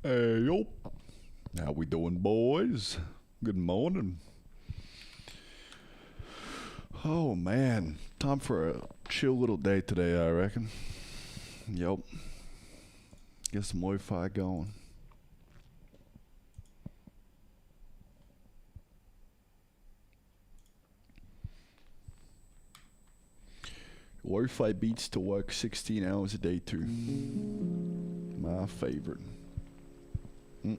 Hey, yo. How we doing, boys? Good morning. Oh, man. Time for a chill little day today, I reckon. Yup. Get some Wi-Fi going. Wi-Fi beats to work 16 hours a day, too. My favorite. This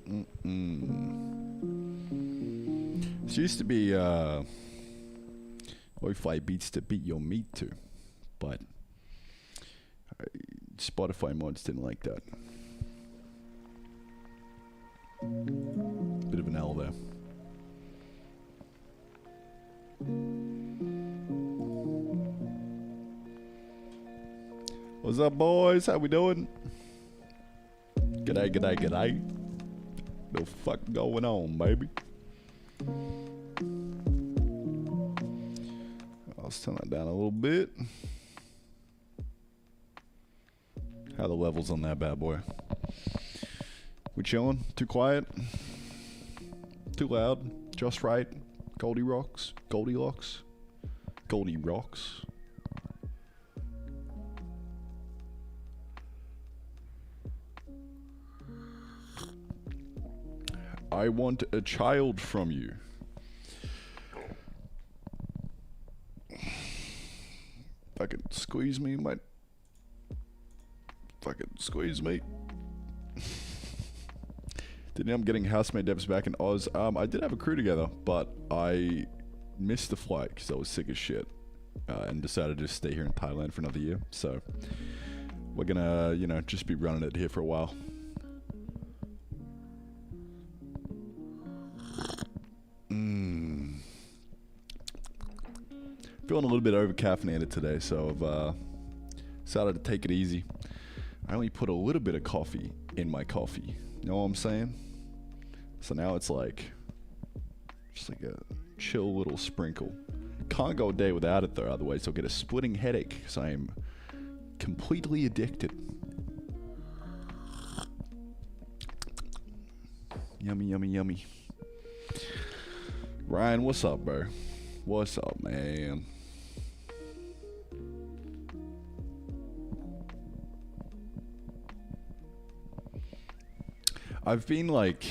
used to be Wi-Fi beats to beat your meat to, but Spotify mods didn't like that. Bit of an L there. What's up, boys? How we doing? G'day, g'day, g'day. The fuck going on, baby? Let's turn that down a little bit. How are the levels on that bad boy? We chilling? Too quiet? Too loud? Just right? Goldilocks? Goldilocks? Goldie rocks? I want a child from you. Fucking squeeze me, mate. Fucking squeeze me. Didn't end up getting housemate devs back in Oz. I did have a crew together, but I missed the flight because I was sick as shit. And decided to just stay here in Thailand for another year. So, we're gonna, you know, just be running it here for a while. Feeling a little bit over caffeinated today, so I've decided to take it easy. I only put a little bit of coffee in my coffee. You know what I'm saying? So now it's like just like a chill little sprinkle. Can't go a day without it though, otherwise I'll get a splitting headache because I am completely addicted. Yummy, yummy, yummy. Ryan, what's up, bro? What's up, man? I've been like,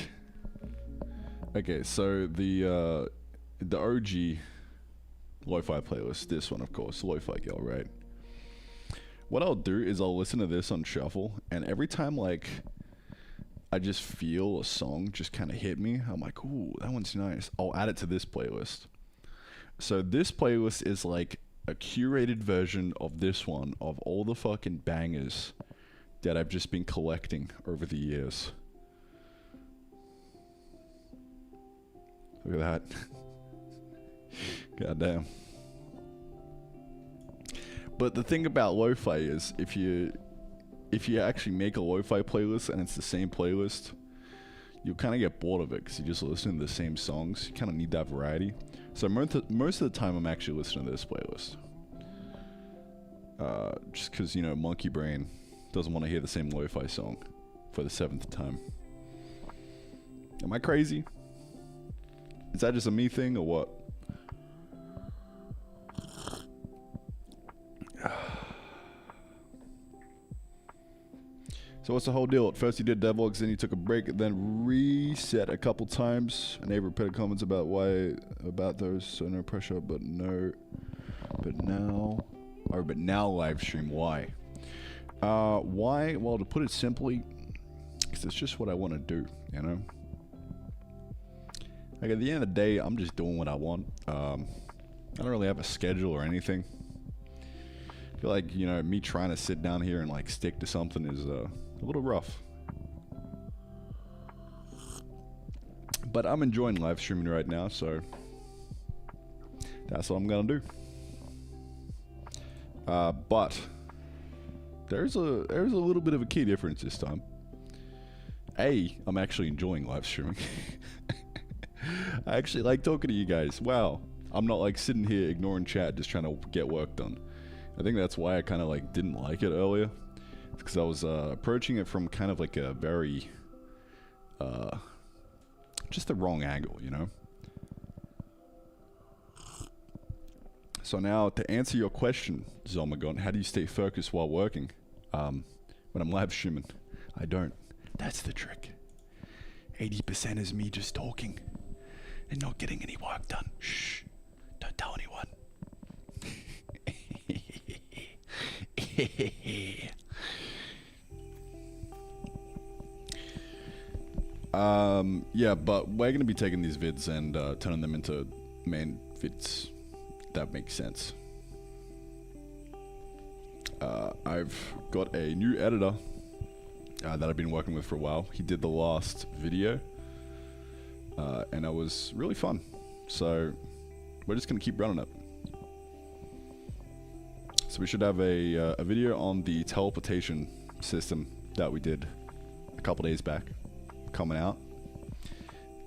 okay, so the OG lo-fi playlist, this one of course, Lo-Fi Girl, right? What I'll do is I'll listen to this on shuffle, and every time like I just feel a song just kind of hit me, I'm like, ooh, that one's nice. I'll add it to this playlist. So this playlist is like a curated version of this one, of all the fucking bangers that I've just been collecting over the years. Look at that. Goddamn. But the thing about lo-fi is, if you actually make a lo-fi playlist and it's the same playlist, you'll kind of get bored of it because you just listen to the same songs. You kind of need that variety. So most of the time I'm actually listening to this playlist. Just because, you know, monkey brain doesn't want to hear the same lo-fi song for the 7th time. Am I crazy? Is that just a me thing or what? So what's the whole deal? At first you did devlogs, then you took a break, then reset a couple times. A neighbor put comments about why about those, so no pressure, but now live stream. Why? Why? Well, to put it simply, because it's just what I want to do, you know? Like, at the end of the day, I'm just doing what I want. I don't really have a schedule or anything. I feel like, you know, me trying to sit down here and, like, stick to something is, a little rough. But I'm enjoying live streaming right now, so that's what I'm gonna do. But there's a little bit of a key difference this time. I'm actually enjoying live streaming. I actually like talking to you guys. Wow. I'm not like sitting here ignoring chat just trying to get work done. I think that's why I kind of like didn't like it earlier. Because I was approaching it from kind of like a very just the wrong angle, you know? So now, to answer your question, Zomagon, how do you stay focused while working? When I'm live streaming, I don't. That's the trick. 80% is me just talking and not getting any work done. Shh, don't tell anyone. Yeah, but we're gonna be taking these vids and turning them into main vids. That makes sense. I've got a new editor that I've been working with for a while. He did the last video, and it was really fun. So we're just gonna keep running it. So we should have a video on the teleportation system that we did a couple days back coming out,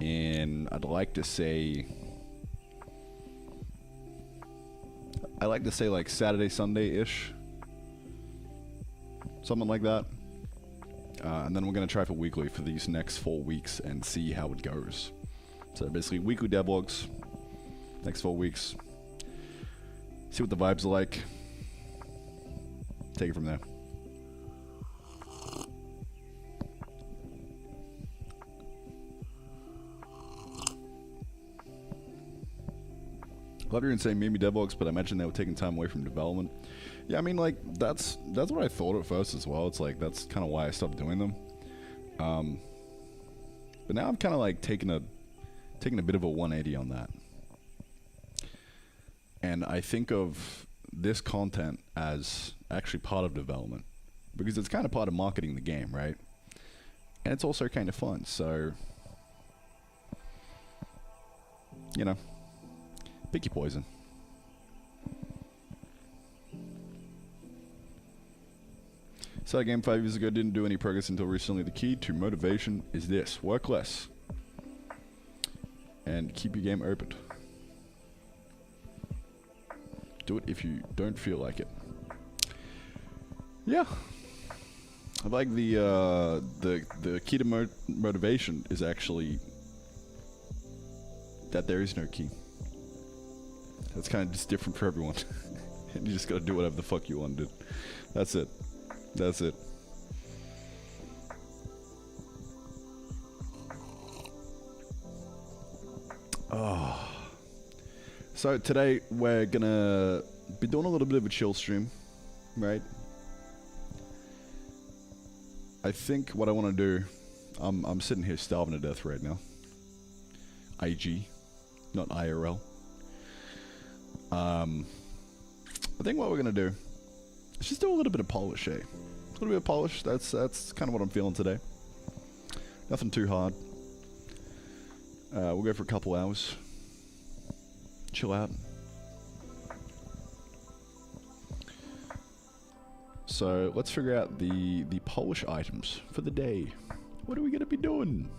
and I'd like to say like Saturday, Sunday-ish, something like that. And then we're gonna try for weekly for these next 4 weeks and see how it goes. So basically weekly devlogs, next 4 weeks. See what the vibes are like. Take it from there. Glad you're saying maybe devlogs, but I imagine they were taking time away from development. Yeah, I mean, like, that's what I thought at first as well. It's like, that's kind of why I stopped doing them. But now I'm kind of like taking a bit of a 180 on that. And I think of this content as actually part of development, because it's kind of part of marketing the game, right? And it's also kind of fun, so, you know, pick your poison. So that game 5 years ago didn't do any progress until recently. The key to motivation is this: work less and keep your game open. Do it if you don't feel like it. Yeah, I like the key to motivation is actually that there is no key. That's kind of just different for everyone. And you just gotta do whatever the fuck you want to do. That's it. That's it. Oh. So today we're gonna be doing a little bit of a chill stream, right? I think what I want to do, I'm sitting here starving to death right now. IG, not IRL. I think what we're gonna do is just do a little bit of polish, eh? A little bit of polish. That's kind of what I'm feeling today. Nothing too hard. We'll go for a couple hours. Chill out. So let's figure out the polish items for the day. What are we gonna be doing?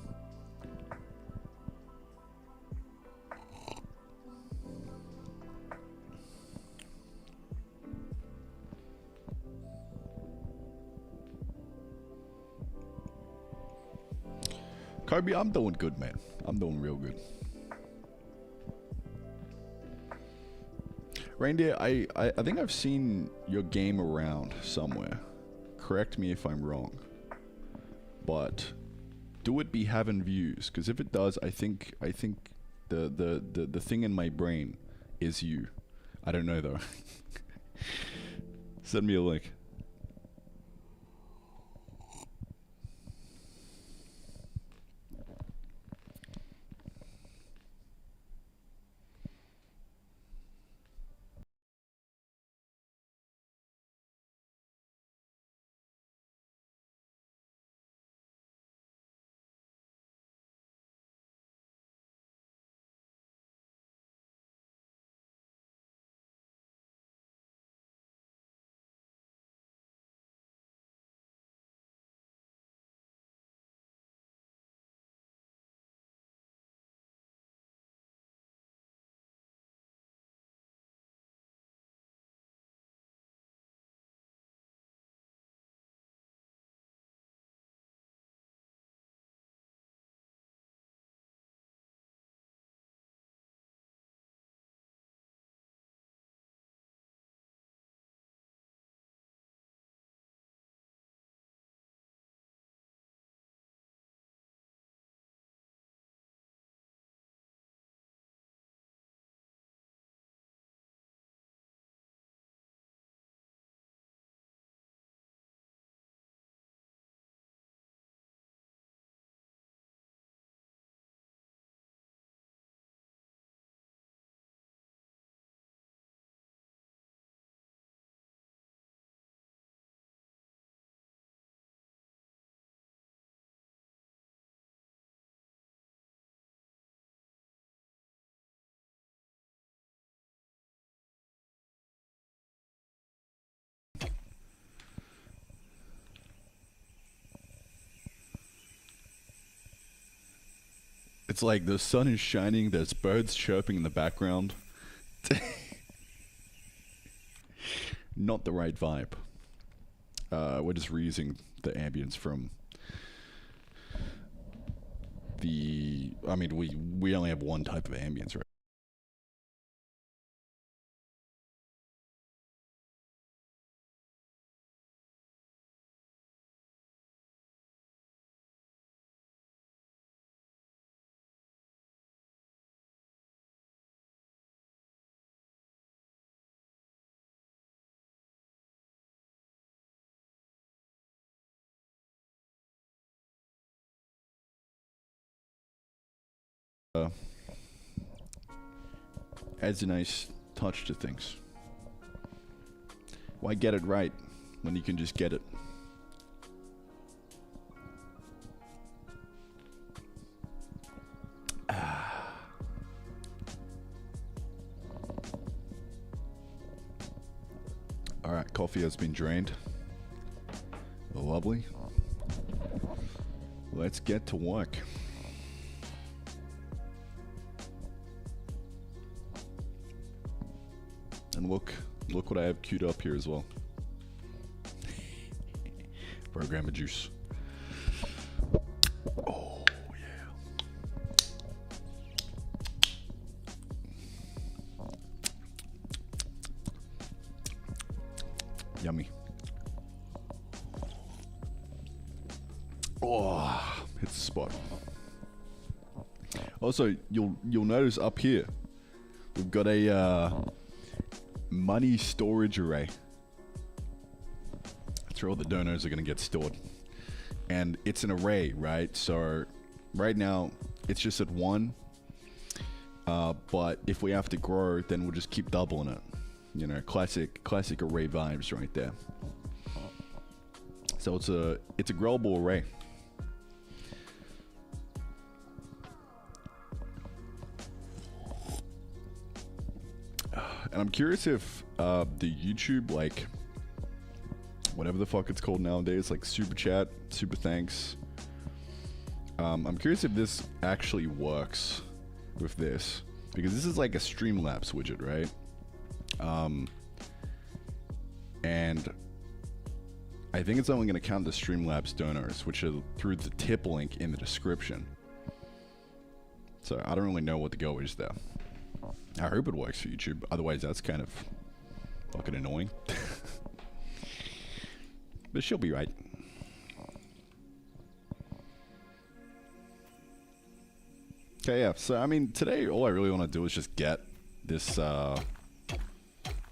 Kobe, I'm doing good, man. I'm doing real good. Reindeer, I think I've seen your game around somewhere. Correct me if I'm wrong. But do it be having views? Because if it does, I think the thing in my brain is you. I don't know though. Send me a link. It's like the sun is shining, there's birds chirping in the background. Not the right vibe. We're just reusing the ambience from the... I mean, we only have one type of ambience, right? Adds a nice touch to things. Why get it right when you can just get it? Alright, coffee has been drained. Lovely. Let's get to work. And look what I have queued up here as well. Programmer juice. Oh yeah. Yummy. Oh, hits the spot. Also, you'll notice up here we've got a money storage array. That's where all the donors are going to get stored. And it's an array, right? So right now it's just at 1. But if we have to grow, then we'll just keep doubling it. You know, classic array vibes right there. So it's a growable array. And I'm curious if the YouTube, like, whatever the fuck it's called nowadays, like super chat, super thanks. I'm curious if this actually works with this, because this is like a Streamlabs widget, right? And I think it's only going to count the Streamlabs donors, which are through the tip link in the description. So I don't really know what the go is there. I hope it works for YouTube, otherwise that's kind of fucking annoying. But she'll be right. Okay, yeah, so I mean, today all I really want to do is just get this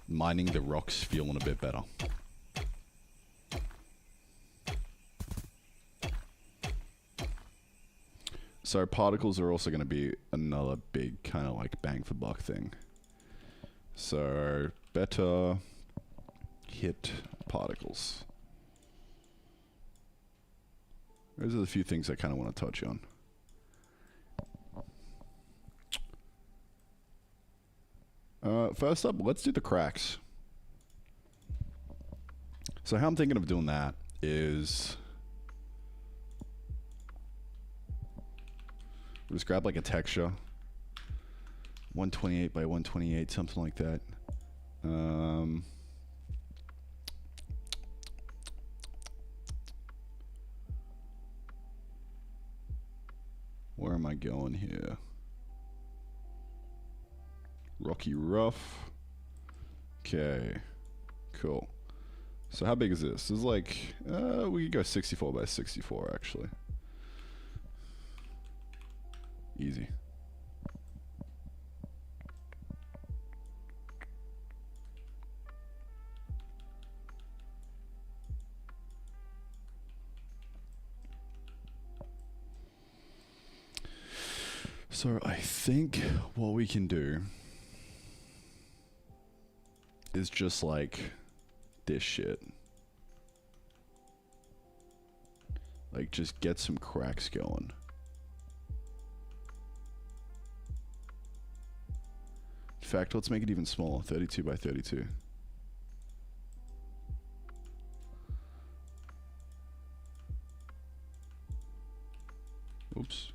mining the rocks feeling a bit better. So particles are also going to be another big kind of like bang for buck thing. So better hit particles. Those are the few things I kind of want to touch on. First up, let's do the cracks. So how I'm thinking of doing that is... just grab like a texture, 128 by 128, something like that. Where am I going here? Rocky rough. Okay, cool. So how big is this? This is like, we could go 64 by 64 actually. Easy. So I think what we can do is just like this shit. Like just get some cracks going. In fact, let's make it even smaller, 32 by 32. Oops.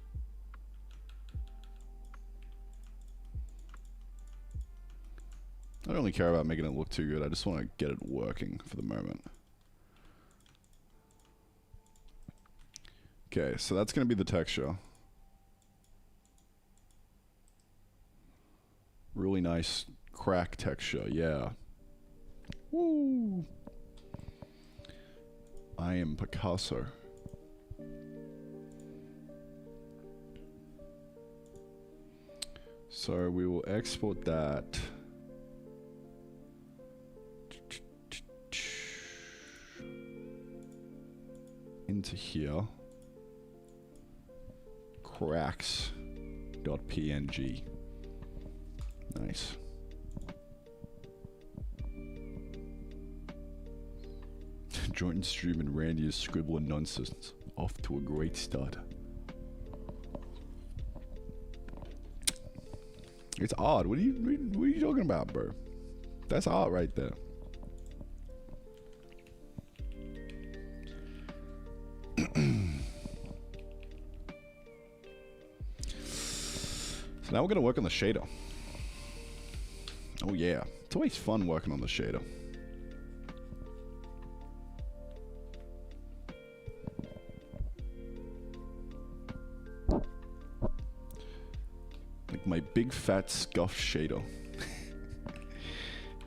I don't really care about making it look too good. I just want to get it working for the moment. Okay, so that's going to be the texture. Really nice crack texture, yeah. Woo! I am Picasso. So we will export that. Into here. Cracks.png. Nice. Join stream and Randy is scribbling nonsense. Off to a great start. It's odd. What are you talking about, bro? That's art right there. So now we're gonna work on the shader. Oh yeah, it's always fun working on the shader. Like my big fat scuffed shader.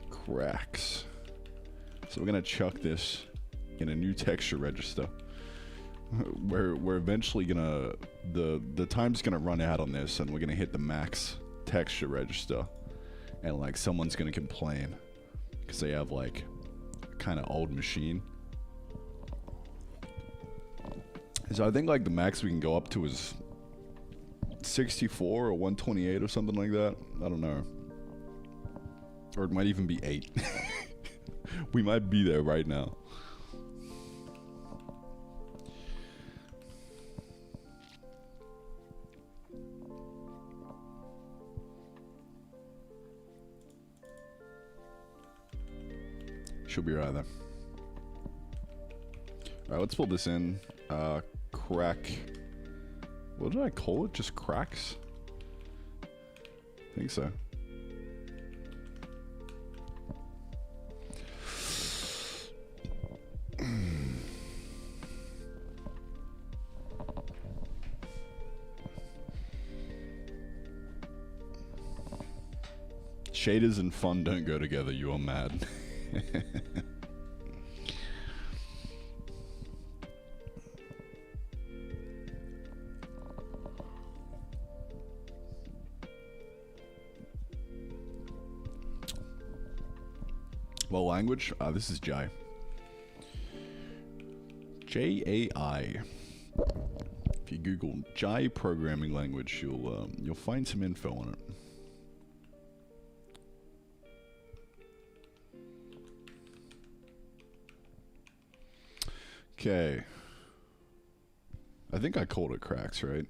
Cracks. So we're gonna chuck this in a new texture register. We're eventually gonna the time's gonna run out on this, and we're gonna hit the max texture register, and like someone's gonna complain because they have like kind of old machine. So I think like the max we can go up to is 64 or 128 or something like that. I don't know, or it might even be 8. We might be there right now. Should be right there. Alright, let's pull this in. Crack. What did I call it? Just cracks? I think so. Shaders and fun don't go together, you are mad. Well, language? This is Jai. J-A-I. If you Google Jai programming language, you'll find some info on it. Okay. I think I called it cracks, right?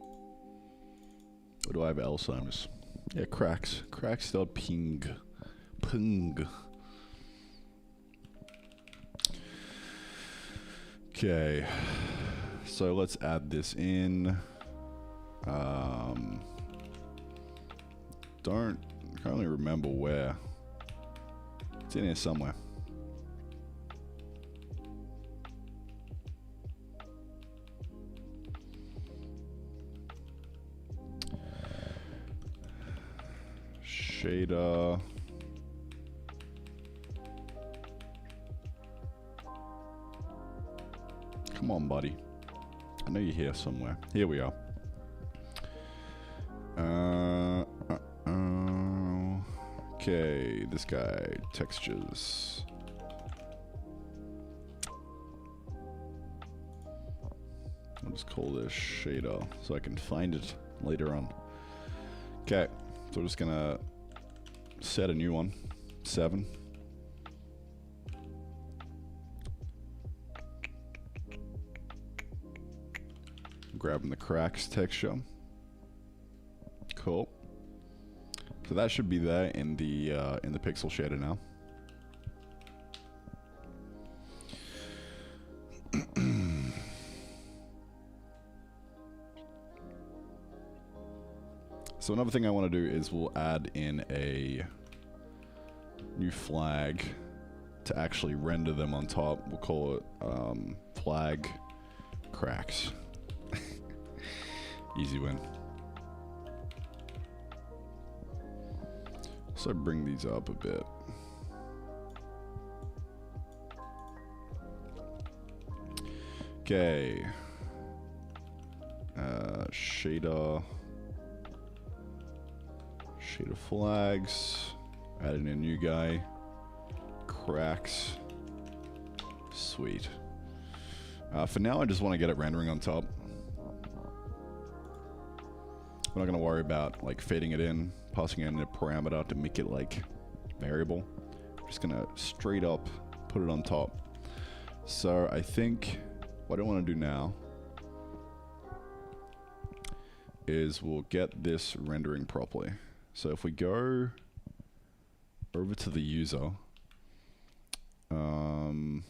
Or do I have Alzheimer's? Yeah, cracks. Cracks.ping. Ping. Okay. So let's add this in. Can't really remember where. It's in here somewhere. Shader. Come on, buddy. I know you're here somewhere. Here we are. Okay, this guy, textures. I'll just call this shader so I can find it later on. Okay, so we're just gonna set a new one, 7. Grabbing the cracks texture. Cool. So that should be there in the pixel shader now. So another thing I want to do is we'll add in a new flag to actually render them on top. We'll call it flag cracks. Easy win. So bring these up a bit. Okay. Shader flags. Add in a new guy. Cracks. Sweet. For now, I just want to get it rendering on top. We're not going to worry about like fading it in, passing in a parameter to make it like variable. I'm just going to straight up put it on top. So I think what I want to do now is we'll get this rendering properly. So if we go over to the user, and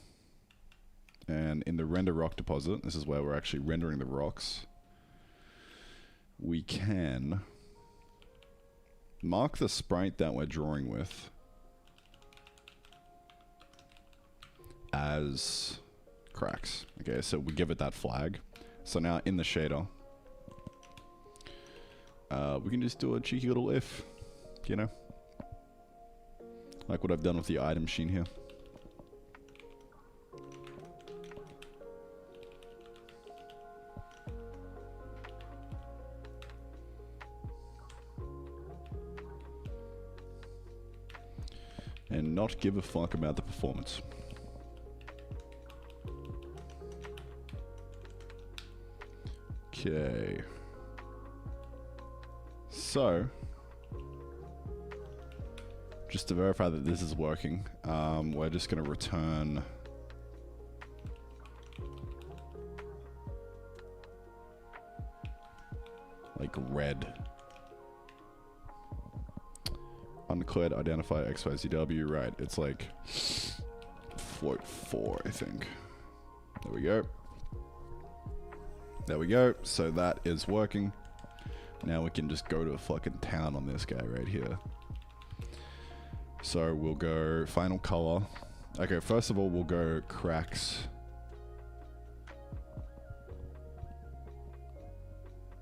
in the render rock deposit, this is where we're actually rendering the rocks, we can mark the sprite that we're drawing with as cracks. Okay, so we give it that flag. So now in the shader, we can just do a cheeky little if, you know, like what I've done with the item sheen here. And not give a fuck about the performance. Okay. So, just to verify that this is working, we're just going to return like red. Undeclared identify XYZW, right, it's like float 4, I think. There we go. There we go, so that is working. Now we can just go to a fucking town on this guy right here. So we'll go final color. Okay, first of all, we'll go cracks.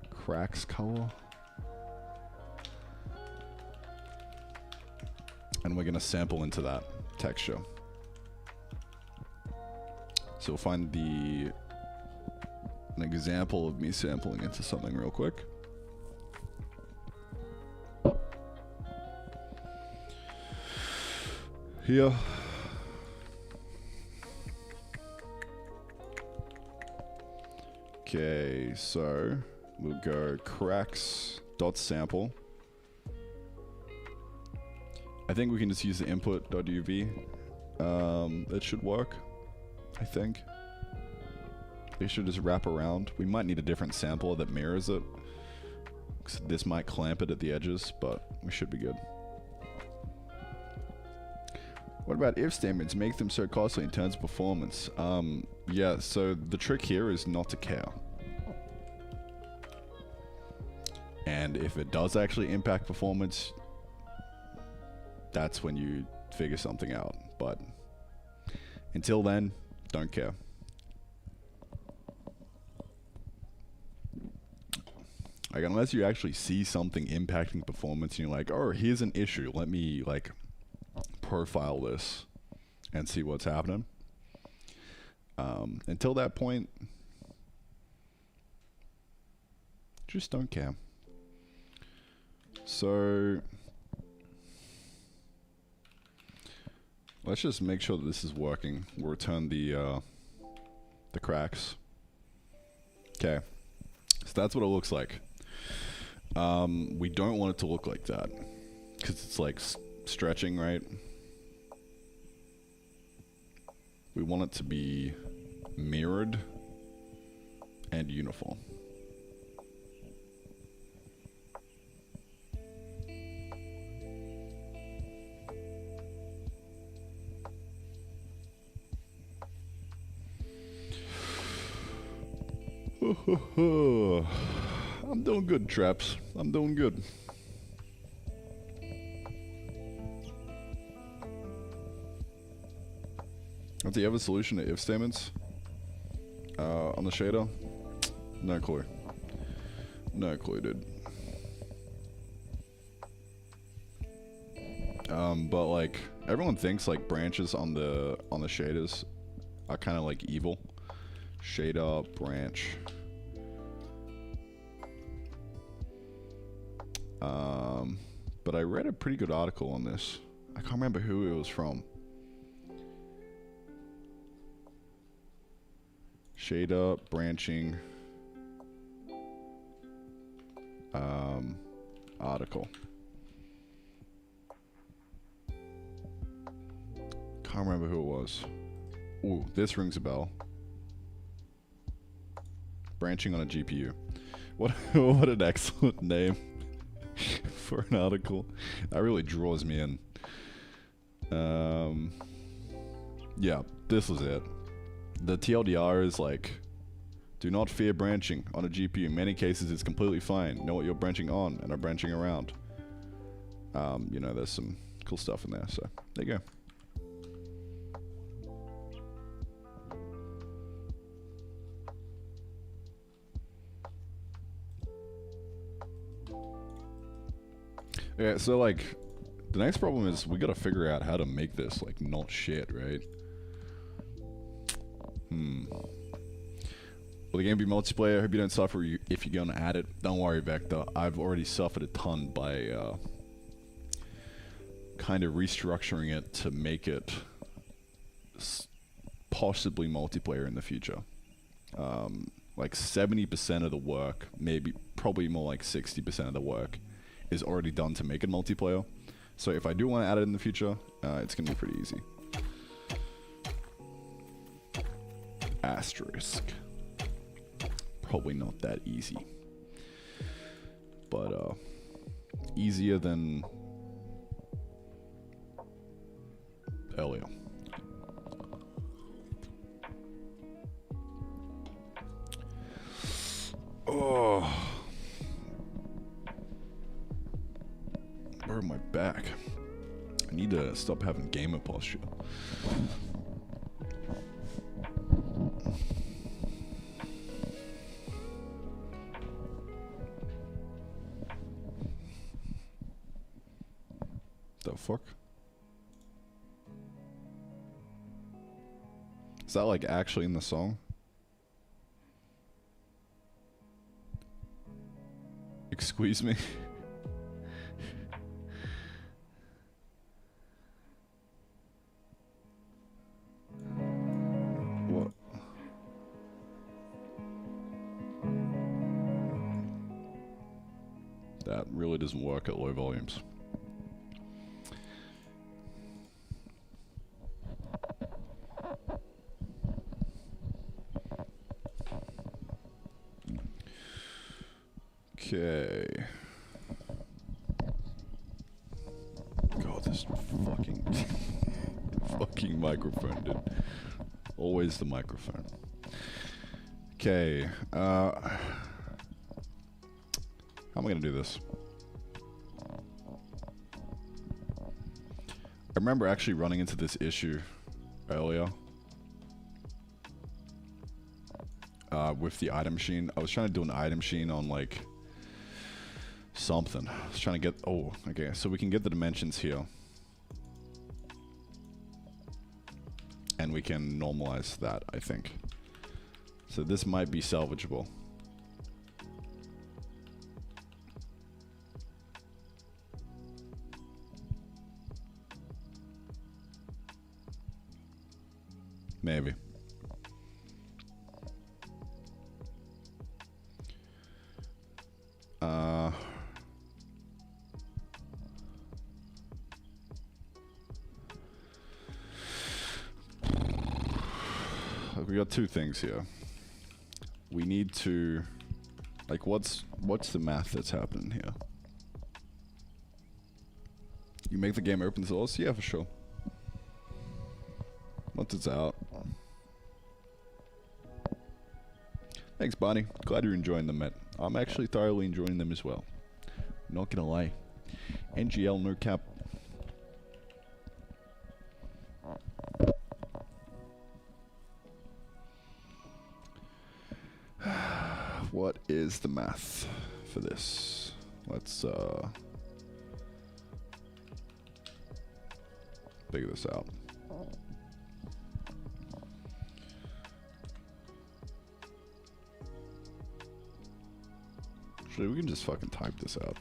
Cracks color. And we're gonna sample into that texture. So we'll find an example of me sampling into something real quick. Here. Okay, so we'll go cracks.sample. I think we can just use the input.uv. That should work, I think. They should just wrap around. We might need a different sampler that mirrors it, 'cause this might clamp it at the edges, but we should be good. What about if statements? Make them so costly in terms of performance. Yeah, so the trick here is not to care. And if it does actually impact performance, that's when you figure something out. But until then, don't care. Like, unless you actually see something impacting performance and you're like, oh, here's an issue, let me like profile this and see what's happening. Until that point, just don't care. So let's just make sure that this is working. We'll return the cracks. Okay, so that's what it looks like. We don't want it to look like that because it's like stretching, right? We want it to be mirrored and uniform. I'm doing good, Traps. I'm doing good. Do you have a solution to if statements? On the shader? No clue. No clue, dude. But like, everyone thinks like branches on the shaders are kind of like evil. Shader, branch. But I read a pretty good article on this. I can't remember who it was from. Shader, branching, article. Can't remember who it was. Ooh, this rings a bell. Branching on a GPU. What what an excellent name for an article. That really draws me in. Yeah, this was it. The TLDR is like, do not fear branching on a GPU. In many cases, it's completely fine. Know what you're branching on and are branching around. You know, there's some cool stuff in there. So there you go. Yeah, so like, the next problem is we gotta figure out how to make this like not shit, right? Will the game be multiplayer? I hope you don't suffer if you're gonna add it. Don't worry, Vector. I've already suffered a ton by kind of restructuring it to make it possibly multiplayer in the future. Like 70% of the work, probably more like 60% of the work is already done to make it multiplayer. So if I do want to add it in the future, it's gonna be pretty easy. Asterisk. Probably not that easy, but easier than earlier. Oh, where my back? I need to stop having gamer posture. The fuck? Is that like actually in the song? Excuse me? What? That really doesn't work at low volumes. Okay. God, this fucking fucking microphone, dude. Always the microphone. Okay. How am I gonna do this? I remember actually running into this issue earlier. With the item sheen. I was trying to do an item sheen on like something. I was trying to get, oh, okay, so we can get the dimensions here. And we can normalize that, I think. So this might be salvageable. Maybe. We got two things here. We need to, like, what's the math that's happening here? You make the game open source? Yeah, for sure. Once it's out. Thanks, Barney. Glad you're enjoying them, Matt. I'm actually thoroughly enjoying them as well. Not gonna lie. NGL no cap. what is the math for this? Let's figure this out. Actually, we can just fucking type this out.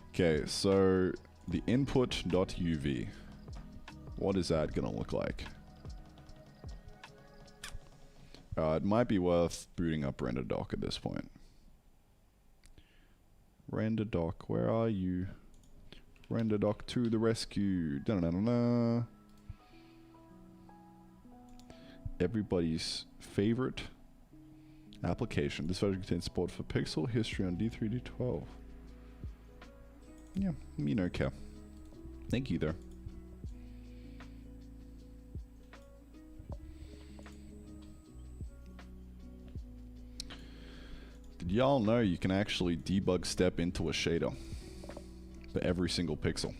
Okay, so the input.uv, what is that gonna look like? It might be worth booting up RenderDoc at this point. RenderDoc, where are you? RenderDoc to the rescue. Da -da -da -da -da. Everybody's favorite application. This version contains support for pixel history on D3, D12. Yeah, me no care. Thank you though. Did y'all know you can actually debug step into a shader for every single pixel?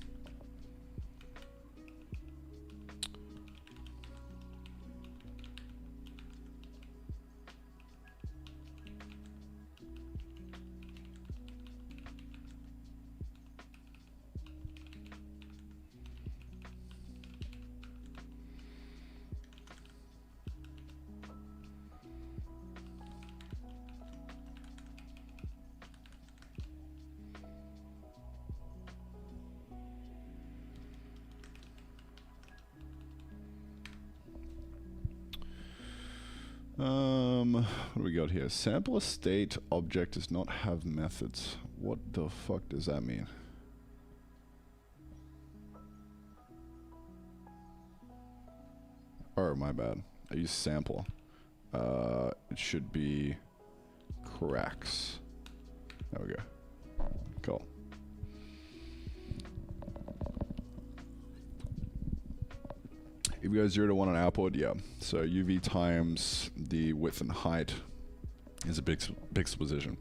What do we got here? Sample state object does not have methods. What the fuck does that mean? Oh, my bad. I used sampler. It should be cracks. There we go. Cool. If you go 0 to 1 on output, yeah. So UV times the width and height is a pixel position.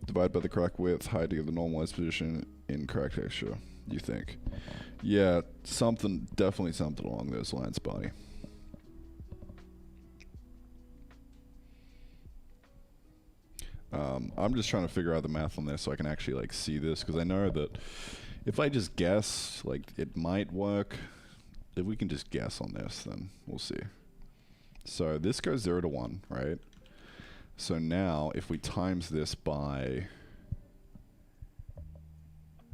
Divide by the crack width, height to get the normalized position in crack texture, you think? Yeah, something, definitely something along those lines, buddy. I'm just trying to figure out the math on this so I can actually like see this, because I know that if I just guess, like, it might work. If we can just guess on this, then we'll see. So this goes 0 to 1, right? So now, if we times this by...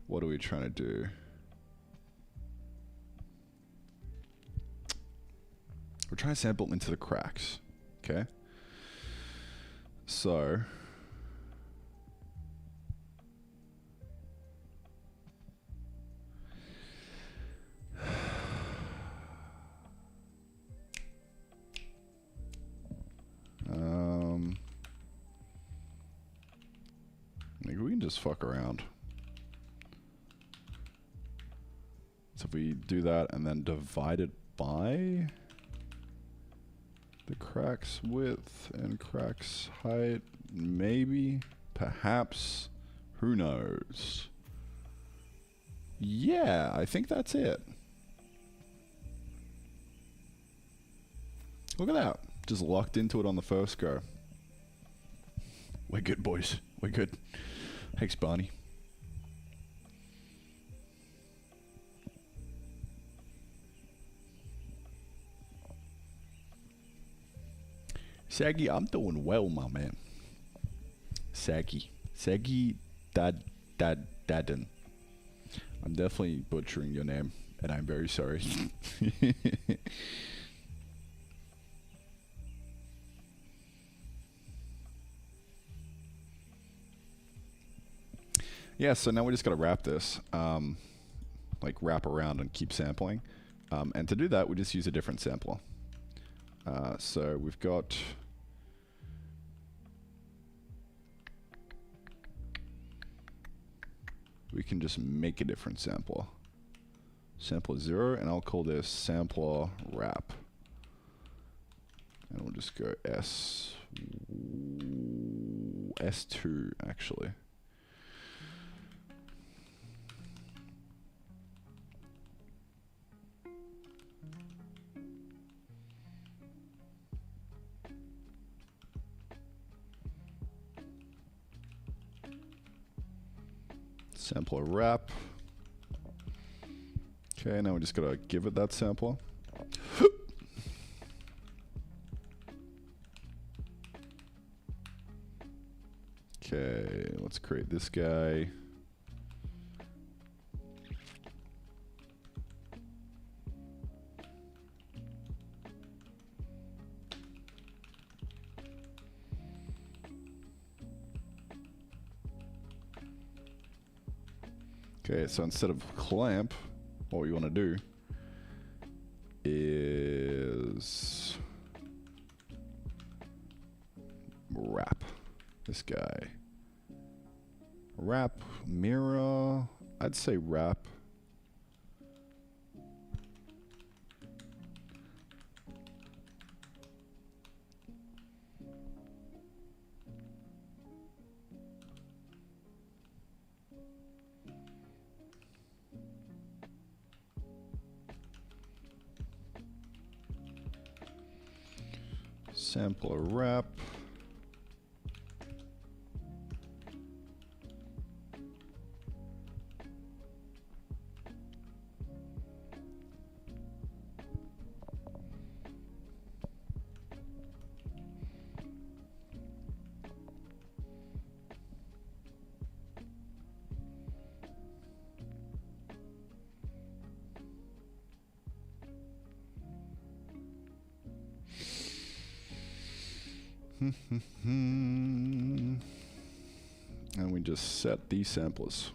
What are we trying to do? We're trying to sample into the cracks, okay? So... Maybe we can just fuck around. So if we do that and then divide it by the cracks width and cracks height, maybe, perhaps, who knows? Yeah, I think that's it. Look at that. Just locked into it on the first go. We're good, boys. We're good. Thanks, Barney. Saggy, I'm doing well, my man. Saggy. Saggy Dadden. I'm definitely butchering your name, and I'm very sorry. Yeah, so now we just gotta wrap this, like wrap around and keep sampling. And to do that, we just use a different sampler. So we've got... We can just make a different sampler. Sampler 0, and I'll call this sampler wrap. And we'll just go S2, actually. Sampler wrap. Okay, now we just gotta give it that sampler. Okay, let's create this guy. Okay, so instead of clamp, what we want to do is wrap this guy. Wrap, mirror, I'd say wrap. Sampler wrap. And we just set these samplers.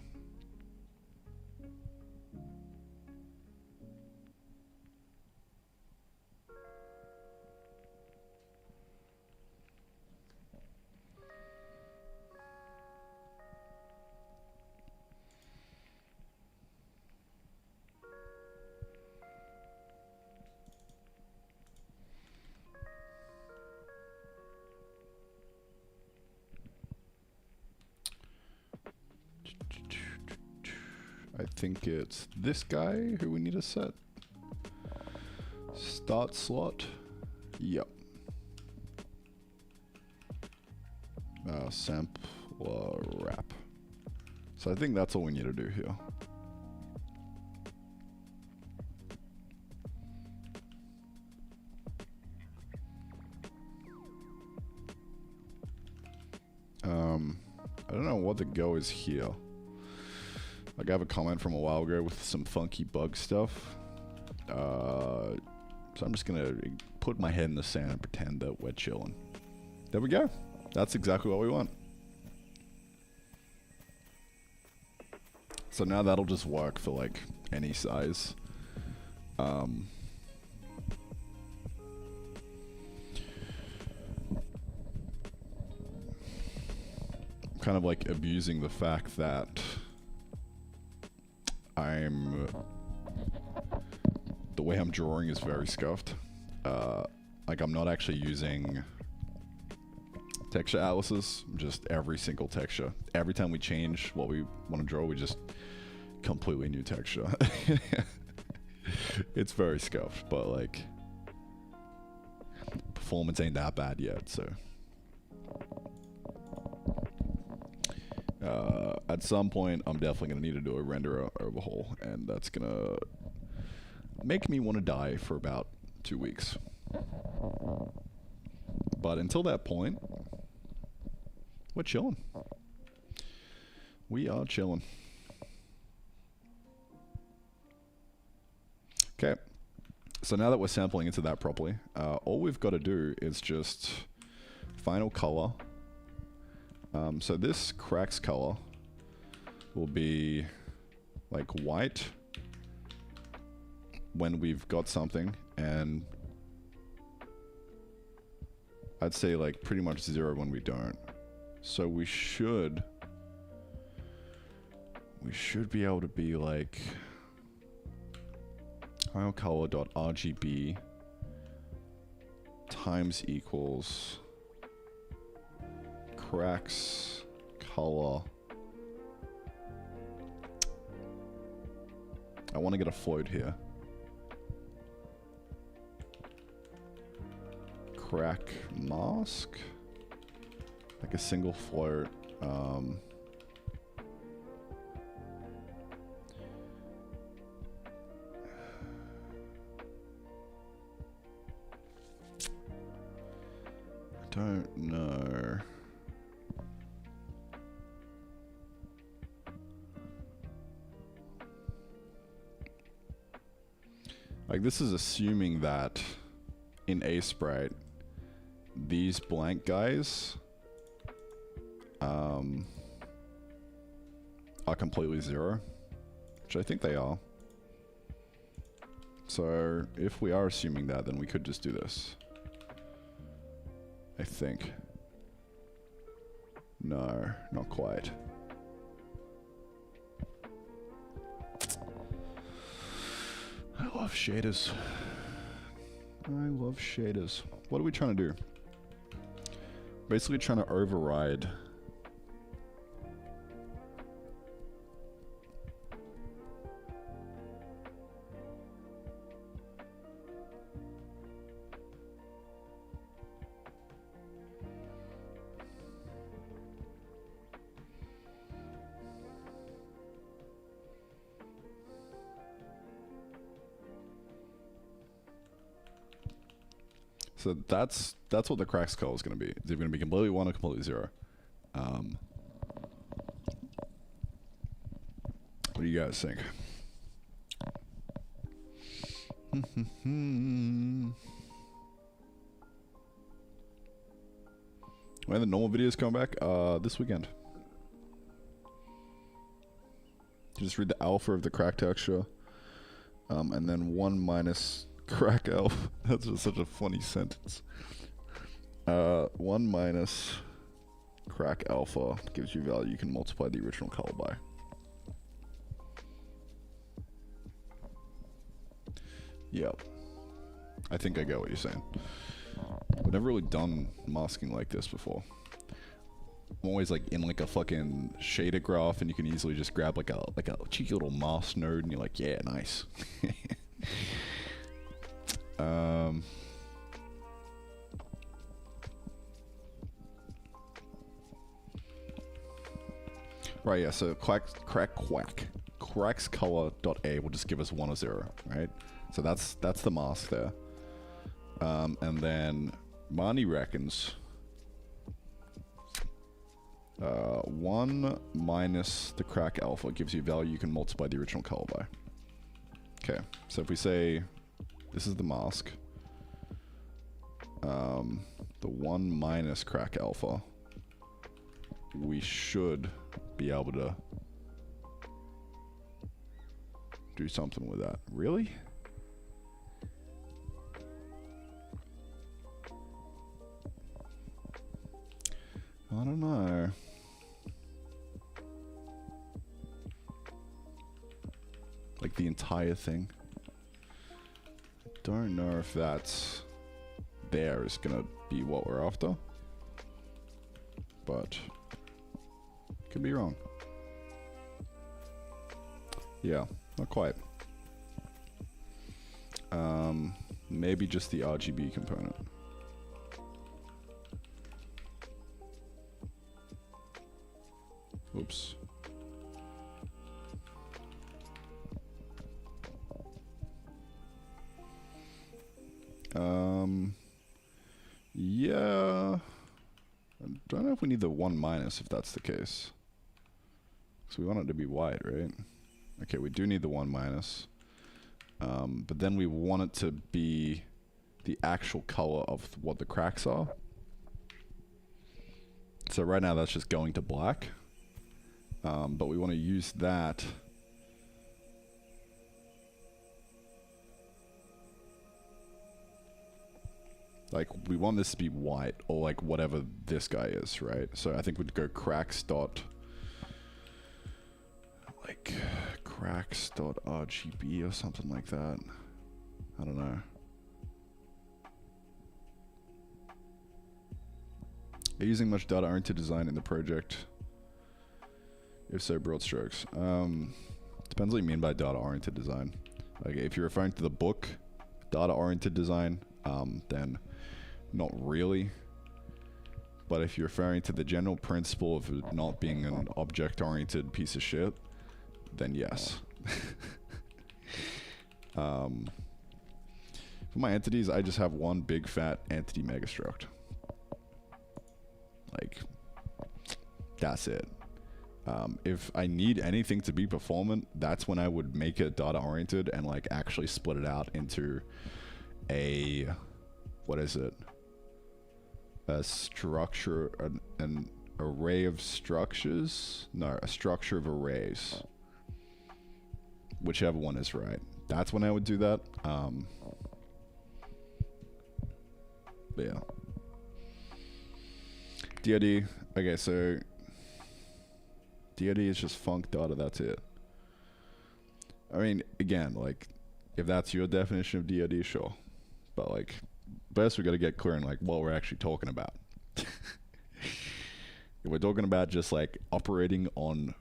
I think it's this guy who we need to set. Start slot. Yep. Sampler wrap. So I think that's all we need to do here. I don't know what the go is here. Like, I have a comment from a while ago with some funky bug stuff. So I'm just gonna put my head in the sand and pretend that we're chilling. There we go. That's exactly what we want. So now that'll just work for like any size. Kind of like abusing the fact that the way I'm drawing is very scuffed. Like, I'm not actually using texture atlases, just every single texture. Every time we change what we want to draw, we just completely new texture. It's very scuffed, but like, performance ain't that bad yet, so. At some point, I'm definitely going to need to do a renderer overhaul, and that's going to make me want to die for about 2 weeks. But until that point, we're chilling. We are chilling. Okay, so now that we're sampling into that properly, all we've got to do is just final color. So this cracks color will be like white when we've got something, and I'd say like pretty much 0 when we don't. So we should be able to be like final color.rgb times equals cracks color. I want to get a float here. Crack mask, like a single float. don't know. Like, this is assuming that in a sprite, these blank guys are completely zero, which I think they are. So if we are assuming that, then we could just do this. I think. No, not quite. I love shaders. I love shaders. What are we trying to do? Basically trying to override So that's what the cracks call is going to be. It's either going to be completely 1 or completely 0. What do you guys think? When the normal videos come back? This weekend. You just read the alpha of the crack texture, and then 1 minus crack alpha. That's just such a funny sentence. 1 minus crack alpha gives you value you can multiply the original color by. Yep. I think I get what you're saying. I've never really done masking like this before. I'm always like in like a fucking shader graph, and you can easily just grab like a cheeky little mask node, and you're like, yeah, nice. Right, yeah, so crack's color dot a will just give us 1 or 0, right? So that's the mask there. And then Marnie reckons 1 minus the crack alpha gives you value you can multiply the original color by. Okay, so if we say this is the mask, the 1 minus crack alpha, we should be able to do something with that. Really? I don't know. Like the entire thing. Don't know if that's there is gonna be what we're after, but could be wrong. Yeah, not quite. Maybe just the RGB component. Oops. Yeah. I don't know if we need the 1 minus if that's the case. So we want it to be white, right? Okay, we do need the 1 minus. But then we want it to be the actual color of what the cracks are. So right now that's just going to black. But we want to use that like we want this to be white or like whatever this guy is, right? So I think we'd go cracks dot RGB or something like that. I don't know. Are you using much data-oriented design in the project? If so, broad strokes. Depends what you mean by data-oriented design. Like if you're referring to the book, data-oriented design, then not really. But if you're referring to the general principle of it not being an object-oriented piece of shit, then yes. For my entities, I just have one big fat entity megastruct. Like, that's it. If I need anything to be performant, that's when I would make it data oriented and like actually split it out into a, what is it? A structure, an array of structures? No, a structure of arrays. Whichever one is right. That's when I would do that. But yeah. DoD. Okay, so DoD is just func data, that's it. I mean, again, like, if that's your definition of DoD, sure. But like, best we gotta get clear on like what we're actually talking about. If we're talking about just like operating on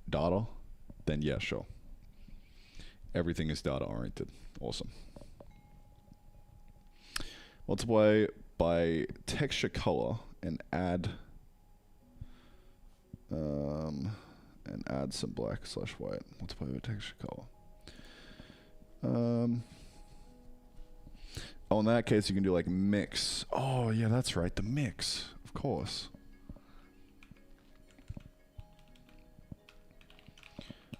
data, then yeah, sure. Everything is data oriented. Awesome. Multiply by texture color and add some black / white. Multiply by texture color. Oh, in that case, you can do like mix. Oh, yeah, that's right. The mix, of course.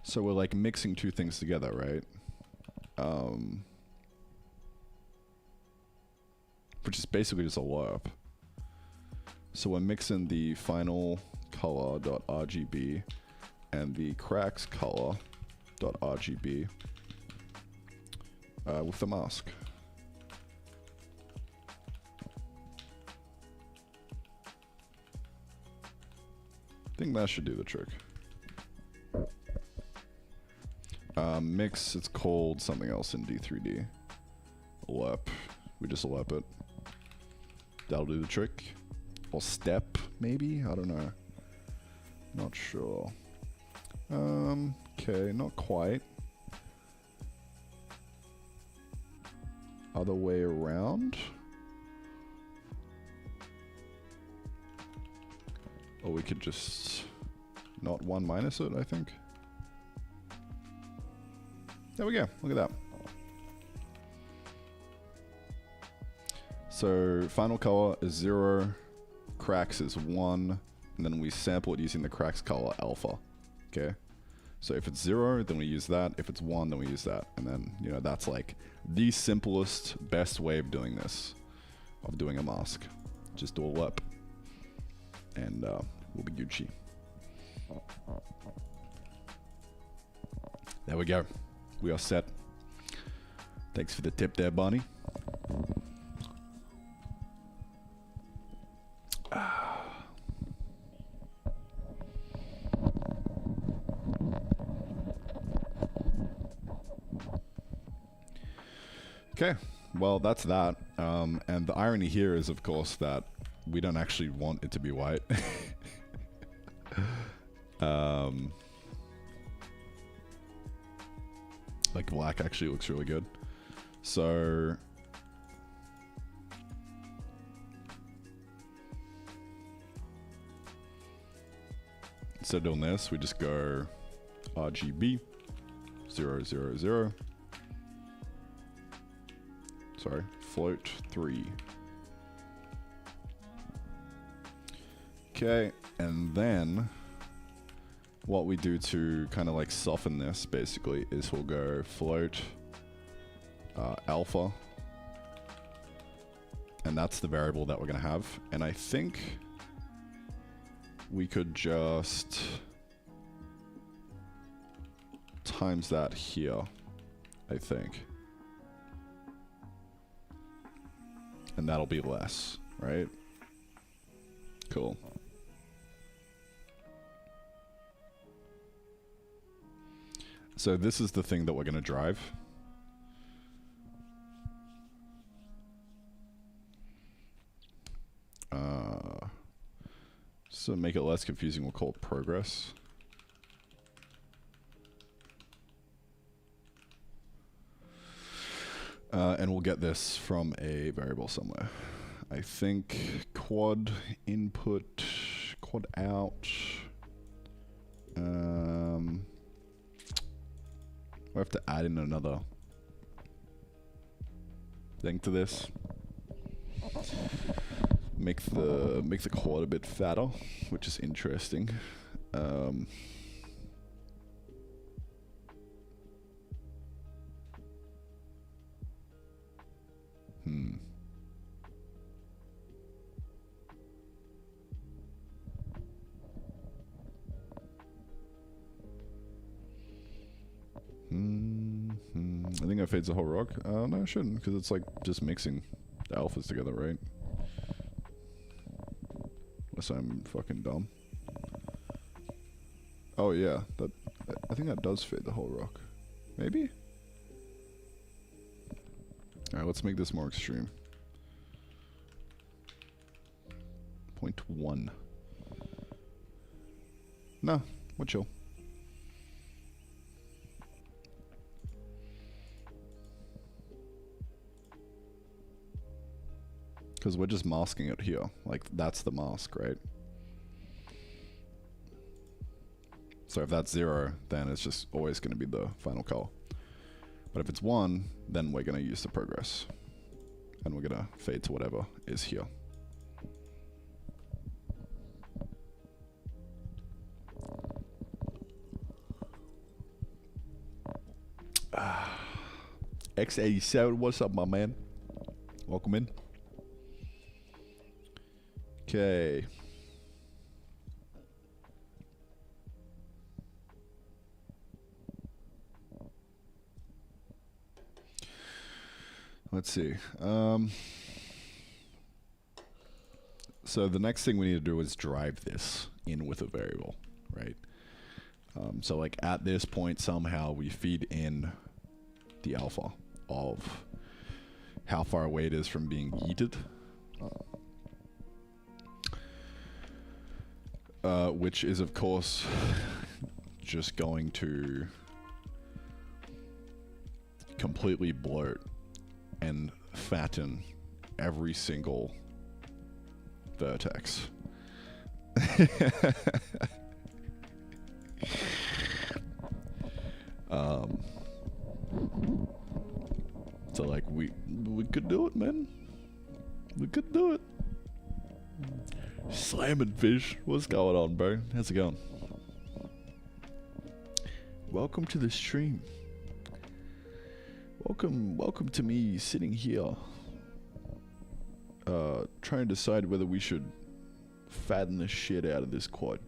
So we're like mixing two things together, right? Which is basically just a lerp. So we're mixing the final color.rgb and the cracks color.rgb with the mask. I think that should do the trick. Mix, it's called something else in D3D. Lerp. We just lerp it. That'll do the trick. Or step, maybe? I don't know. Not sure. Okay, not quite. Other way around. Or we could just not 1 minus it, I think. There we go, look at that. So final color is 0, cracks is 1, and then we sample it using the cracks color alpha. Okay. So if it's 0, then we use that. If it's 1, then we use that. And then, you know, that's like the simplest, best way of doing this, of doing a mask. Just do a lerp. And we'll be Gucci. There we go. We are set. Thanks for the tip there, Bonnie. Okay, well that's that. And the irony here is, of course, that we don't actually want it to be white. Like black actually looks really good. So instead of doing this, we just go RGB 0, 0, 0. Sorry, float 3. Okay, and then what we do to kind of like soften this basically is we'll go float alpha, and that's the variable that we're gonna have. And I think we could just times that here, I think. And that'll be less, right? Cool. So this is the thing that we're gonna drive. So to make it less confusing, we'll call it progress. And we'll get this from a variable somewhere. I think quad input, quad out. We have to add in another thing to this. make the quad a bit fatter, which is interesting. I think that fades the whole rock. No, it shouldn't, because it's like just mixing the alphas together, right? Unless I'm fucking dumb. Oh yeah, I think that does fade the whole rock. Maybe? Alright, let's make this more extreme. 0.1. No, we're chill. Because we're just masking it here. Like, that's the mask, right? So if that's 0, then it's just always going to be the final color. But if it's 1, then we're going to use the progress. And we're going to fade to whatever is here. X87, what's up, my man? Welcome in. Okay. Let's see. So the next thing we need to do is drive this in with a variable, right? So like at this point, somehow we feed in the alpha of how far away it is from being yeeted. Which is of course just going to completely bloat and fatten every single vertex. So like we could do it, man. We could do it. Slamming fish, what's going on, bro? How's it going? Welcome to the stream. Welcome to me sitting here, trying to decide whether we should fatten the shit out of this quad.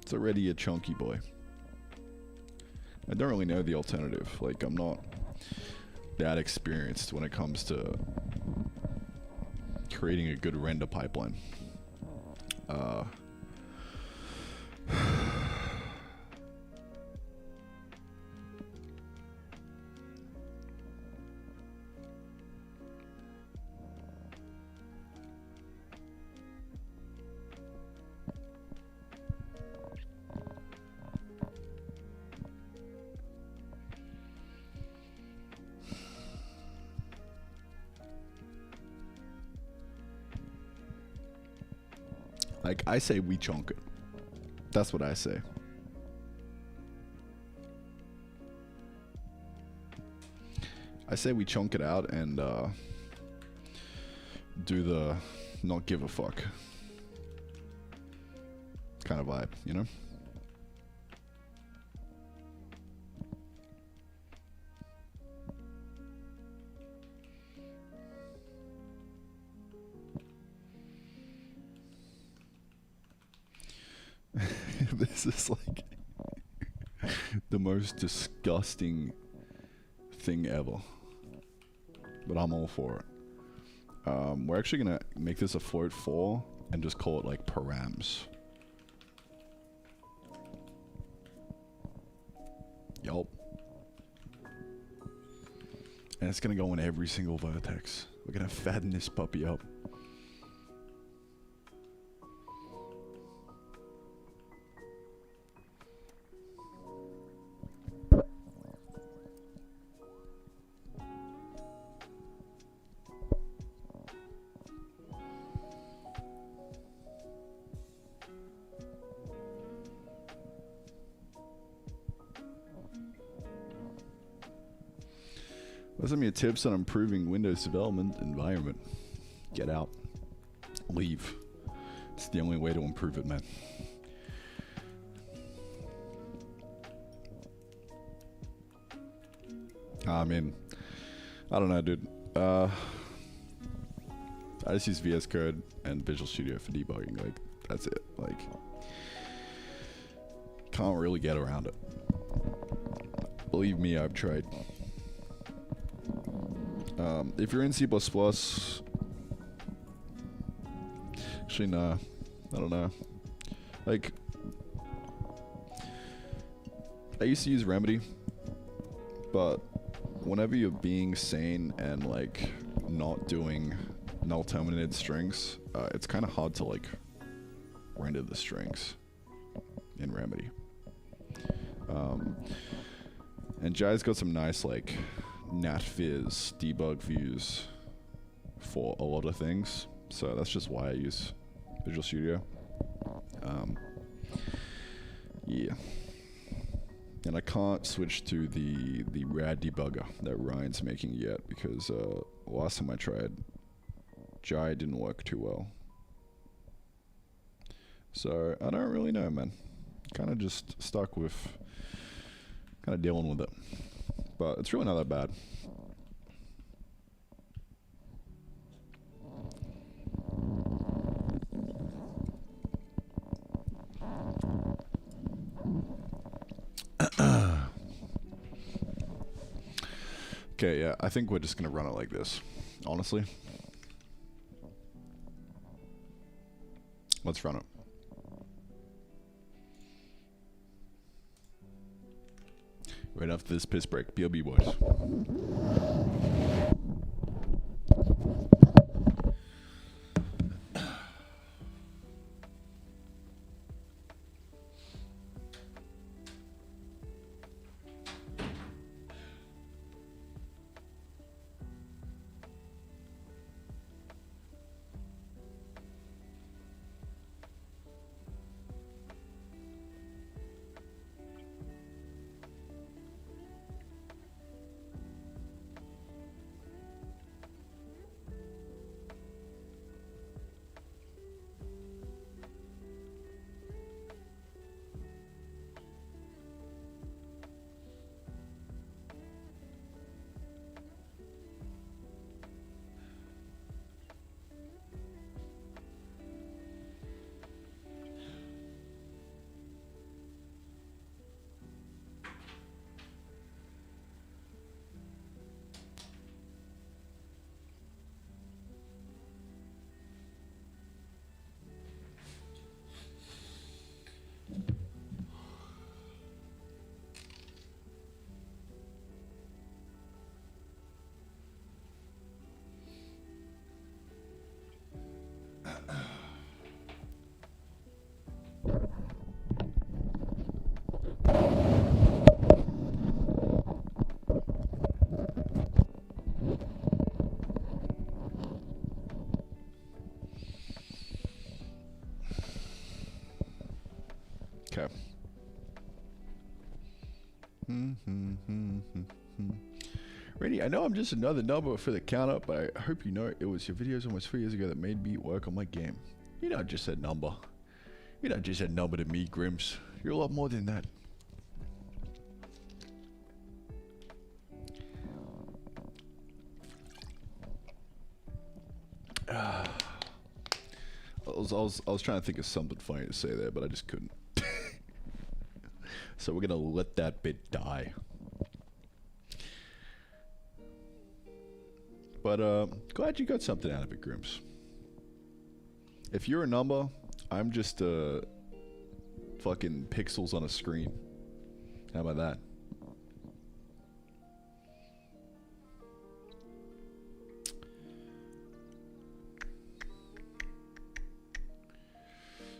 It's already a chunky boy. I don't really know the alternative. Like, I'm not that experienced when it comes to creating a good render pipeline. Like, I say we chunk it. That's what I say. I say we chunk it out and do the not give a fuck kind of vibe, you know? This is like the most disgusting thing ever, but I'm all for it. We're actually gonna make this a float 4 and just call it like params. Yup. And it's gonna go in every single vertex. We're gonna fatten this puppy up. some of your tips on improving Windows development environment. Get out. Leave. It's the only way to improve it, man. I mean, I don't know, dude. I just use VS Code and Visual Studio for debugging. Like, that's it. Like, can't really get around it. Believe me, I've tried. If you're in C++, actually, nah, I don't know. Like, I used to use Remedy, but whenever you're being sane and like not doing null terminated strings, it's kind of hard to like render the strings in Remedy. And Jai's got some nice like natviz debug views for a lot of things, so that's just why I use Visual Studio. Yeah. And I can't switch to the rad debugger that Ryan's making yet because last time I tried, Jai didn't work too well. So I don't really know, man. Kind of just stuck with, kind of dealing with it. But it's really not that bad. Okay, yeah, I think we're just gonna run it like this, honestly. Let's run it. Right after this piss break, BLB boys. Okay. Randy, I know I'm just another number for the counter, but I hope you know it was your videos almost 3 years ago that made me work on my game. You're not just a number. You're not just a number to me, Grimms. You're a lot more than that. I was trying to think of something funny to say there, but I just couldn't. So we're gonna let that bit die. But glad you got something out of it, Grimms. If you're a number, I'm just fucking pixels on a screen. How about that?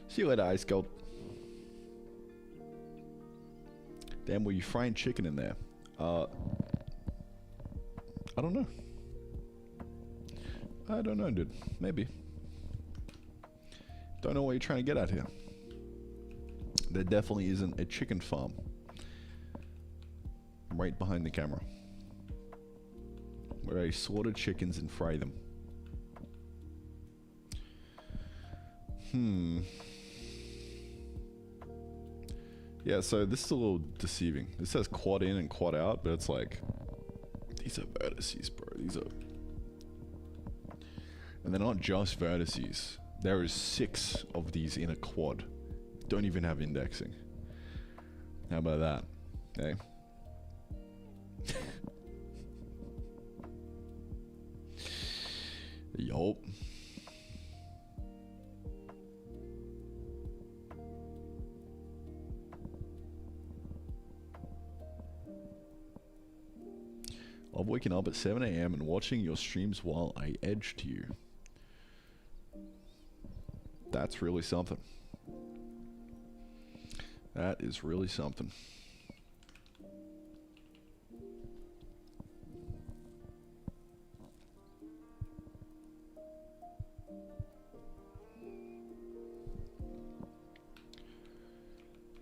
See you later, Ice Gold. Damn, were you frying chicken in there? I don't know. I don't know, dude. Maybe. Don't know what you're trying to get at here. There definitely isn't a chicken farm. I'm right behind the camera. where I slaughter chickens and fry them. Yeah, so this is a little deceiving. This says quad in and quad out, but it's like, these are vertices, bro. These are... And they're not just vertices. There is 6 of these in a quad. Don't even have indexing. How about that? Hey? Yup. Love waking up at 7 AM and watching your streams while I edge to you. That's really something. That is really something.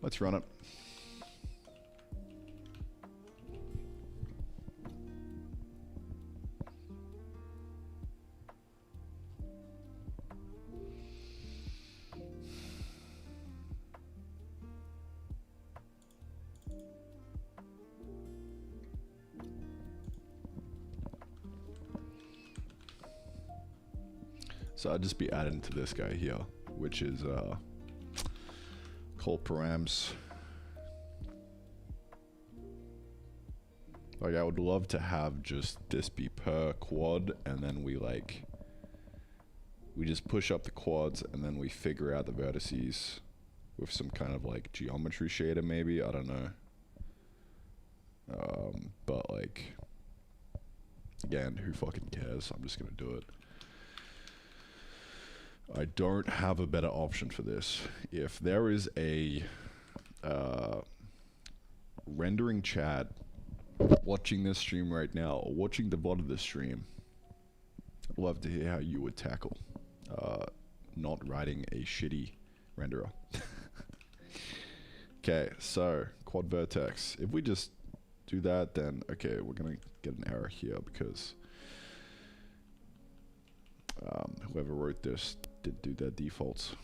Let's run it. So I'll just be adding to this guy here, which is called params. Like I would love to have just this be per quad, and then we just push up the quads and then we figure out the vertices with some kind of like geometry shader maybe, I don't know. But like, again, who fucking cares? I'm just gonna do it. I don't have a better option for this. If there is a rendering chat watching this stream right now, or watching the VOD of this stream, I'd love to hear how you would tackle not writing a shitty renderer. Okay, so quad vertex. If we just do that, then okay, we're gonna get an error here because whoever wrote this did do their defaults.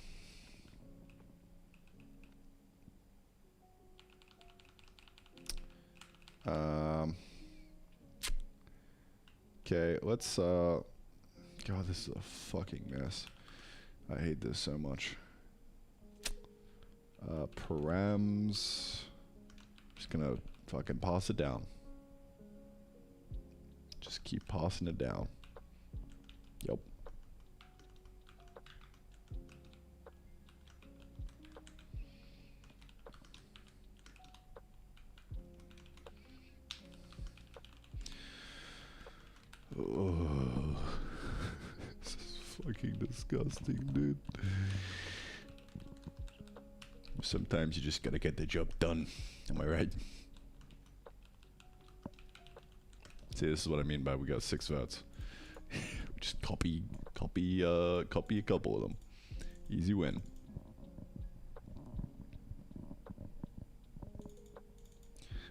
Okay, let's God, this is a fucking mess. I hate this so much. Params. Just gonna fucking pass it down. Just keep passing it down. Yep. Oh, this is fucking disgusting, dude. Sometimes you just gotta get the job done. Am I right? See, this is what I mean by we got 6 votes. Just copy a couple of them. Easy win.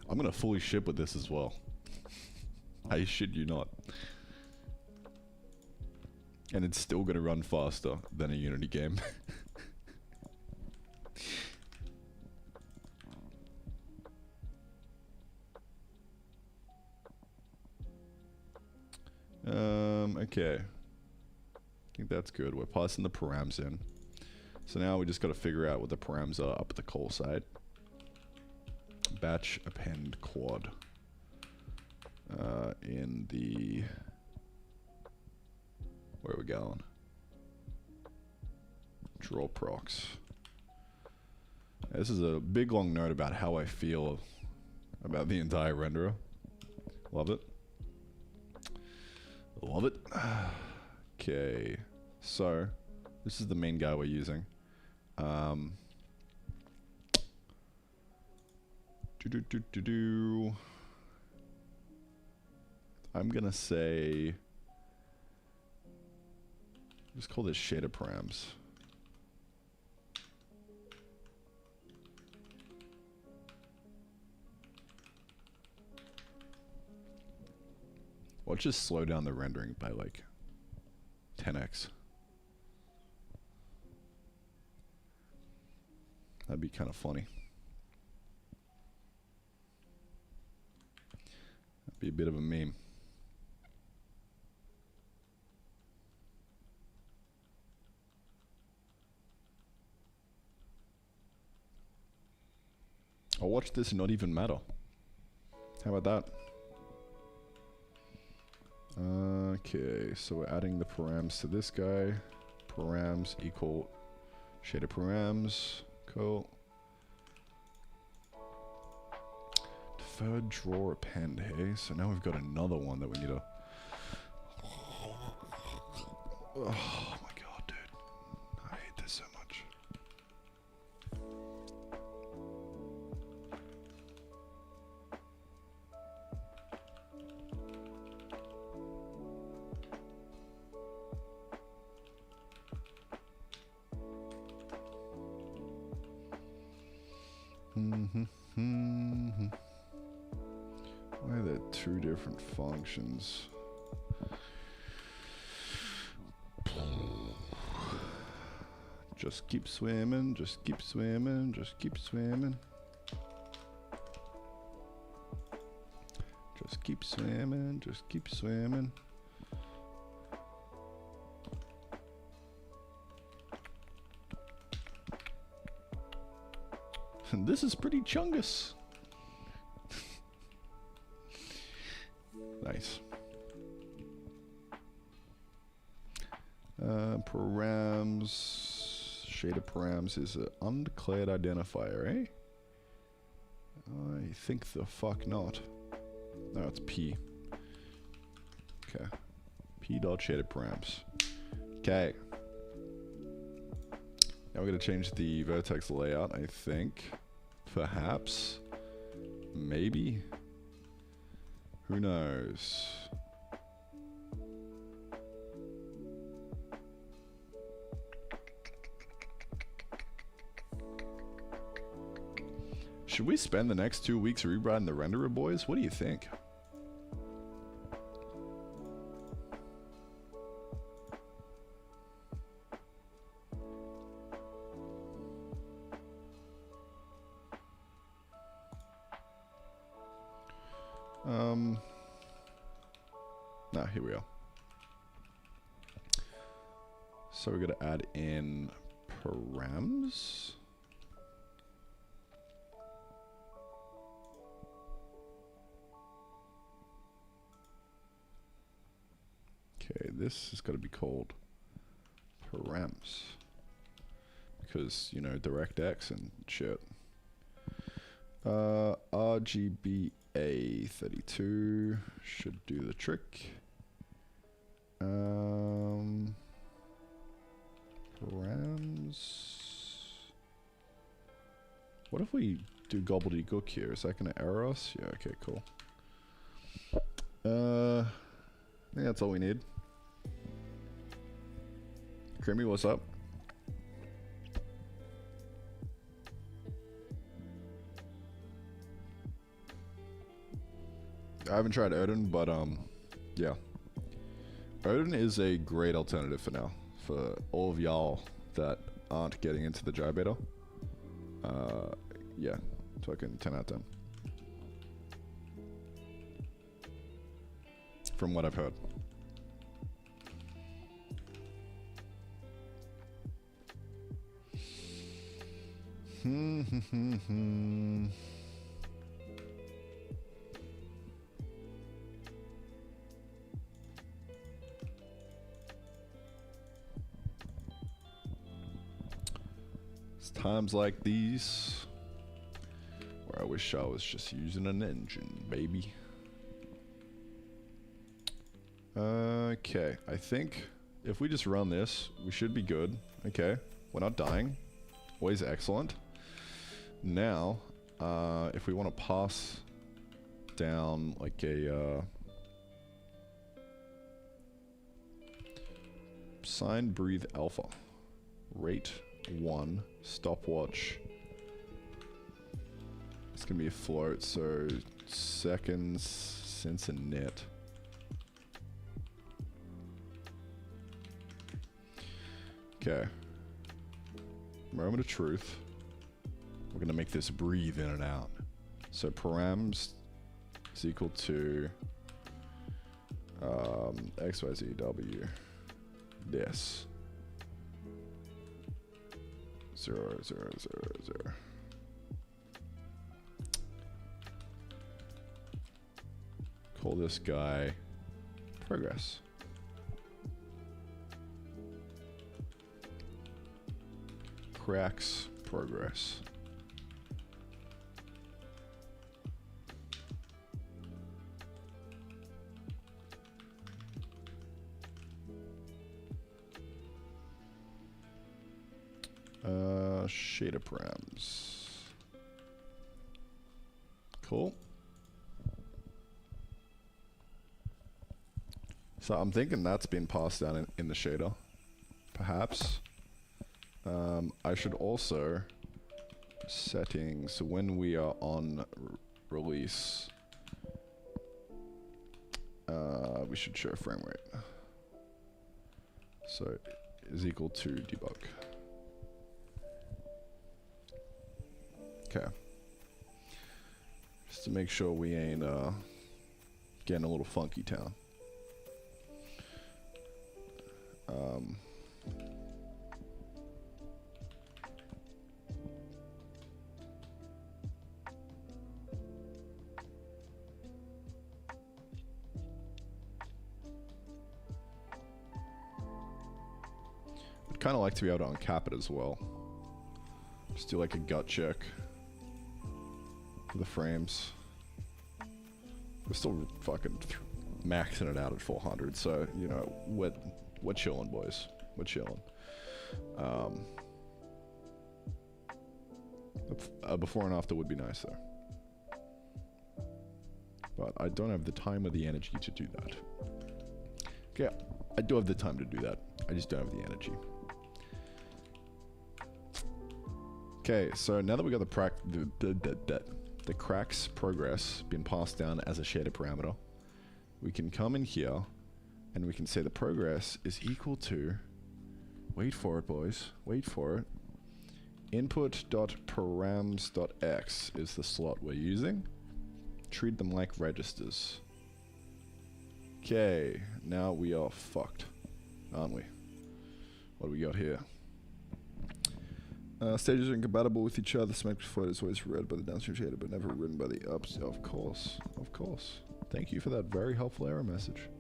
I'm gonna fully ship with this as well. I shit you not. And it's still gonna run faster than a Unity game. Okay. I think that's good. We're passing the params in. So now we just gotta figure out what the params are up at the call side. Batch append quad. In the... Where are we going? Draw procs. This is a big long note about how I feel about the entire renderer. Love it. Love it. Okay. So, this is the main guy we're using. I'm gonna say... Just call this shader params. Let's just slow down the rendering by like 10x. That'd be kind of funny. That'd be a bit of a meme. I'll watch this and not even matter. How about that? Okay, so we're adding the params to this guy. Params equal shader params. Cool. Deferred draw append, hey? So now we've got another one that we need to... Oh my god, dude. I hate this so much. Why are there two different functions? Just keep swimming, just keep swimming, just keep swimming. Just keep swimming, just keep swimming. And this is pretty chungus. Nice. Params. Shader params is an undeclared identifier, eh? I think the fuck not. No, it's P. Okay. P.shader params. Okay. Now we're going to change the vertex layout, I think. Perhaps. Maybe. Who knows? Should we spend the next 2 weeks rewriting the renderer, boys? What do you think? Nah, here we are. So we're gonna add in params. Okay, this has got to be called params because, you know, DirectX and shit. RGBA32 should do the trick. Params. What if we do gobbledygook here? Is that gonna error us? Yeah, okay, cool. I think that's all we need. Creamy, what's up? I haven't tried Odin, but yeah. Odin is a great alternative for now. For all of y'all that aren't getting into the dry beta. Yeah, fucking 10 out of 10. From what I've heard. It's times like these where I wish I was just using an engine, baby. Okay, I think if we just run this, we should be good. Okay, we're not dying. Always excellent. Now, if we want to pass down like a sine breathe alpha, rate 1, stopwatch. It's gonna be a float, so seconds since a net. Okay. Moment of truth. We're gonna make this breathe in and out. So params is equal to XYZW this 0 0 0 0. Call this guy progress. Cracks progress. Shader params. Cool. So I'm thinking that's been passed down in the shader, perhaps. I should also settings, so when we are on release, we should show frame rate. So is equal to debug. Okay. Just to make sure we ain't getting a little funky town. I'd kind of like to be able to uncap it as well. Just do like a gut check for the frames. We're still fucking maxing it out at 400, so you know we're chilling, boys. We're chilling. Before and after would be nice though, but I don't have the time or the energy to do that. Okay, I do have the time to do that. I just don't have the energy. Okay, so now that we got the cracks progress being passed down as a shader parameter, we can come in here and we can say the progress is equal to, wait for it boys, wait for it, input.params.x is the slot we're using. Treat them like registers. Okay, now we are fucked, aren't we? What do we got here? Stages are incompatible with each other. Smack float is always read by the downstream shader, but never written by the ups. Of course, of course. Thank you for that very helpful error message.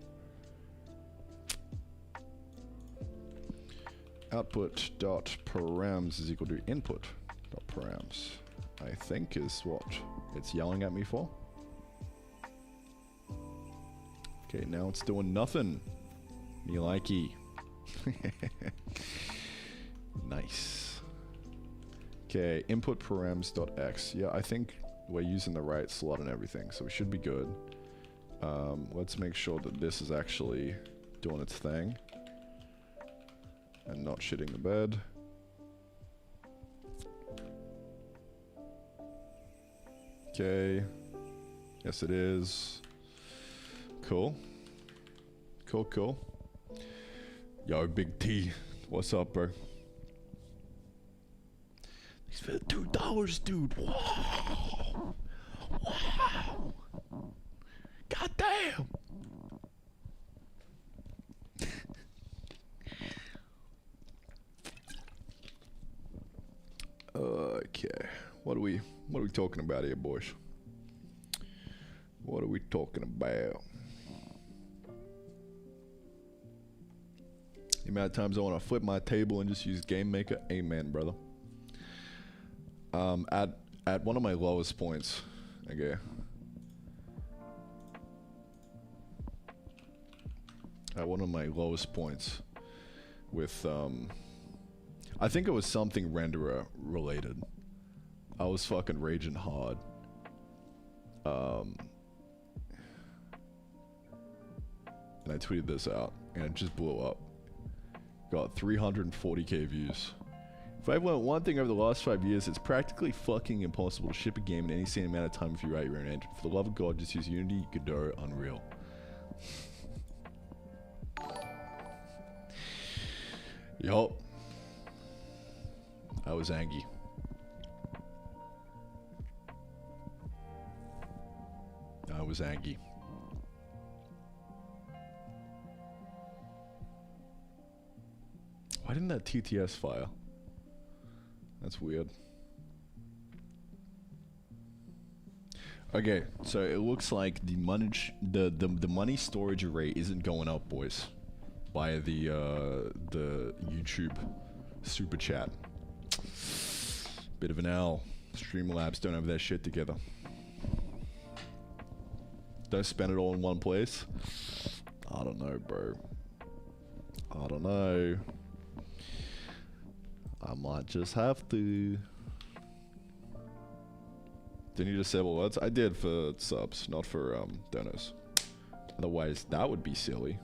Output.params is equal to input.params. I think is what it's yelling at me for. Okay, now it's doing nothing. Me likey. Nice. Okay, input params.x. Yeah, I think we're using the right slot and everything, so we should be good. Let's make sure that this is actually doing its thing and not shitting the bed. Okay. Yes, it is. Cool. Cool, cool. Yo, Big T. What's up, bro? Thanks for the $2, dude. Wow. Wow. God damn. Okay. What are we talking about here, boys? What are we talking about? The amount of times I want to flip my table and just use Game Maker. Amen, brother. At one of my lowest points, okay. At one of my lowest points with I think it was something renderer related. I was fucking raging hard. And I tweeted this out and it just blew up. Got 340k views. If I've learned one thing over the last 5 years, it's practically fucking impossible to ship a game in any same amount of time if you write your own engine. For the love of God, just use Unity, Godot, Unreal. Yup. I was angry. I was angry. Why didn't that TTS fire? That's weird. Okay, so it looks like the money storage array isn't going up, boys, by the YouTube super chat. Bit of an L. Streamlabs don't have their shit together. Don't spend it all in one place. I don't know, bro. I don't know. I might just have to. Didn't you disable words? I did for subs, not for donors. Otherwise, that would be silly.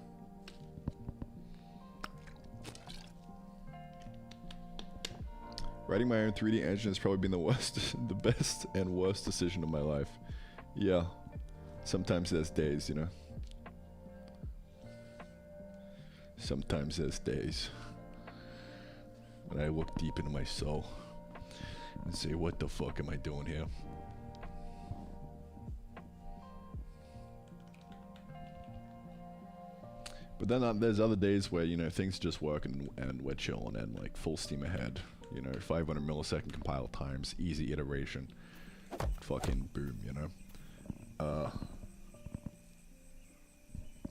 Writing my own 3D engine has probably been the best and worst decision of my life. Yeah. Sometimes there's days, you know. Sometimes there's days when I look deep into my soul and say, what the fuck am I doing here? But then there's other days where, you know, things just work and we're chilling and like full steam ahead. You know, 500 millisecond compile times, easy iteration. Fucking boom, you know.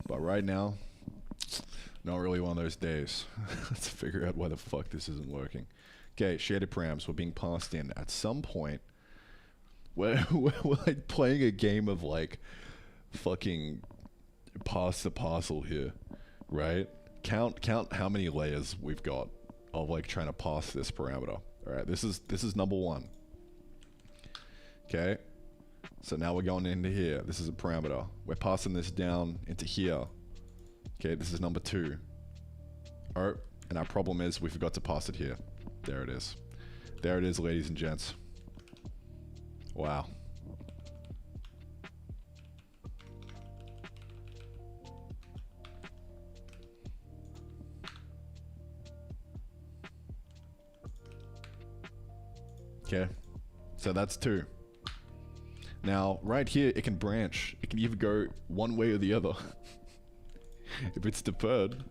But right now, not really one of those days. Let's figure out why the fuck this isn't working. Okay, shaded params were being passed in. At some point, we're like playing a game of like fucking pass the parcel here, right? Count how many layers we've got of like trying to pass this parameter. All right, this is number one. Okay, so now we're going into here. This is a parameter. We're passing this down into here. Okay, this is number two. Oh, and our problem is we forgot to pass it here. There it is. There it is, ladies and gents. Wow. Okay, so that's two. Now, right here, it can branch. It can either go one way or the other. If it's deferred,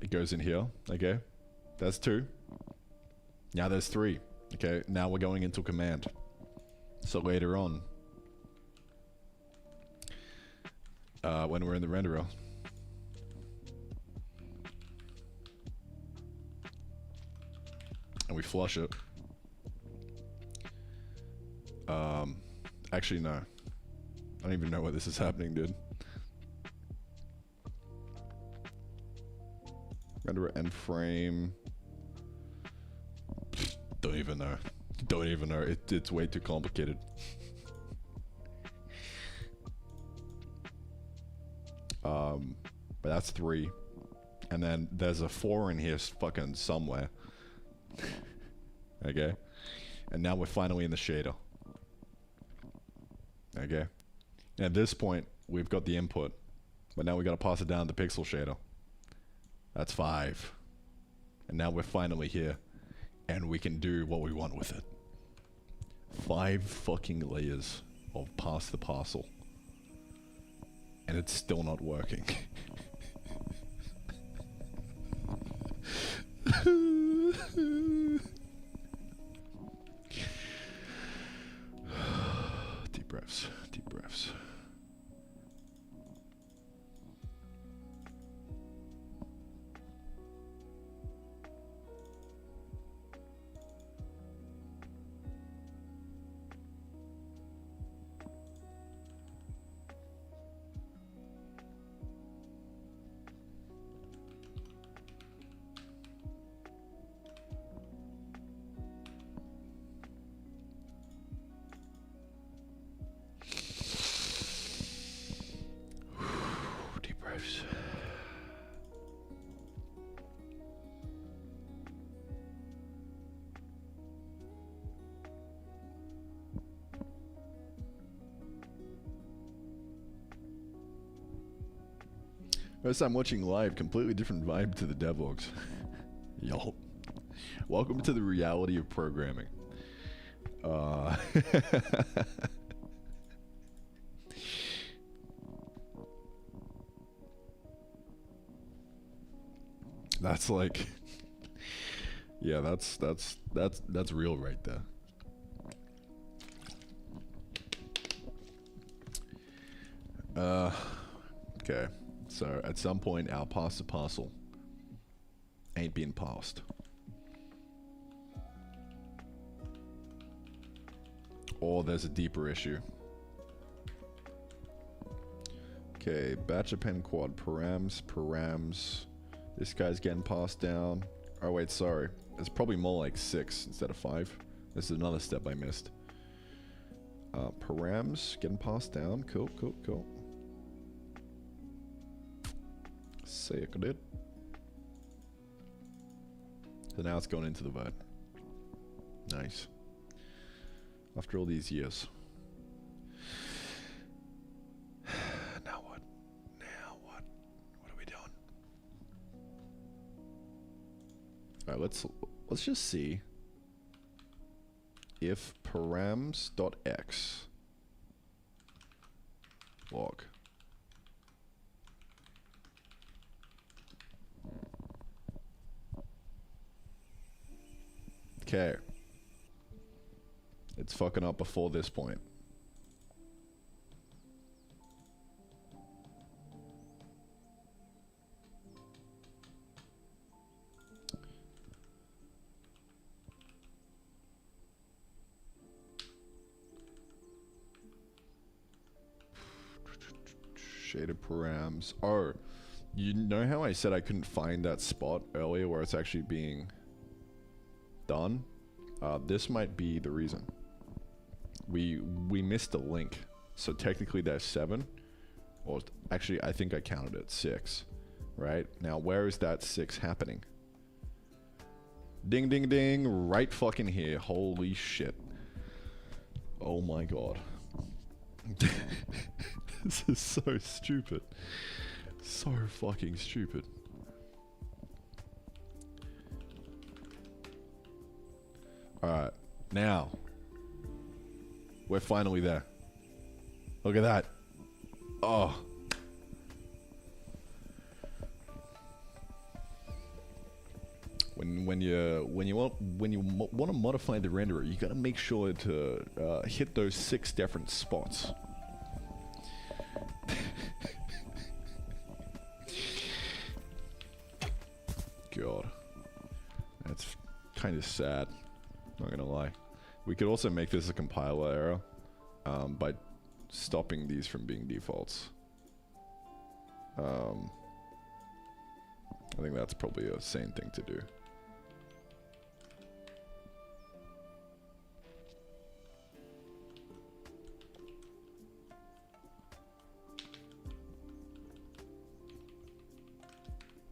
it goes in here, okay? That's two. Now there's three, okay? Now we're going into command. So later on, when we're in the renderer, and we flush it, actually no. I don't even know why this is happening, dude. Renderer end frame. Don't even know. Don't even know. It's way too complicated. But that's three. And then there's a four in here fucking somewhere. Okay. And now we're finally in the shader. Okay. And at this point, we've got the input. But now we gotta pass it down to the pixel shader. That's five. And now we're finally here. And we can do what we want with it. 5 fucking layers of pass the parcel. And it's still not working. Deep breaths, deep breaths. Deep breaths. First time watching live, completely different vibe to the devlogs. Y'all. Welcome to the reality of programming. That's like, yeah, that's real right there. Okay, so at some point our pass the parcel ain't being passed. Or there's a deeper issue. Okay, batch append quad params. This guy's getting passed down. Oh wait, sorry. It's probably more like 6 instead of 5. This is another step I missed. Params getting passed down. Cool. Say it did. So now it's going into the vert. Nice. After all these years. Now what? What are we doing? Alright, let's just see if params.x log. Okay. It's fucking up before this point. Shaded params. Oh, you know how I said I couldn't find that spot earlier where it's actually being done? This might be the reason. We missed a link. So technically there's 7. Or actually I think I counted it 6. Right? Now where is that 6 happening? Ding ding ding, right fucking here. Holy shit. Oh my god. This is so stupid. So fucking stupid. Alright, now we're finally there. Look at that. Oh. When you want to modify the renderer, you gotta make sure to hit those 6 different spots. God, that's kind of sad. Not gonna lie. We could also make this a compiler error by stopping these from being defaults. I think that's probably a sane thing to do.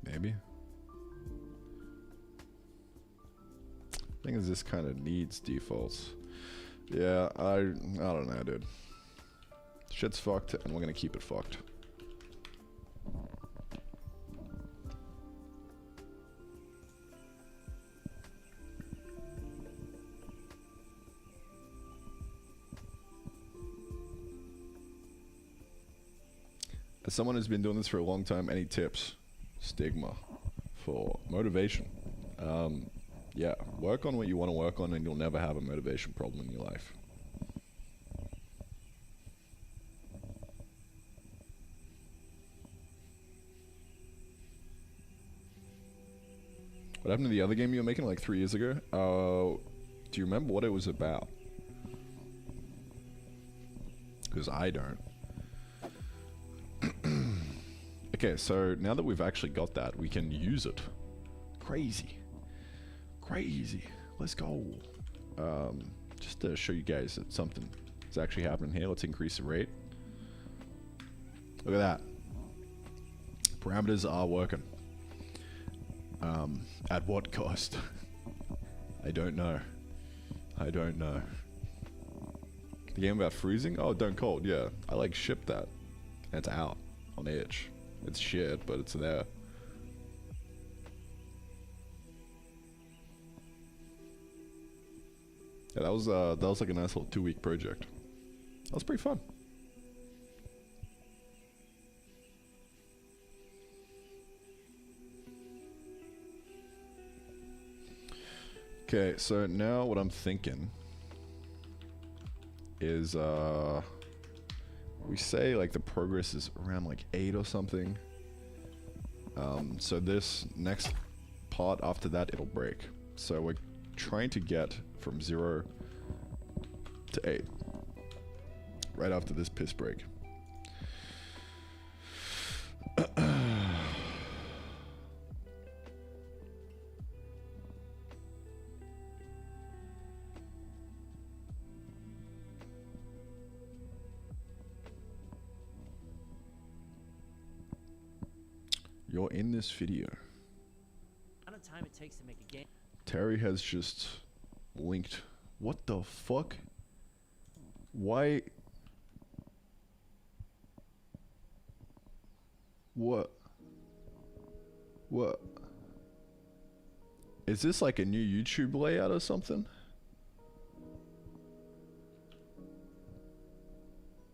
Maybe. Thing is, this kind of needs defaults. Yeah, I don't know, dude. Shit's fucked, and we're gonna keep it fucked. As someone who's been doing this for a long time, any tips? Stigma for motivation. Yeah, work on what you want to work on and you'll never have a motivation problem in your life. What happened to the other game you were making like 3 years ago? Do you remember what it was about? Because I don't. Okay, so now that we've actually got that, we can use it. Crazy. Crazy. Let's go. Just to show you guys that something is actually happening here. Let's increase the rate. Look at that. Parameters are working. At what cost? I don't know. I don't know. The game about freezing? Oh, don't cold. Yeah, I like shipped that. And it's out on Edge. It's shit, but it's there. Yeah, that was like a nice little 2-week project. That was pretty fun. Okay, so now what I'm thinking is we say like the progress is around like 8 or something. So this next part after that it'll break. So we're trying to get from 0 to 8 right after this piss break. You're in this video. Amount of time it takes to make a game. Terry has just linked. What the fuck? Why? What? What? Is this like a new YouTube layout or something?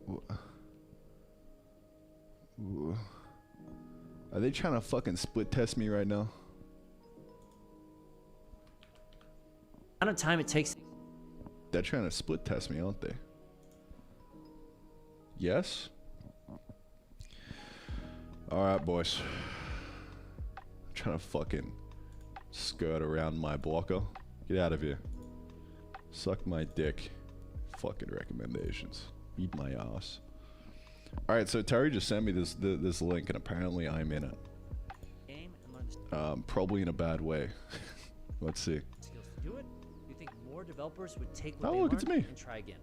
What? Are they trying to fucking split test me right now? Amount of time it takes. They're trying to split test me, aren't they? Yes? Alright, boys. I'm trying to fucking skirt around my blocker. Get out of here. Suck my dick. Fucking recommendations. Eat my ass. Alright, so Terry just sent me this link and apparently I'm in it. Probably in a bad way. Let's see. Skills to do it. You think more developers would take what Oh, they look, it's learned me. and try again,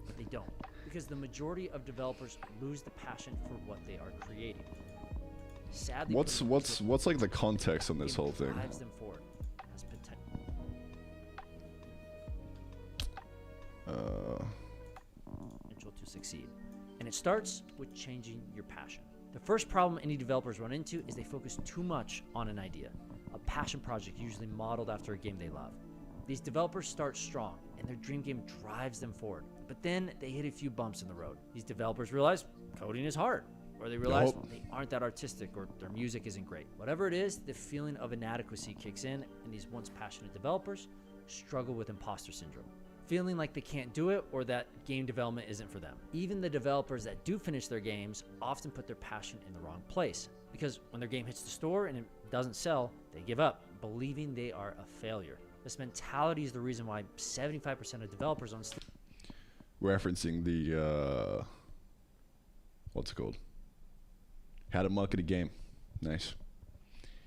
but they don't, because the majority of developers lose the passion for what they are creating. Sadly, What's like the context on this whole thing? Drives them forward. Has potential to succeed. And it starts with changing your passion. The first problem any developers run into is they focus too much on an idea, a passion project usually modeled after a game they love. These developers start strong, and their dream game drives them forward. But then they hit a few bumps in the road. These developers realize coding is hard, or they realize they aren't that artistic, or their music isn't great. Whatever it is, the feeling of inadequacy kicks in, and these once passionate developers struggle with imposter syndrome, feeling like they can't do it or that game development isn't for them. Even the developers that do finish their games often put their passion in the wrong place, because when their game hits the store and it doesn't sell, they give up, believing they are a failure. This mentality is the reason why 75% of developers on Steam... Referencing the, what's it called? How to market a game. Nice.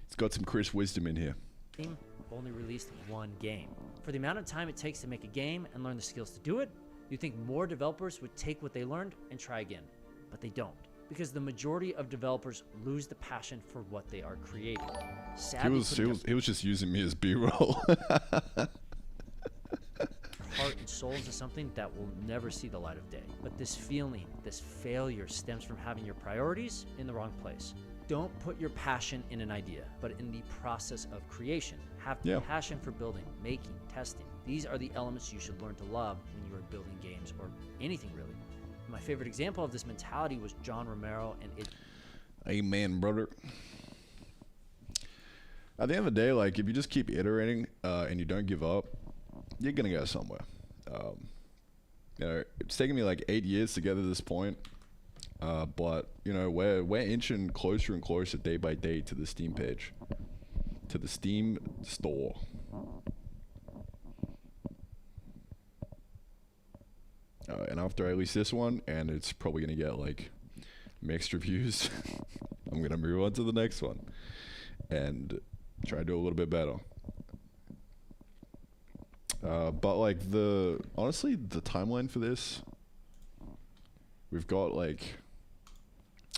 It's got some Chris wisdom in here. Have only released one game. For the amount of time it takes to make a game and learn the skills to do it, you think more developers would take what they learned and try again, but they don't, because the majority of developers lose the passion for what they are creating. Sadly, He was just using me as B-roll. Heart and soul into something that will never see the light of day. But this feeling, this failure, stems from having your priorities in the wrong place. Don't put your passion in an idea, but in the process of creation. Have passion for building, making, testing. These are the elements you should learn to love when you are building games, or anything really. My favorite example of this mentality was John Romero and it. Amen, brother. At the end of the day, like, if you just keep iterating and you don't give up, you're gonna go somewhere. You know, it's taken me like 8 years to get to this point, but you know, we're inching closer and closer day by day to the Steam page, to the Steam store. And after I release this one, and it's probably gonna get like mixed reviews, I'm gonna move on to the next one and try to do a little bit better. But like honestly, the timeline for this, we've got like,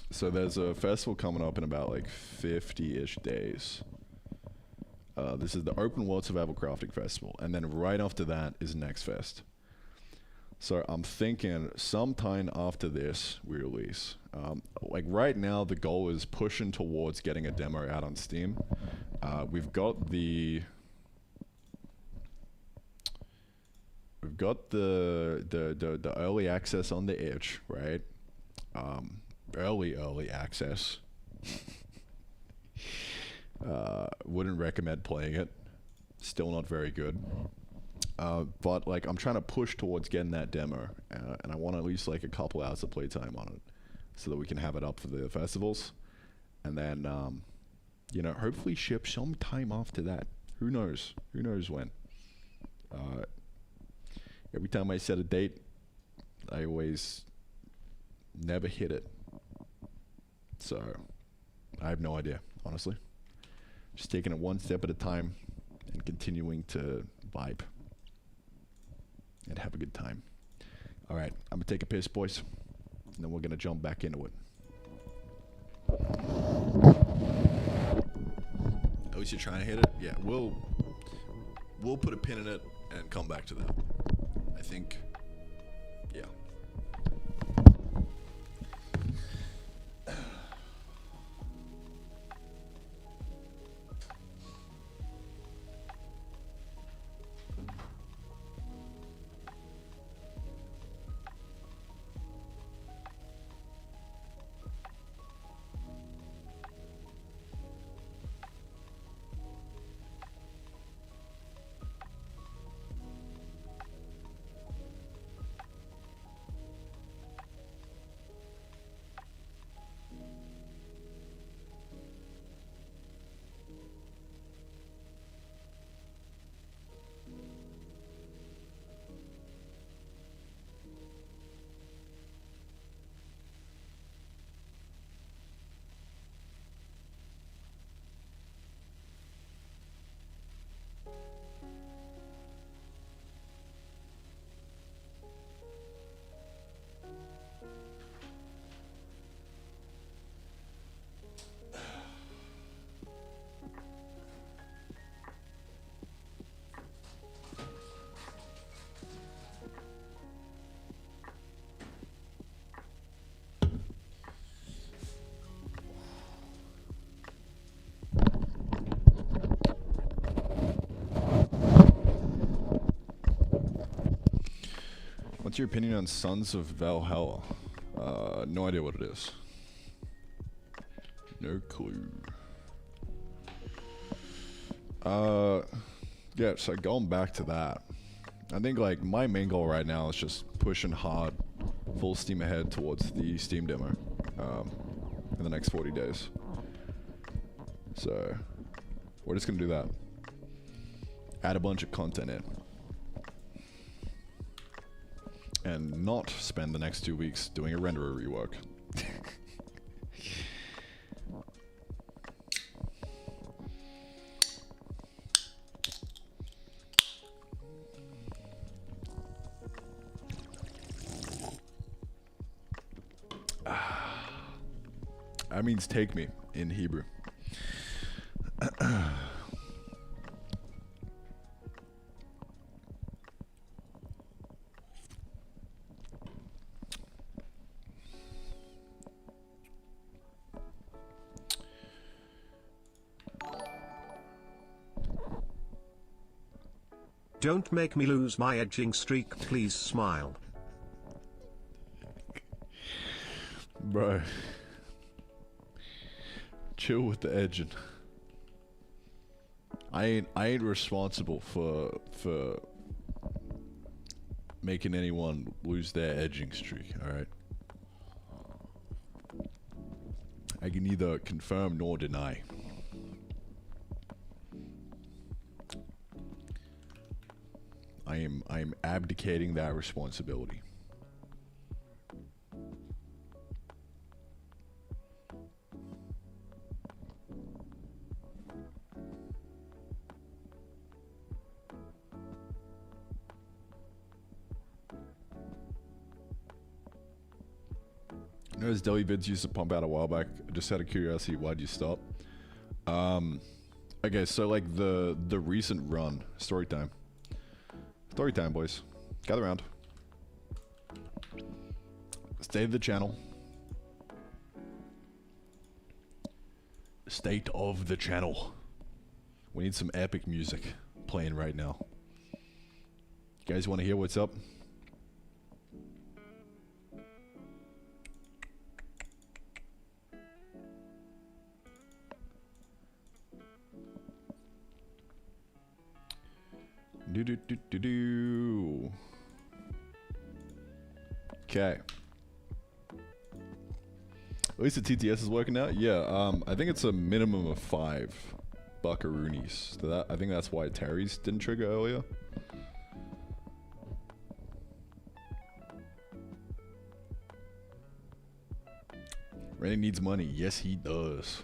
so there's a festival coming up in about like 50-ish days. This is the Open World Survival Crafting Festival, and then right after that is Next Fest. So I'm thinking sometime after this we release. Like right now the goal is pushing towards getting a demo out on Steam. We've got the we've got the early access on the edge, right? Early access. Wouldn't recommend playing it. Still not very good. But like I'm trying to push towards getting that demo, and I want at least like a couple hours of playtime on it, so that we can have it up for the festivals, and then you know, hopefully ship sometime after that. Who knows? Who knows when? Every time I set a date, I always never hit it. So I have no idea, honestly. Just taking it one step at a time and continuing to vibe and have a good time. All right, I'm gonna take a piss, boys, and then we're gonna jump back into it. At least you're trying to hit it. Yeah, we'll put a pin in it and come back to that. I think, yeah. What's your opinion on Sons of Valhalla? No idea what it is. No clue. Yeah, so going back to that, I think like my main goal right now is just pushing hard, full steam ahead towards the Steam demo in the next 40 days. So we're just gonna do that. Add a bunch of content in. And not spend the next 2 weeks doing a renderer rework. That means take me in Hebrew. Don't make me lose my edging streak, please smile. Bro. Chill with the edging. I ain't responsible for making anyone lose their edging streak, alright? I can neither confirm nor deny. I am abdicating that responsibility. Those deli vids used to pump out a while back. Just out of curiosity, why'd you stop? Okay, so like the recent run, story time. Story time, boys. Gather around. State of the channel. State of the channel. We need some epic music playing right now. guys want to hear what's up? Do. Okay. At least the TTS is working out. Yeah. I think it's a minimum of 5 buckaroonies. So that, I think that's why Terry's didn't trigger earlier. Randy needs money. Yes, he does.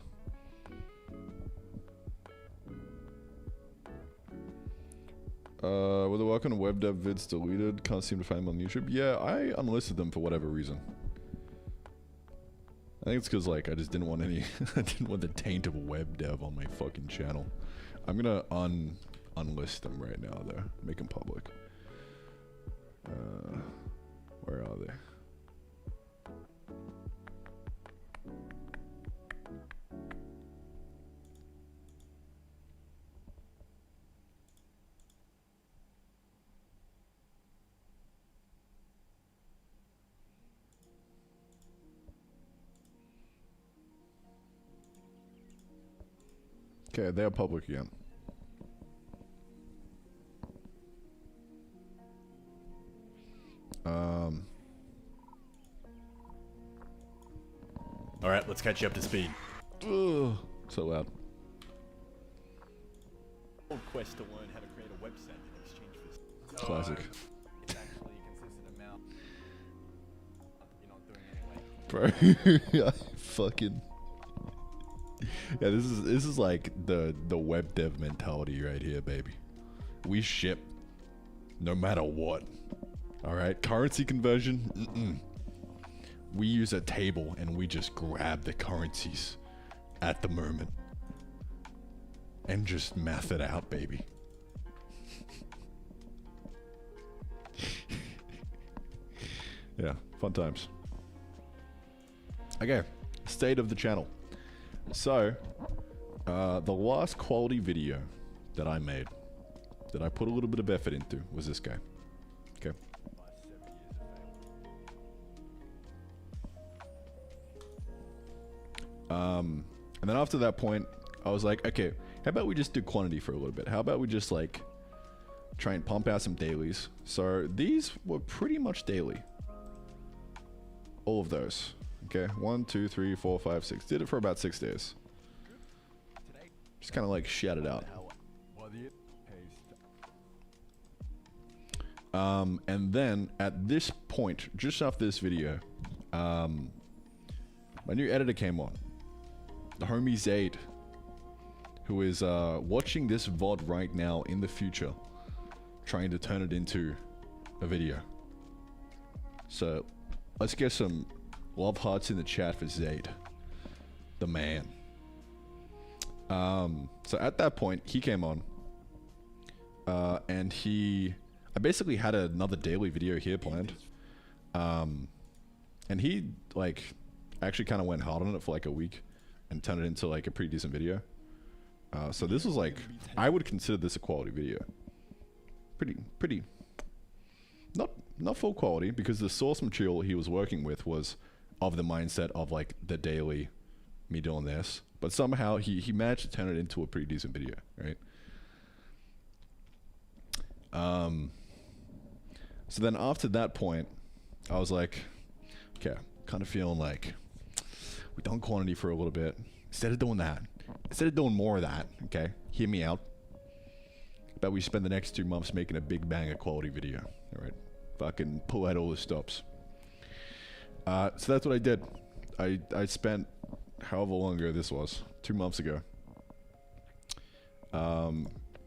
Were the welcome to web dev vids deleted? Can't seem to find them on YouTube. Yeah, I unlisted them for whatever reason. I think it's because like I just didn't want any. I didn't want the taint of web dev on my fucking channel. I'm gonna unlist them right now though. Make them public. Where are they? Okay, they are public again. All right, let's catch you up to speed. Ugh, so loud. Quest to learn how to create a website in exchange for. Classic. It's actually a consistent amount. You're not doing anyway. Bro, I fucking. Yeah, this is like the web dev mentality right here, baby. We ship no matter what. All right, currency conversion. We use a table and we just grab the currencies at the moment and just math it out, baby. Yeah, fun times. Okay, state of the channel. So, the last quality video that I made, that I put a little bit of effort into, was this guy. Okay. And then after that point, I was like, okay, how about we just do quantity for a little bit? How about we just like try and pump out some dailies? So these were pretty much daily. All of those. Okay, 1, 2, 3, 4, 5, 6. Did it for about 6 days. Just kind of like shout it out. And then at this point, just after this video, my new editor came on. The homie Zaid, who is watching this VOD right now in the future, trying to turn it into a video. So let's get some love hearts in the chat for Zaid, the man. So at that point, he came on, and I basically had another daily video here planned, and he like actually kind of went hard on it for like a week and turned it into like a pretty decent video. So this was like, I would consider this a quality video. Pretty, not full quality, because the source material he was working with was of the mindset of like the daily me doing this, but somehow he managed to turn it into a pretty decent video, right? So then after that point, I was like, okay, kind of feeling like we've done quantity for a little bit. Instead of doing that, instead of doing more of that, okay, hear me out. Bet we spend the next 2 months making a big bang of quality video, all right? Fucking pull out all the stops. So that's what I did. I spent however long ago this was, 2 months ago,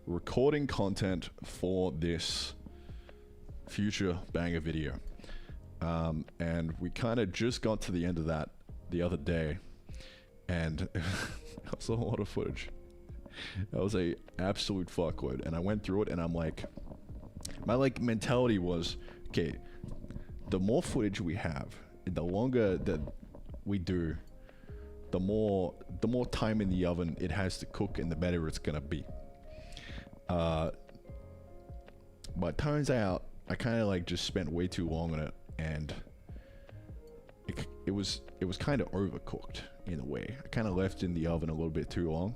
recording content for this future banger video. And we kind of just got to the end of that the other day, and that was a lot of footage. That was a absolute fuckload, and I went through it and I'm like, my like mentality was, okay, the more footage we have, the longer that we do, the more time in the oven it has to cook, and the better it's gonna be. But turns out I kind of like just spent way too long on it, and it was kind of overcooked in a way. I kind of left it in the oven a little bit too long.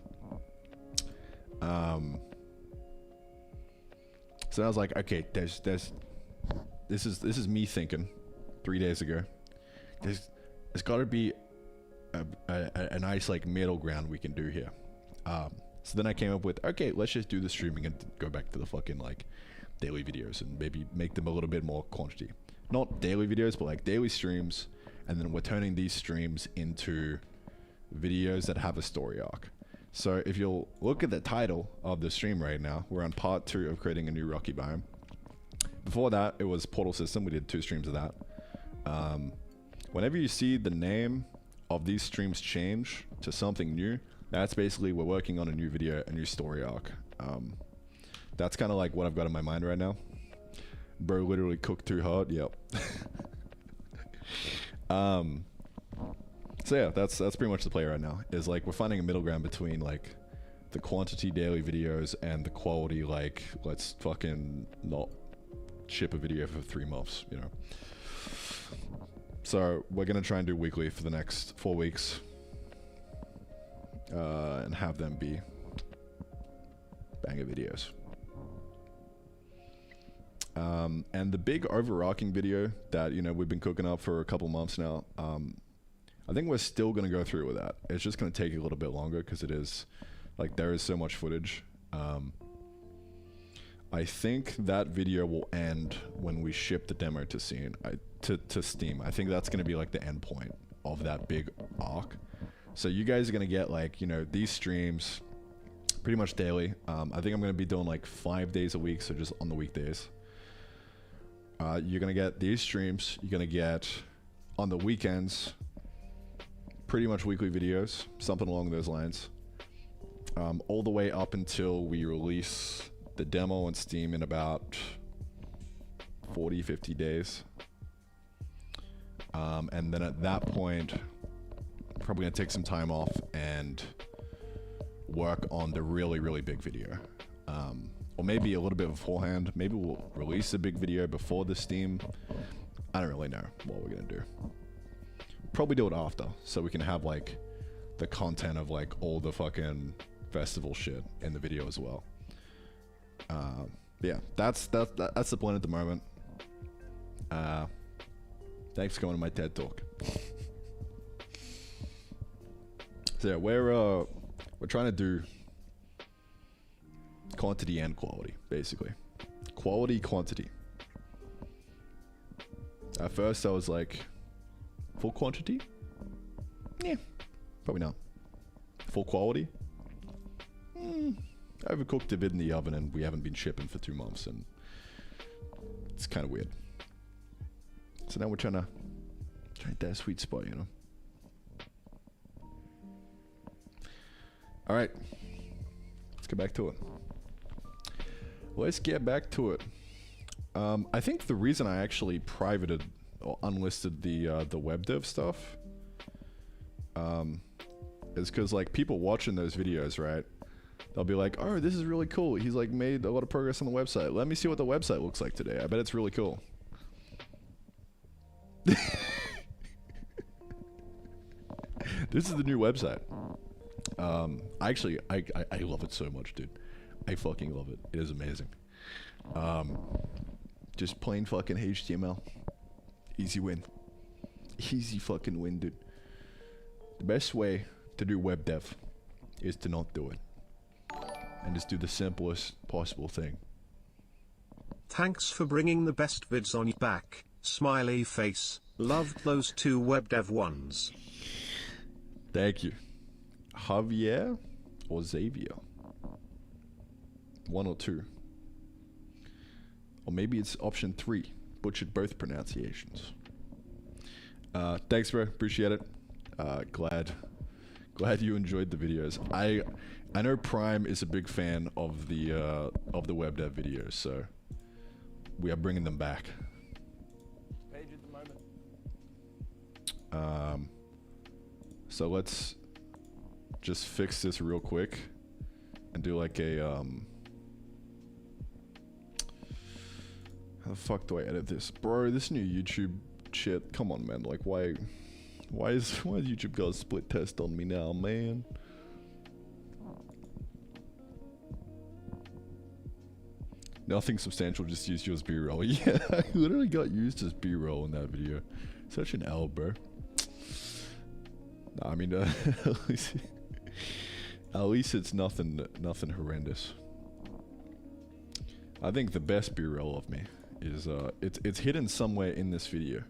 So I was like, okay, this is me thinking 3 days ago. There's got to be a nice like middle ground we can do here. So then I came up with, okay, let's just do the streaming and go back to the fucking like daily videos and maybe make them a little bit more quantity. Not daily videos, but like daily streams. And then we're turning these streams into videos that have a story arc. So if you'll look at the title of the stream right now, we're on part 2 of creating a new rocky biome. Before that, it was Portal System. We did 2 streams of that. Whenever you see the name of these streams change to something new, that's basically we're working on a new video, a new story arc. That's kind of like what I've got in my mind right now. Bro literally cooked too hard. Yep. So yeah, that's pretty much the play right now. Is like we're finding a middle ground between like the quantity daily videos and the quality like let's fucking not ship a video for 3 months, you know. So we're gonna try and do weekly for the next 4 weeks, and have them be banger videos. And the big overarching video that, you know, we've been cooking up for a couple months now, I think we're still going to go through with that. It's just going to take a little bit longer because it is, like, there is so much footage. I think that video will end when we ship the demo to Steam. To Steam. I think that's going to be, like, the end point of that big arc. So you guys are going to get, like, you know, these streams pretty much daily. I think I'm going to be doing, like, 5 days a week, so just on the weekdays. You're going to get these streams. You're going to get, on the weekends, pretty much weekly videos, something along those lines. All the way up until we release the demo on Steam in about 40, 50 days. And then at that point, probably going to take some time off and work on the really, really big video. Or maybe a little bit beforehand. Maybe we'll release a big video before the Steam. I don't really know what we're going to do. Probably do it after, so we can have like the content of like all the fucking festival shit in the video as well. Yeah, that's the plan at the moment. Thanks for coming to my TED Talk. So yeah, we're trying to do quantity and quality, basically. Quality, quantity. At first I was like, full quantity? Yeah, probably not. Full quality? I overcooked a bit in the oven and we haven't been shipping for 2 months and it's kind of weird. So now we're trying to hit that sweet spot, you know? Alright, let's get back to it. Let's get back to it. I think the reason I actually privated or unlisted the web dev stuff is because like people watching those videos, right? They'll be like, oh, this is really cool. He's like made a lot of progress on the website. Let me see what the website looks like today. I bet it's really cool. This is the new website. Actually, I love it so much, dude. I fucking love it. It is amazing. Just plain fucking HTML. Easy win. Easy fucking win, dude. The best way to do web dev is to not do it. And just do the simplest possible thing. Thanks for bringing the best vids on your back. Smiley face. Loved those 2 web dev ones. Thank you. Javier or Xavier? 1 or 2. Or maybe it's option 3. Butchered both pronunciations. Thanks, bro. Appreciate it. Glad you enjoyed the videos. I know Prime is a big fan of the web dev videos, so we are bringing them back. Page at the moment. So let's just fix this real quick and do like a How the fuck do I edit this? Bro, this new YouTube shit, come on man, like why is YouTube got a split test on me now, man? Nothing substantial, just use you as B-roll. Yeah, I literally got used as B-roll in that video. Such an L, bro. Nah, I mean, at least it's nothing horrendous. I think the best B-roll of me is it's hidden somewhere in this video.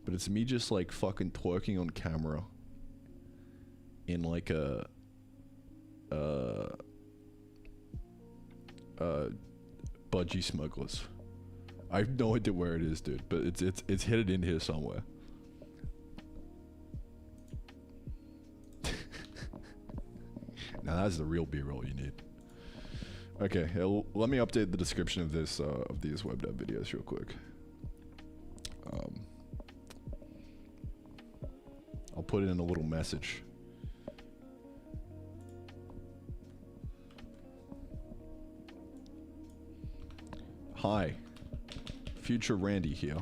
But it's me just like fucking twerking on camera in like a budgie smugglers. I have no idea where it is, dude, but it's hidden in here somewhere. Now that's the real B-roll you need. Okay, let me update the description of this of these web dev videos real quick. I'll put it in a little message. Hi, future Randy here.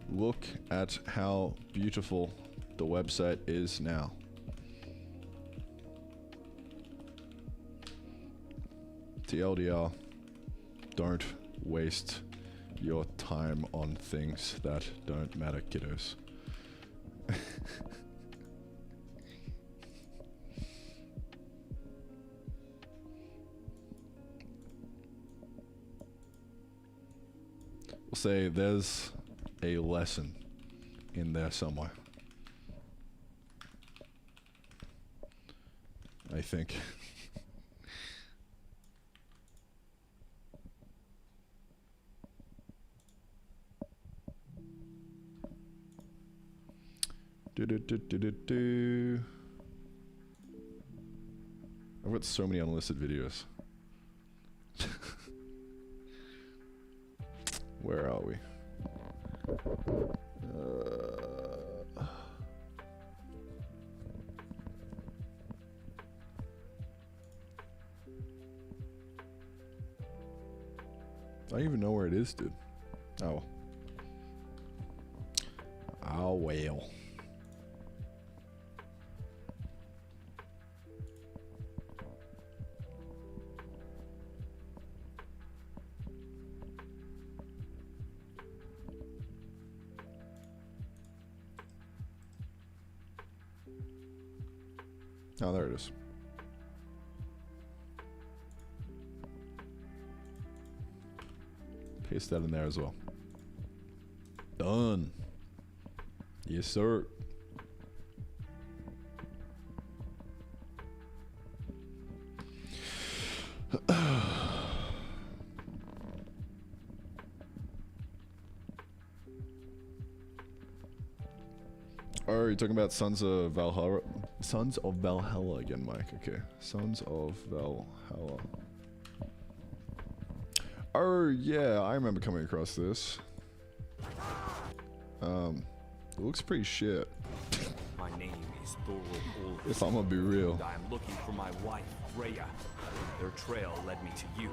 Look at how beautiful the website is now. TLDR, don't waste your time on things that don't matter, kiddos. We'll say there's a lesson in there somewhere. I think. I've got so many unlisted videos. Where are we? I don't even know where it is, dude. Oh. Oh, well. Oh, there it is. Paste that in there as well. Done. Yes, sir. Oh, you're talking about Sons of Valhalla? Sons of Valhalla again, Mike. Okay. Sons of Valhalla. Oh, yeah, I remember coming across this. It looks pretty shit. My name is Thorol. If I'm gonna be real. I am looking for my wife, Freya. Their trail led me to you.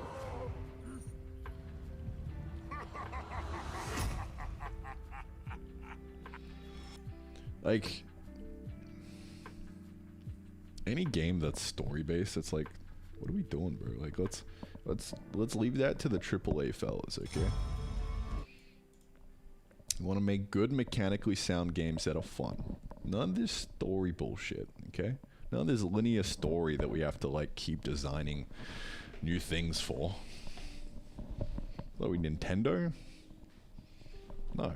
Like, any game that's story based, it's like, what are we doing, bro? Like, let's leave that to the AAA fellas, okay? You want to make good mechanically sound games that are fun. None of this story bullshit, okay? None of this linear story that we have to like keep designing new things for. Are we Nintendo? No.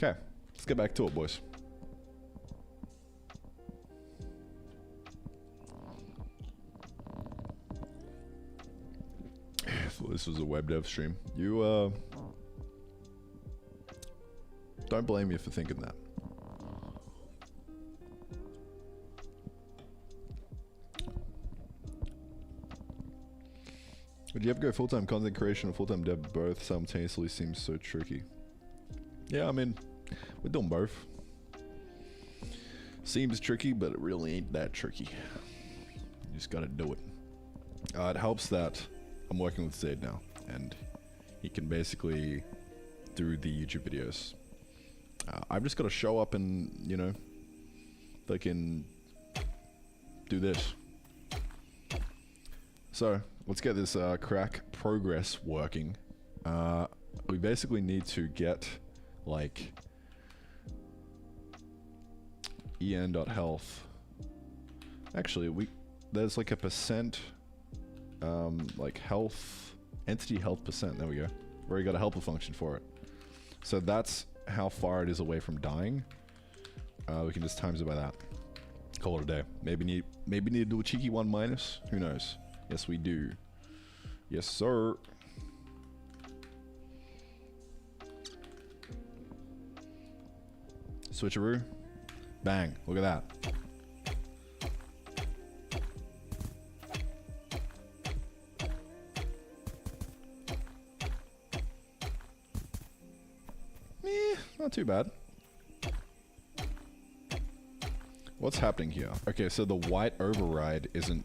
Okay, let's get back to it, boys. So this was a web dev stream. You, don't blame me for thinking that. Would you ever go full-time content creation or full-time dev both simultaneously? Seems so tricky. Yeah, I mean, we're doing both. Seems tricky, but it really ain't that tricky. You just gotta do it. It helps that I'm working with Zaid now, and he can basically do the YouTube videos. I've just gotta show up and, you know, they can do this. So, let's get this crack progress working. We basically need to get, like, en.health. Actually, there's like a percent, like health, entity health percent, there we go. We already got a helper function for it. So that's how far it is away from dying. We can just times it by that. Call it a day. Maybe need to do a cheeky 1 minus. Who knows? Yes, we do. Yes, sir. Switcheroo. Bang. Look at that. Not too bad. What's happening here? Okay, so the white override isn't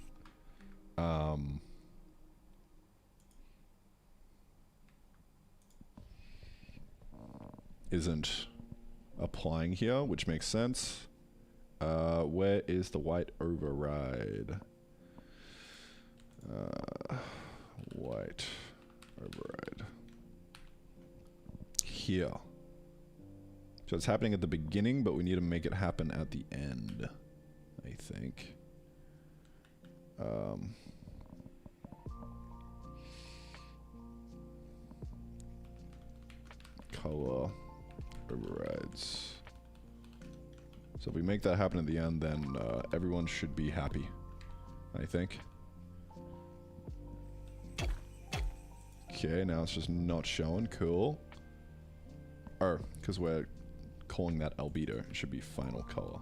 applying here, which makes sense. Where is the white override? White override. Here. So it's happening at the beginning, but we need to make it happen at the end, I think. Color overrides. So if we make that happen at the end, then everyone should be happy, I think. Okay, now it's just not showing. Cool. Or, because we're calling that albedo, it should be final color.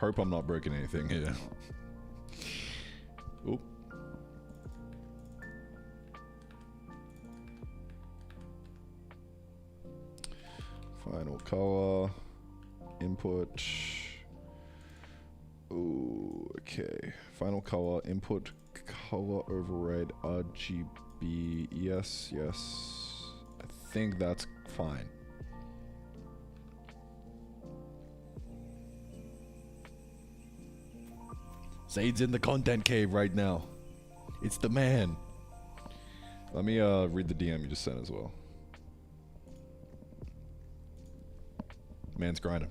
Hope I'm not breaking anything here. Oop. Final color, input. Ooh, okay. Final color, input, color override, RGB. Yes, yes. I think that's fine. Zaid's in the content cave right now. It's the man. Let me read the DM you just sent as well. Man's grinding.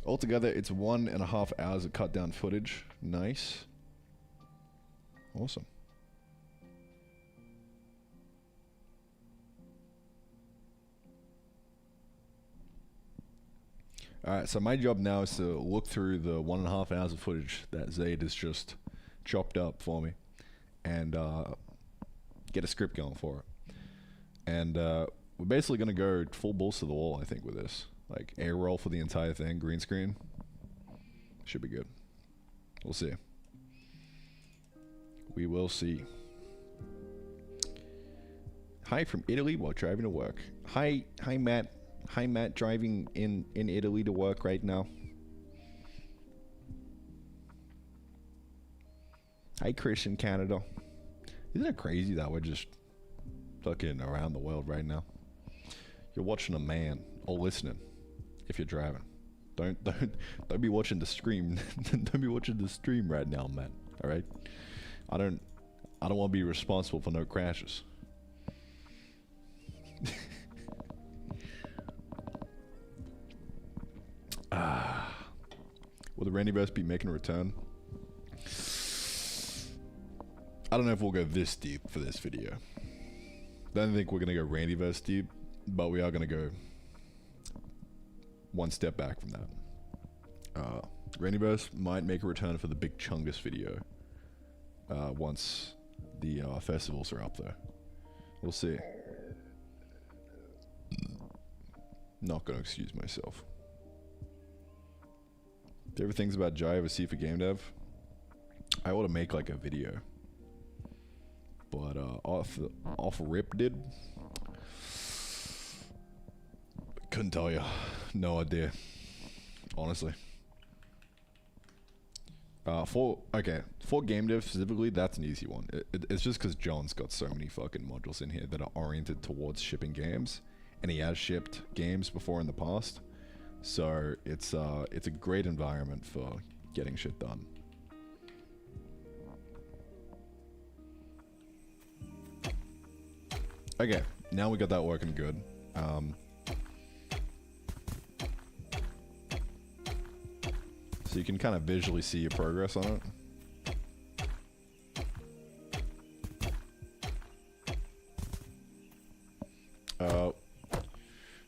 Altogether, it's 1.5 hours of cut down footage. Nice. Awesome. Alright, so my job now is to look through the 1.5 hours of footage that Zaid has just chopped up for me and get a script going for it. And we're basically going to go full balls to the wall, I think, with this. Like, air roll for the entire thing, green screen. Should be good. We'll see. We will see. Hi from Italy while driving to work. Hi Matt. Hi Matt, driving in Italy to work right now. Hi Chris in Canada. Isn't it crazy that we're just fucking around the world right now? You're watching a man, or listening, if you're driving. Don't be watching the stream. Don't be watching the stream right now, man. All right. I don't want to be responsible for no crashes. Will the Randyverse be making a return? I don't know if we'll go this deep for this video. I don't think we're gonna go Randyverse deep, but we are gonna go one step back from that. Randyverse might make a return for the Big Chungus video once the festivals are up there. We'll see. Not gonna excuse myself. Do you ever things about Jai ever see for game dev? I ought to make like a video. But off rip did. Couldn't tell you. No idea. Honestly. For game dev specifically, that's an easy one. It's just because John's got so many fucking modules in here that are oriented towards shipping games, and he has shipped games before in the past, so it's a great environment for getting shit done. Okay, now we got that working good. So you can kind of visually see your progress on it.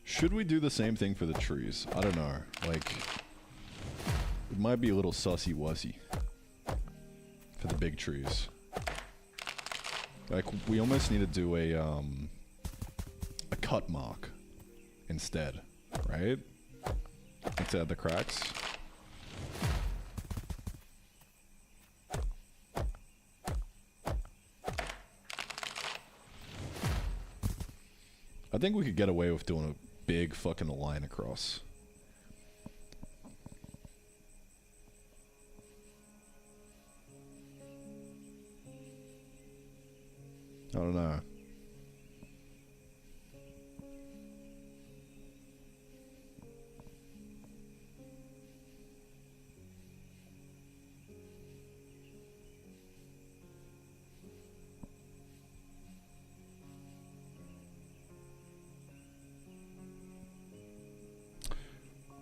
Should we do the same thing for the trees? I don't know. Like, it might be a little sussy-wussy for the big trees. Like, we almost need to do a cut mark instead, right? Instead of the cracks. I think we could get away with doing a big fucking line across. I don't know.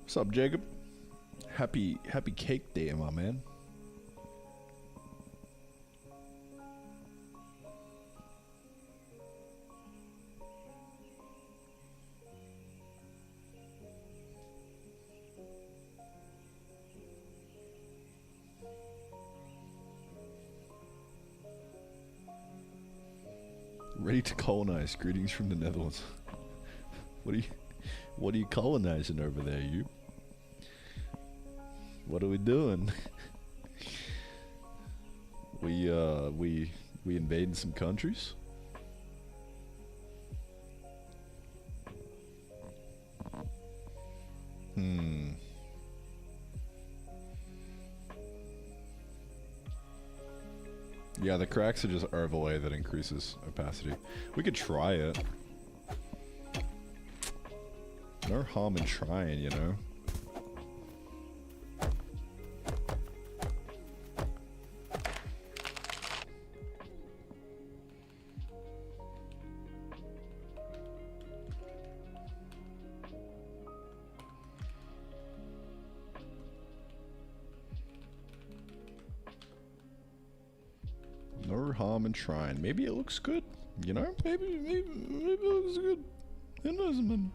What's up, Jacob? Happy cake day, my man. Ready to colonize. Greetings from the Netherlands. What are you colonizing over there, you? What are we doing? we invading some countries? Yeah, the cracks are just overlay that increases opacity. We could try it. No harm in trying, you know? No harm in trying. Maybe it looks good, you know? Maybe it looks good. Who knows, man?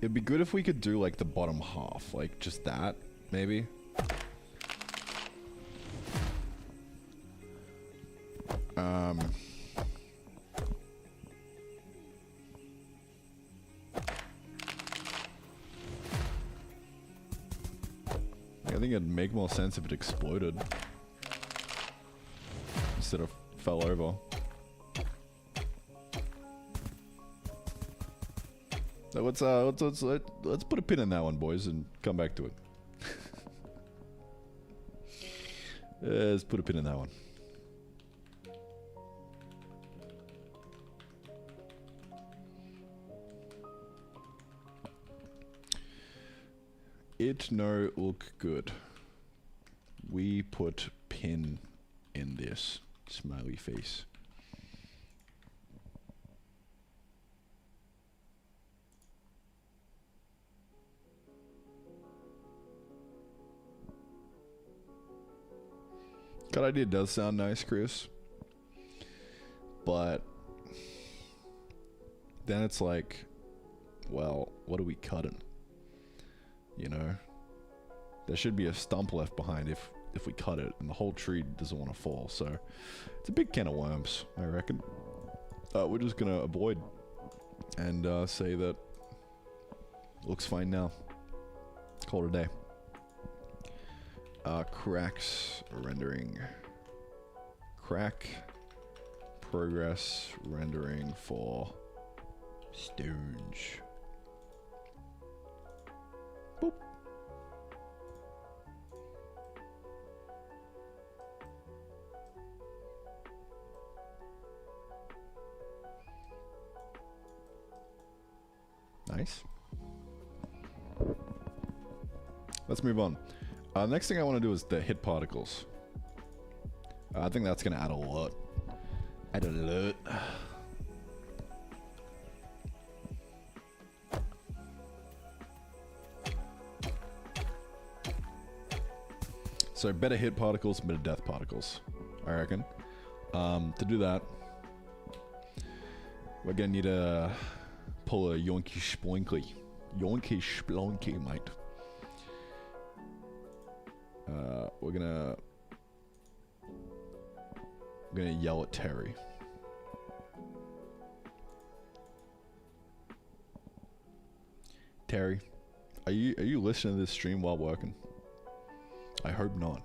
It'd be good if we could do like the bottom half, like just that, maybe. I think it'd make more sense if it exploded instead of fell over. So let's put a pin in that one, boys, and come back to it. Let's put a pin in that one. it no look good. We put pin in this smiley face. That idea does sound nice, Chris. But then it's like, well, what are we cutting? You know? There should be a stump left behind if we cut it, and the whole tree doesn't want to fall, so it's a big can of worms, I reckon. We're just gonna avoid and say that looks fine now. Call it a day. Cracks rendering. Crack progress rendering for Stooge. Boop. Nice. Let's move on. Next thing I want to do is the hit particles. I think that's going to add a lot. Add a lot. So better hit particles, better death particles, I reckon. To do that, we're going to need to pull a yonky sploinky. Yonky splonky, mate. We're gonna yell at Terry. Terry, are you listening to this stream while working? I hope not.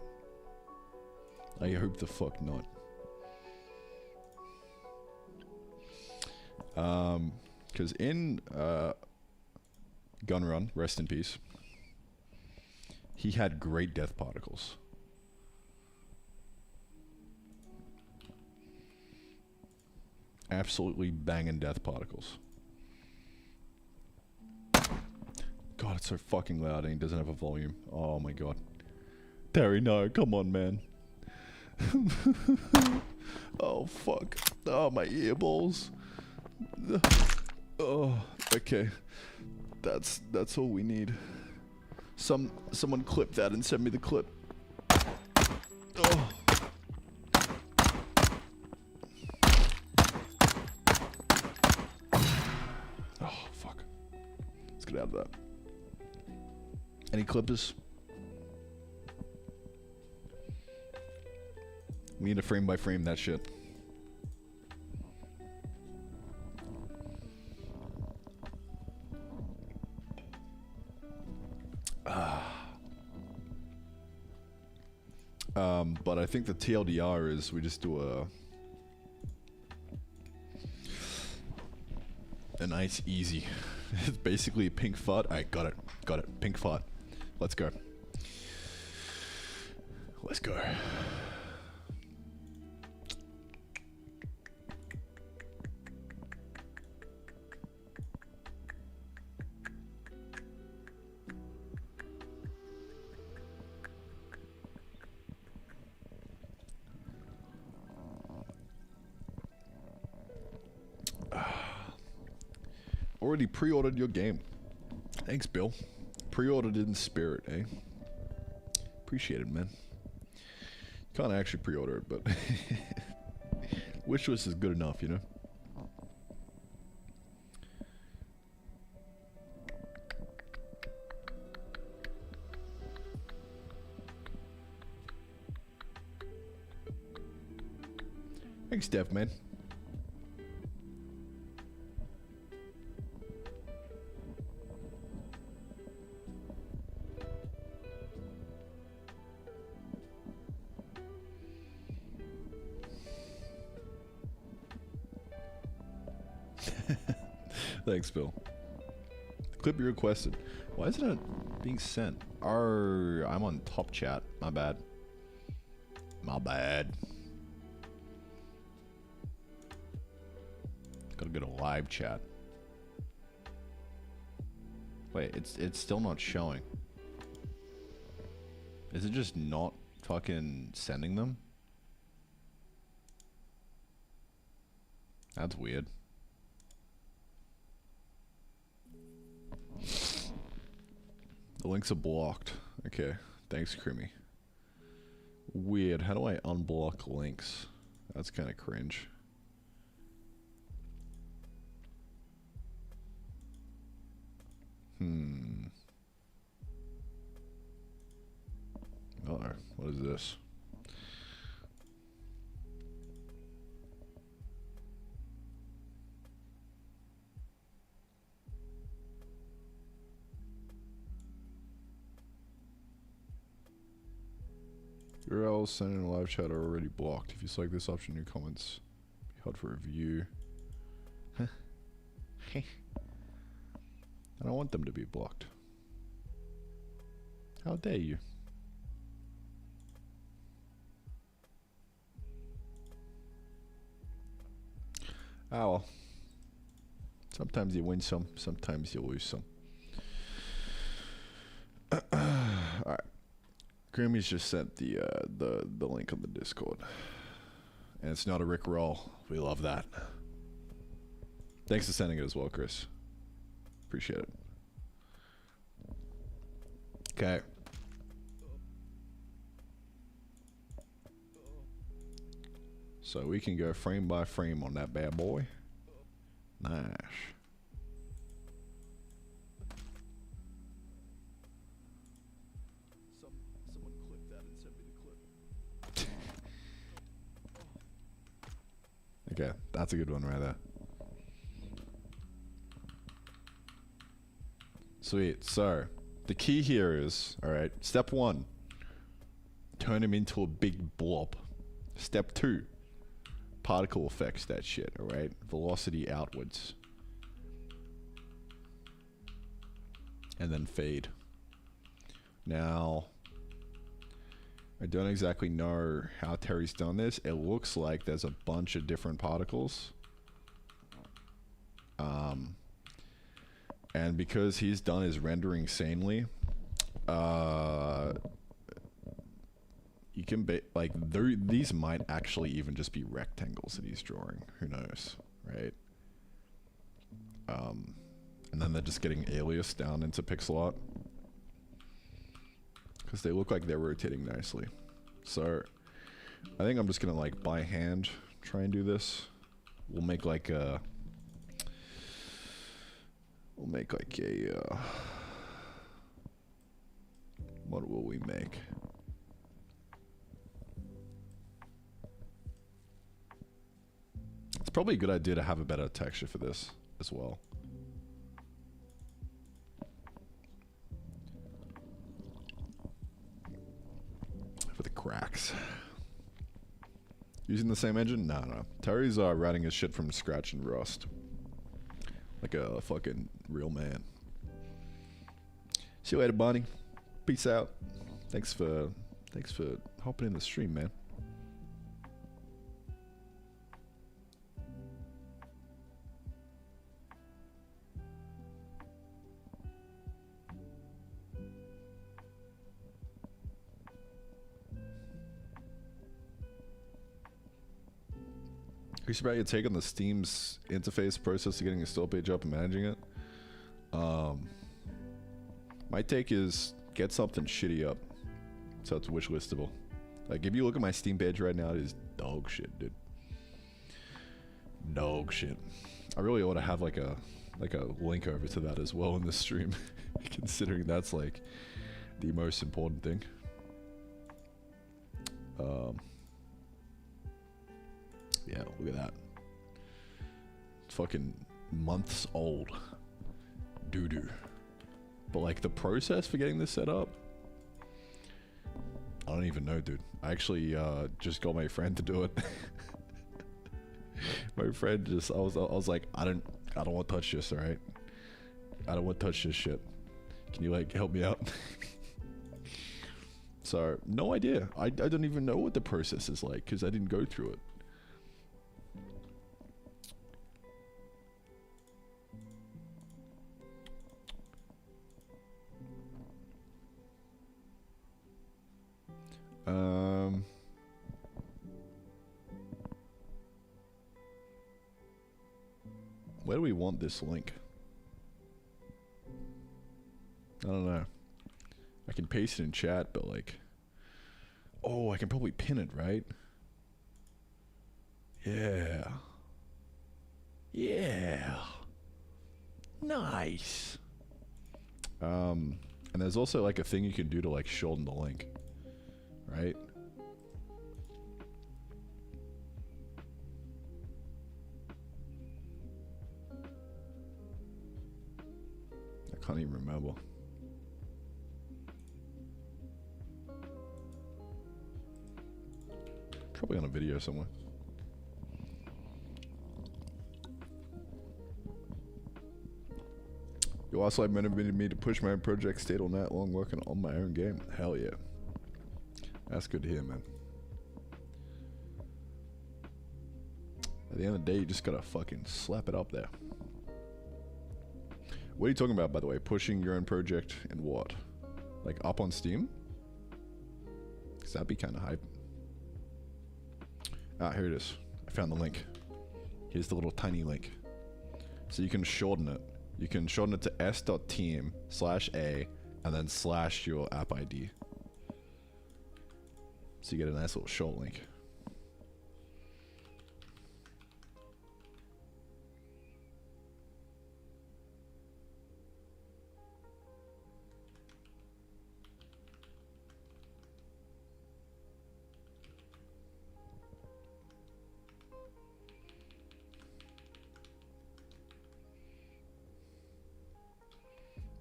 I hope the fuck not. Because in Gun Run, rest in peace, he had great death particles. Absolutely banging death particles. God, it's so fucking loud and he doesn't have a volume. Oh my god. Terry, no, come on, man. Oh, fuck. Oh, my earballs. Oh, okay. That's all we need. Someone clip that and send me the clip. Oh. Oh, fuck. Let's get out of that. Any clippers? We need to frame by frame that shit. But I think the TLDR is we just do a nice easy. It's basically a pink fart. Alright, got it. Pink fart. Let's go. Let's go. Already pre-ordered your game. Thanks, Bill. Pre-ordered in spirit, eh? Appreciate it, man. Can't actually pre-order it, but wish list is good enough, you know? Thanks, Dev, man. Thanks, Bill. Clip you requested. Why isn't it being sent? I'm on top chat. My bad. My bad. Gotta go to live chat. Wait, it's still not showing. Is it just not fucking sending them? That's weird. The links are blocked. Okay, thanks, Crimmy. Weird. How do I unblock links? That's kind of cringe. Uh-oh. What is this? URLs sent in a live chat are already blocked. If you select this option, your comments be held for review. I don't want them to be blocked. How dare you? Ah well. Sometimes you win some, sometimes you lose some. Alright. Grammy's just sent the link on the Discord. And it's not a Rickroll. We love that. Thanks for sending it as well, Chris. Appreciate it. Okay. So we can go frame by frame on that bad boy. Nice. Someone clip that and send me the clip. Okay, that's a good one right there. Sweet. So, the key here is, alright, step 1, turn him into a big blob. Step 2, particle effects that shit, alright? Velocity outwards. And then fade. Now, I don't exactly know how Terry's done this. It looks like there's a bunch of different particles. And because he's done his rendering sanely, you can like these might actually even just be rectangles that he's drawing. Who knows, right? And then they're just getting aliased down into pixel art because they look like they're rotating nicely. So I think I'm just gonna like by hand try and do this. We'll make like a what will we make? It's probably a good idea to have a better texture for this as well. For the cracks. Using the same engine? No. Terry's writing his shit from scratch in Rust. Like a fucking real man. See you later, Bonnie. Peace out. Thanks for hopping in the stream, man. Curious about your take on the Steam's interface process of getting a store page up and managing it. My take is get something shitty up so it's wishlistable. Like if you look at my Steam page right now, it is dog shit, dude. Dog shit. I really ought to have like a link over to that as well in the stream, considering that's like the most important thing. Yeah, look at that. It's fucking months old. Doo-doo. But like the process for getting this set up, I don't even know, dude. I actually just got my friend to do it. My friend just, I was like, I don't want to touch this, alright? I don't want to touch this shit. Can you like help me out? So, no idea. I don't even know what the process is like because I didn't go through it. Where do we want this link? I don't know. I can paste it in chat, but like... Oh, I can probably pin it, right? Yeah. Yeah. Nice. And there's also like a thing you can do to like shorten the link, right? I can't even remember. Probably on a video somewhere. You also motivated me to push my own project, stayed all night long working on my own game. Hell yeah. That's good to hear, man. At the end of the day, you just gotta fucking slap it up there. What are you talking about, by the way? Pushing your own project and what? Like up on Steam? Because that'd be kind of hype. Ah, here it is. I found the link. Here's the little tiny link. So you can shorten it. You can shorten it to s.team/a and then / your app ID. So you get a nice little short link.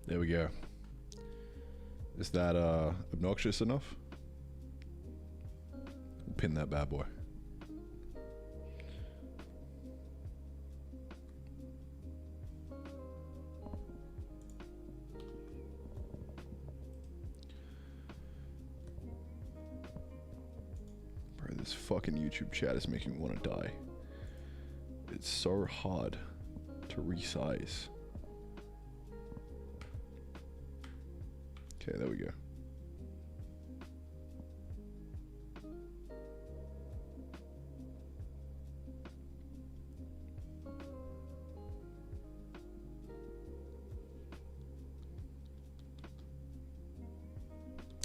There we go. Is that obnoxious enough? We'll pin that bad boy. Bro, this fucking YouTube chat is making me want to die. It's so hard to resize. Okay, there we go.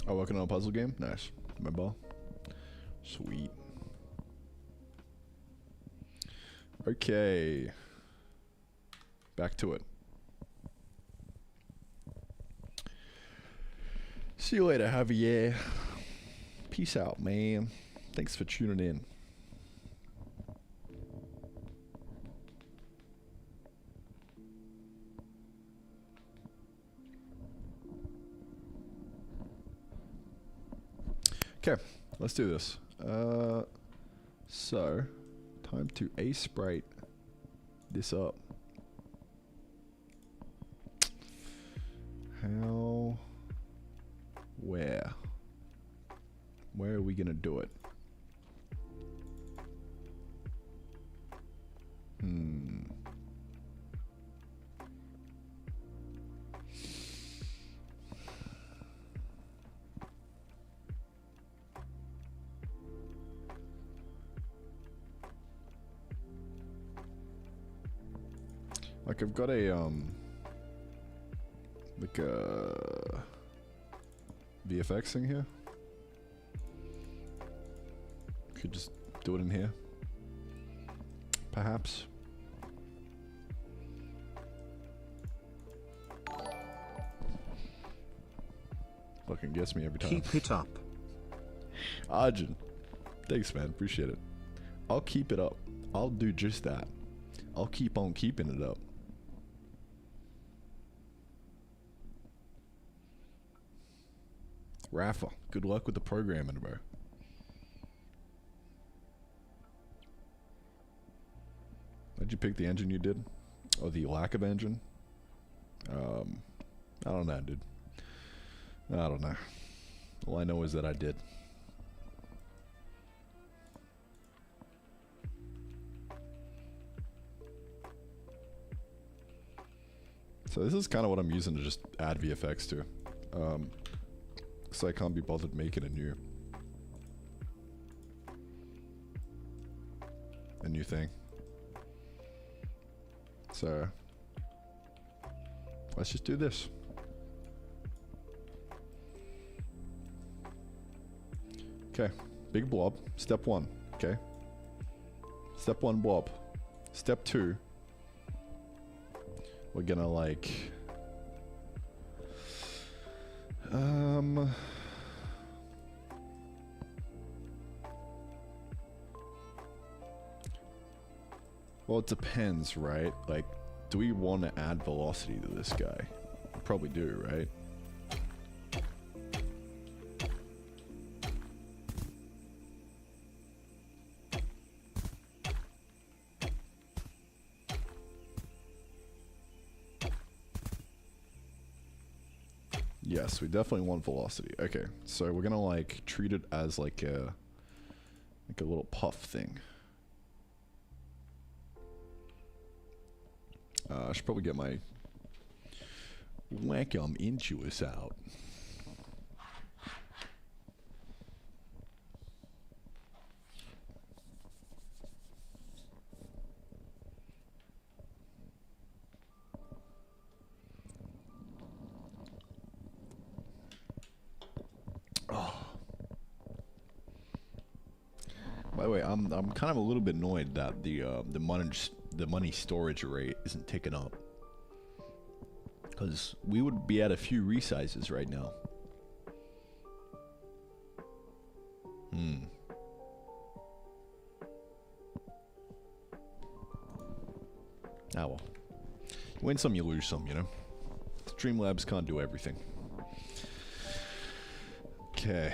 Oh, working on a puzzle game? Nice. Remember? Sweet. Okay. Back to it. See you later, Javier. Peace out, man. Thanks for tuning in. Okay, let's do this. So, time to sprite this up. How... Where are we gonna do it? Like I've got a like a VFX thing here. Could just do it in here. Perhaps. Fucking gets me every time. Keep it up. Arjun. Thanks, man. Appreciate it. I'll keep it up. I'll do just that. I'll keep on keeping it up. Rafa, good luck with the programming, bro. Why'd you pick the engine you did? Or the lack of engine? I don't know, dude. I don't know. All I know is that I did. So this is kind of what I'm using to just add VFX to. So I can't be bothered making a new thing. So let's just do this. Okay, big blob, step 1, okay? Step 1 blob. Step 2, we're gonna like well, it depends, right? Like, do we want to add velocity to this guy? Probably do, right? Yes, we definitely want velocity. Okay, so we're gonna like treat it as like a little puff thing. I should probably get my Wacom Intuos out. By the way, I'm kind of a little bit annoyed that the money storage rate isn't ticking up, because we would be at a few resizes right now. Ah well, you win some, you lose some, you know. Streamlabs can't do everything. Okay,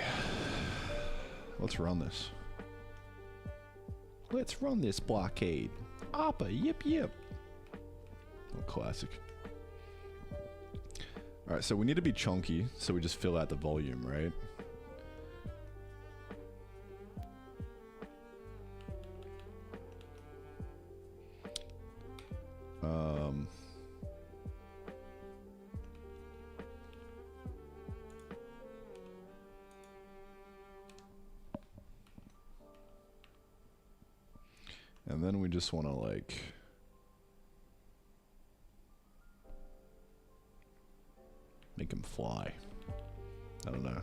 let's run this. Let's run this blockade. Oppa, yip yip. Oh, classic. Alright, so we need to be chunky, so we just fill out the volume, right? And then we just want to like make him fly. I don't know.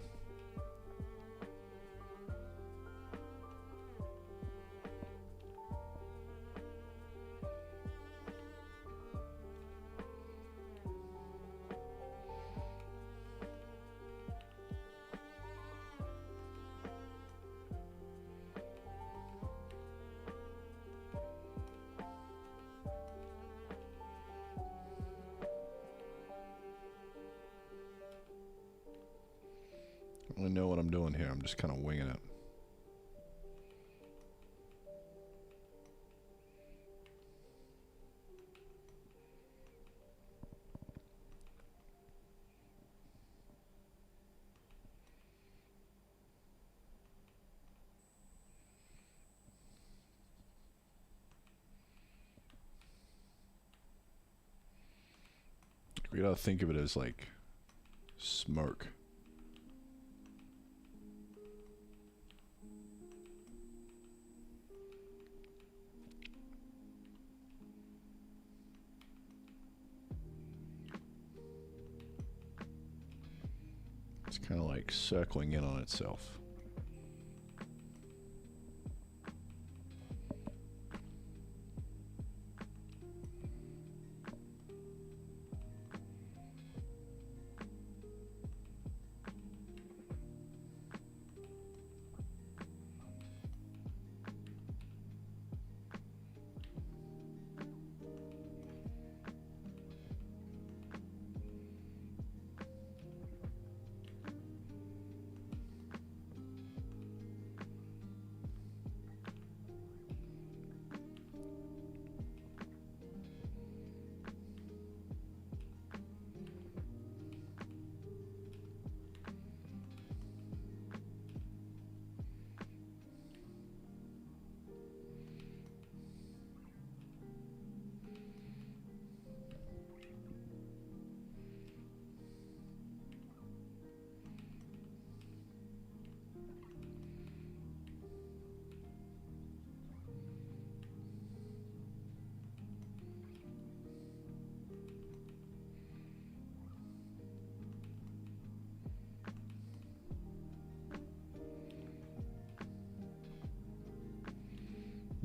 I don't really know what I'm doing here. I'm just kind of winging it. We gotta think of it as like smoke. It's kind of like circling in on itself.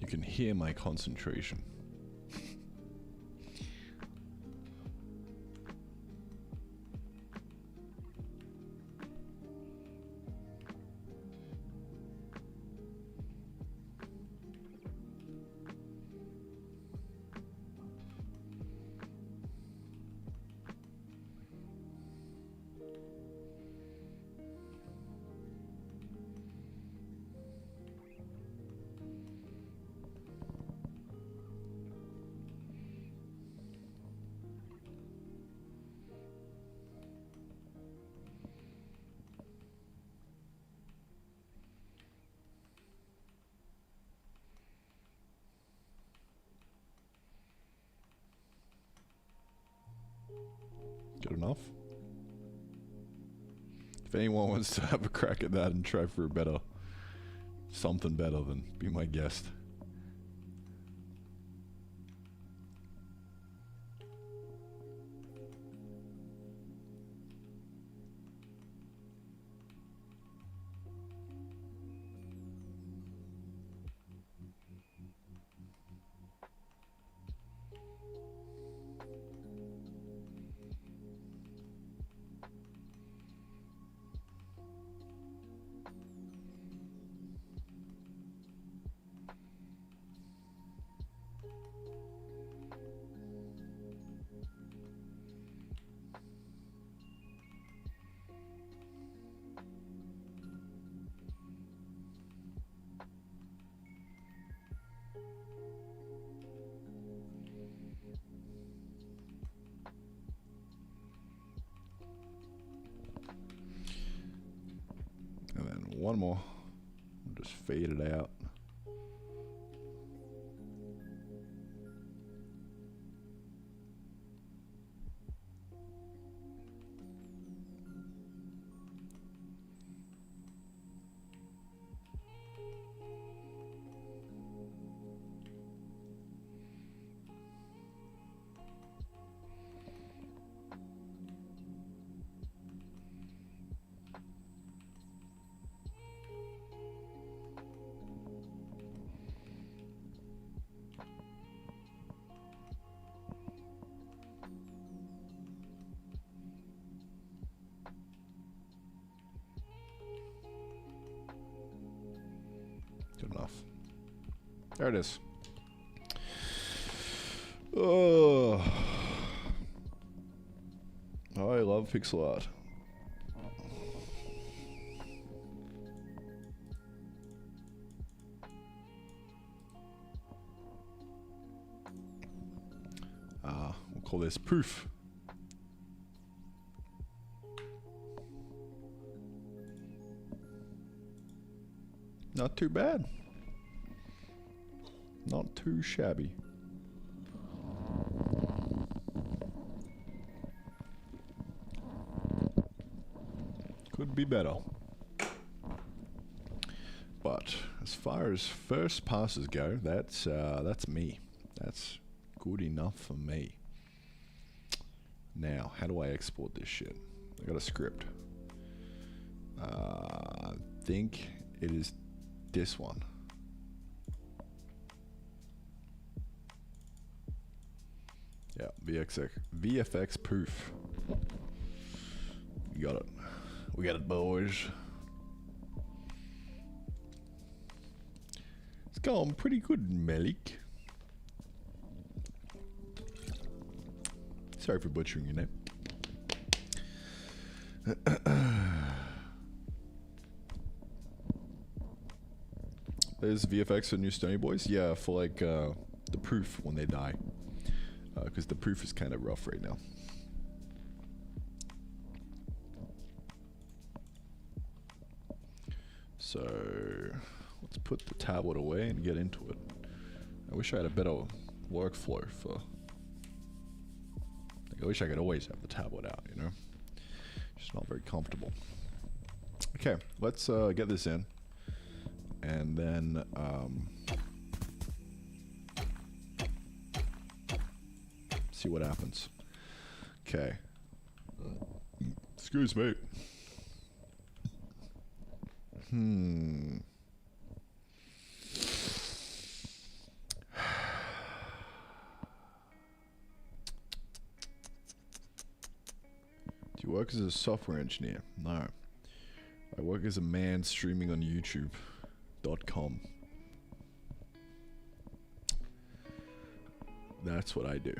You can hear my concentration. Good enough? If anyone wants to have a crack at that and try for a better, something better, then be my guest. And then one more. Just fade it out. Good enough. There it is. Oh, I love pixel art. We'll call this proof. Not too bad. Not too shabby. Could be better. But as far as first passes go, that's me. That's good enough for me. Now, how do I export this shit? I got a script. I think it is this one. Yeah, VFX proof. You got it. We got it, boys. It's going pretty good, Melik. Sorry for butchering your name. There's VFX for new Stony Boys. Yeah, for like the proof when they die. Because the proof is kind of rough right now. So let's put the tablet away and get into it. I wish I had a better workflow for... Like, I wish I could always have the tablet out, you know? Just not very comfortable. Okay, let's get this in. And then... see what happens. Okay. Excuse me. You work as a software engineer? No. I work as a man streaming on YouTube.com. That's what I do.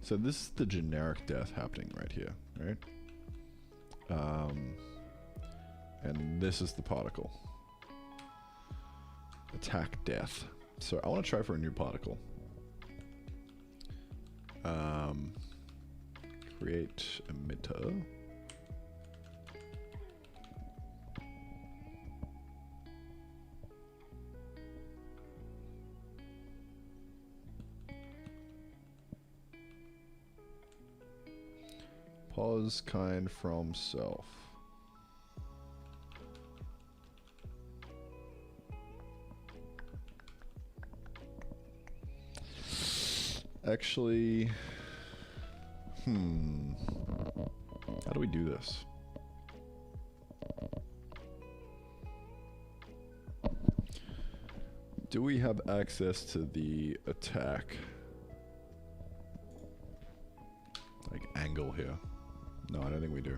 So this is the generic death happening right here, right? And this is the particle. Attack death. So I want to try for a new particle. Create emitter. Pause kind from self. Actually, how do we do this? Do we have access to the attack like angle here? No, I don't think we do.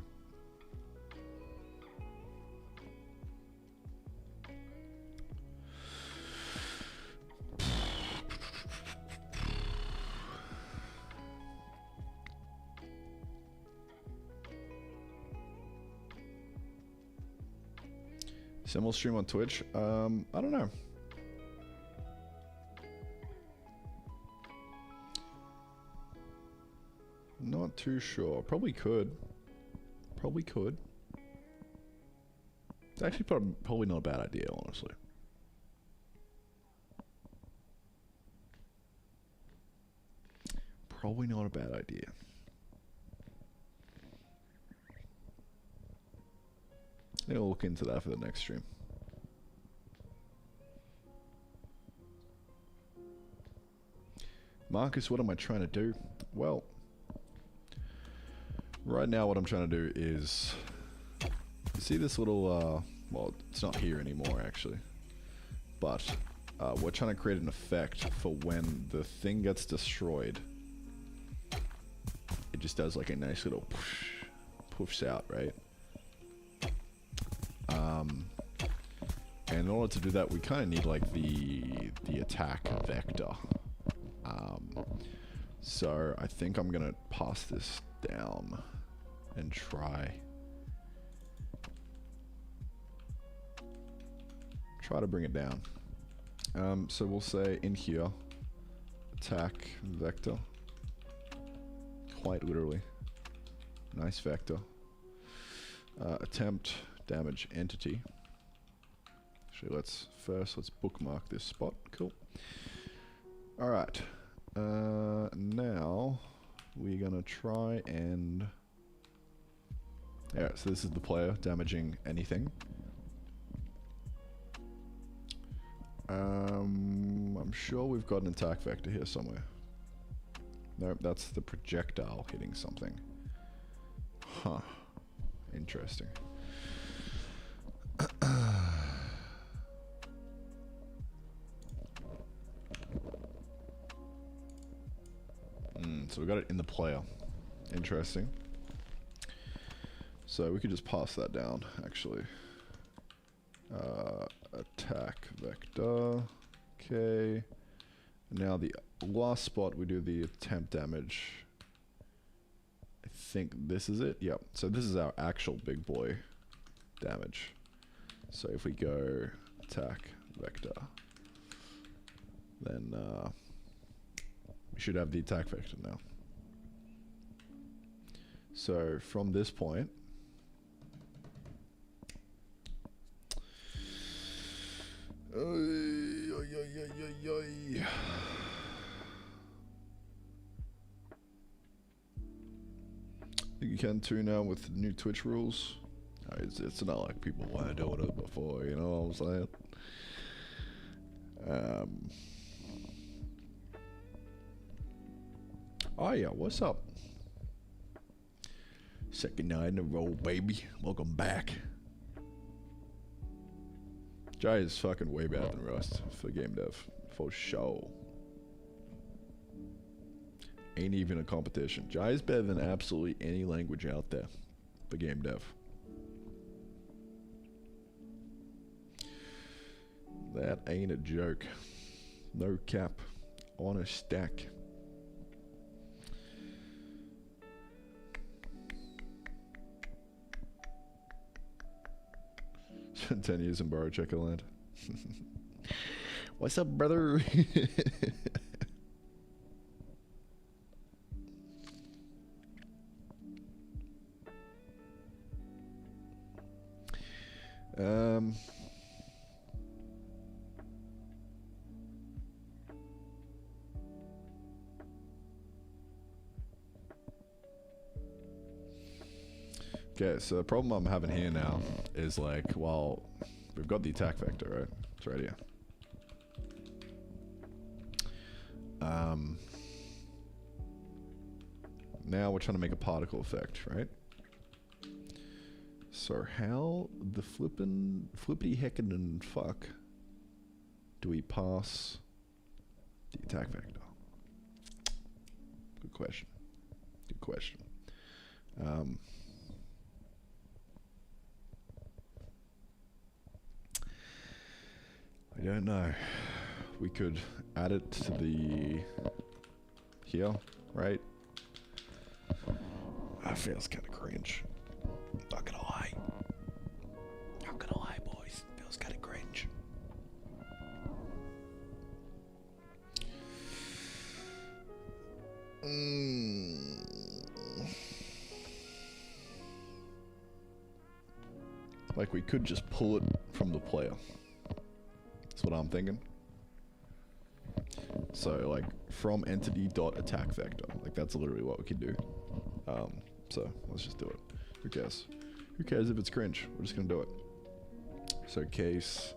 Simul stream on Twitch? I don't know. Not too sure. Probably could. Probably could. It's actually probably not a bad idea, honestly. Probably not a bad idea. Maybe I'll look into that for the next stream. Marcus, what am I trying to do? Well, right now what I'm trying to do is, you see this little, well, it's not here anymore actually, but we're trying to create an effect for when the thing gets destroyed. It just does like a nice little push out, right? And in order to do that, we kind of need like the attack vector. So I think I'm gonna pass this down and try to bring it down. So we'll say in here, attack vector, quite literally, nice vector, attempt damage entity. Actually, let's bookmark this spot. Cool. All right. Now we're gonna try and, yeah. So this is the player damaging anything. I'm sure we've got an attack vector here somewhere. Nope, that's the projectile hitting something. Huh. Interesting. So we got it in the player. Interesting. So we could just pass that down, actually. Attack vector. Okay. Now the last spot we do the attempt damage. I think this is it. Yep. So this is our actual big boy damage. So if we go attack vector, then we should have the attack vector now. So from this point, I think you can too now with new Twitch rules. It's not like people weren't doing it before, you know what I'm saying? Oh yeah, what's up? Second night in a row, baby. Welcome back. Jai is fucking way better than Rust for game dev, for sure. Ain't even a competition. Jai is better than absolutely any language out there for game dev. That ain't a joke. No cap. On a stack. Spent 10 years in Burrow Checker Land. What's up, brother? Okay, so the problem I'm having here now is like, well, we've got the attack vector, right? It's right here. Now we're trying to make a particle effect, right? So how the flippity heckin' and fuck do we pass the attack vector? Good question. Good question. I don't know. We could add it to the here, right? That feels kind of cringe. Not gonna lie. Not gonna lie, boys. Feels kind of cringe. Like we could just pull it from the player. That's what I'm thinking. So like from entity dot attack vector, like that's literally what we can do. So let's just do it. Who cares? Who cares if it's cringe? We're just gonna do it. So case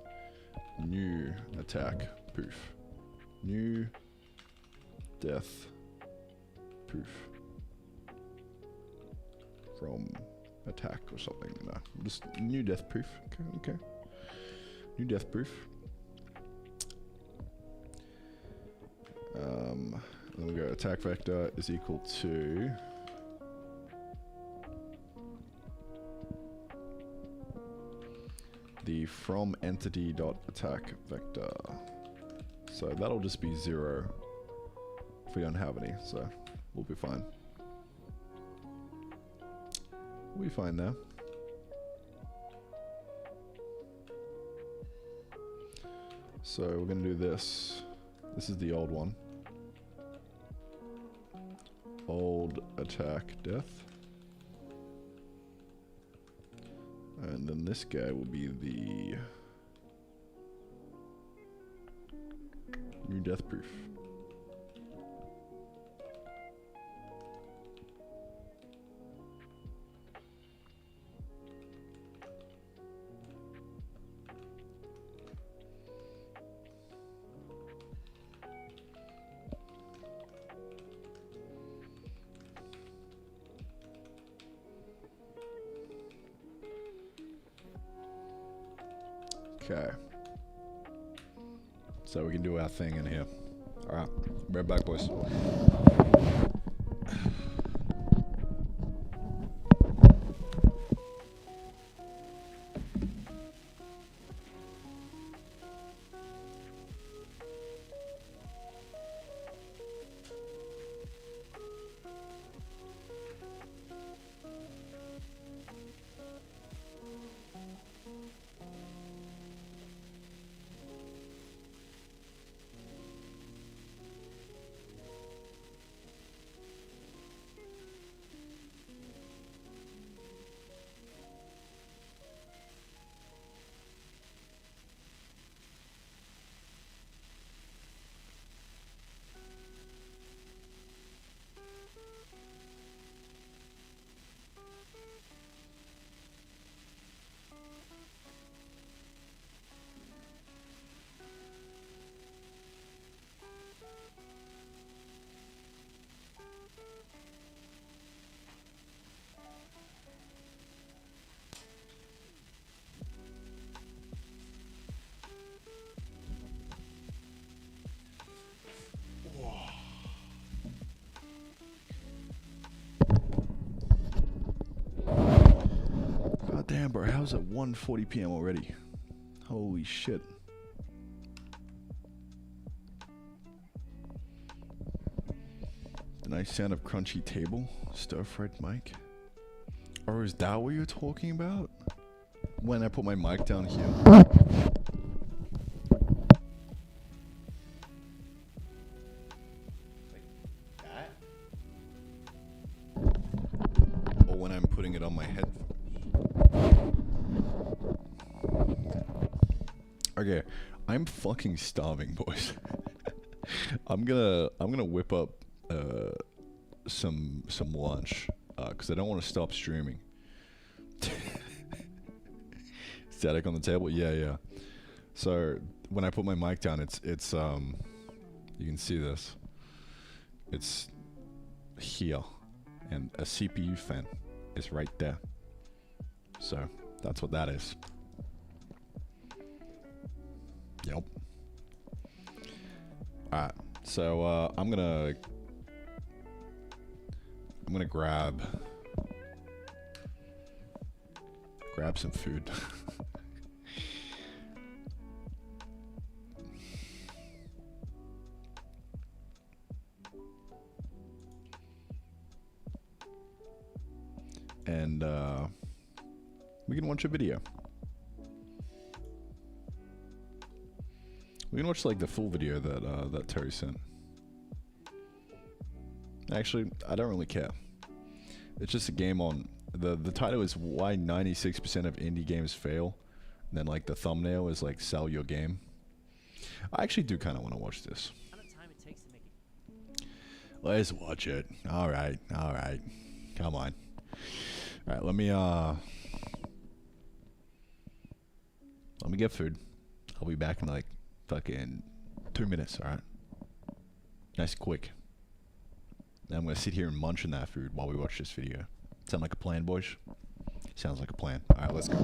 new attack poof. New death poof. From attack or something. No, just new death proof. Okay. New death proof. Then we go attack vector is equal to the from entity dot attack vector. So that'll just be 0 if we don't have any. So we'll be fine. We'll be fine now. So we're gonna do this. This is the old one. Old attack death. And then this guy will be the new death proof. Okay. So we can do our thing in here. Alright. Right back, boys. how's it 1:40 p.m. already? Holy shit. The nice sound of crunchy table, stir-fried mic. Or is that what you're talking about? When I put my mic down here. Or when I'm putting it on my head. Okay, I'm fucking starving, boys. I'm gonna whip up some lunch because I don't want to stop streaming. Static on the table, yeah. So when I put my mic down, it's you can see this. It's here, and a CPU fan is right there. So that's what that is. Yep. Alright, so I'm gonna grab some food. And we can watch a video. We can watch like the full video that that Terry sent. Actually, I don't really care. It's just a game on the title is why 96% of indie games fail. And then like the thumbnail is like sell your game. I actually do kind of want to watch this. Let's watch it. All right. Come on. All right, let me get food. I'll be back in like fucking 2 minutes, all right? Nice and quick. Then I'm gonna sit here and munch on that food while we watch this video. Sound like a plan, boys? Sounds like a plan. All right, let's go.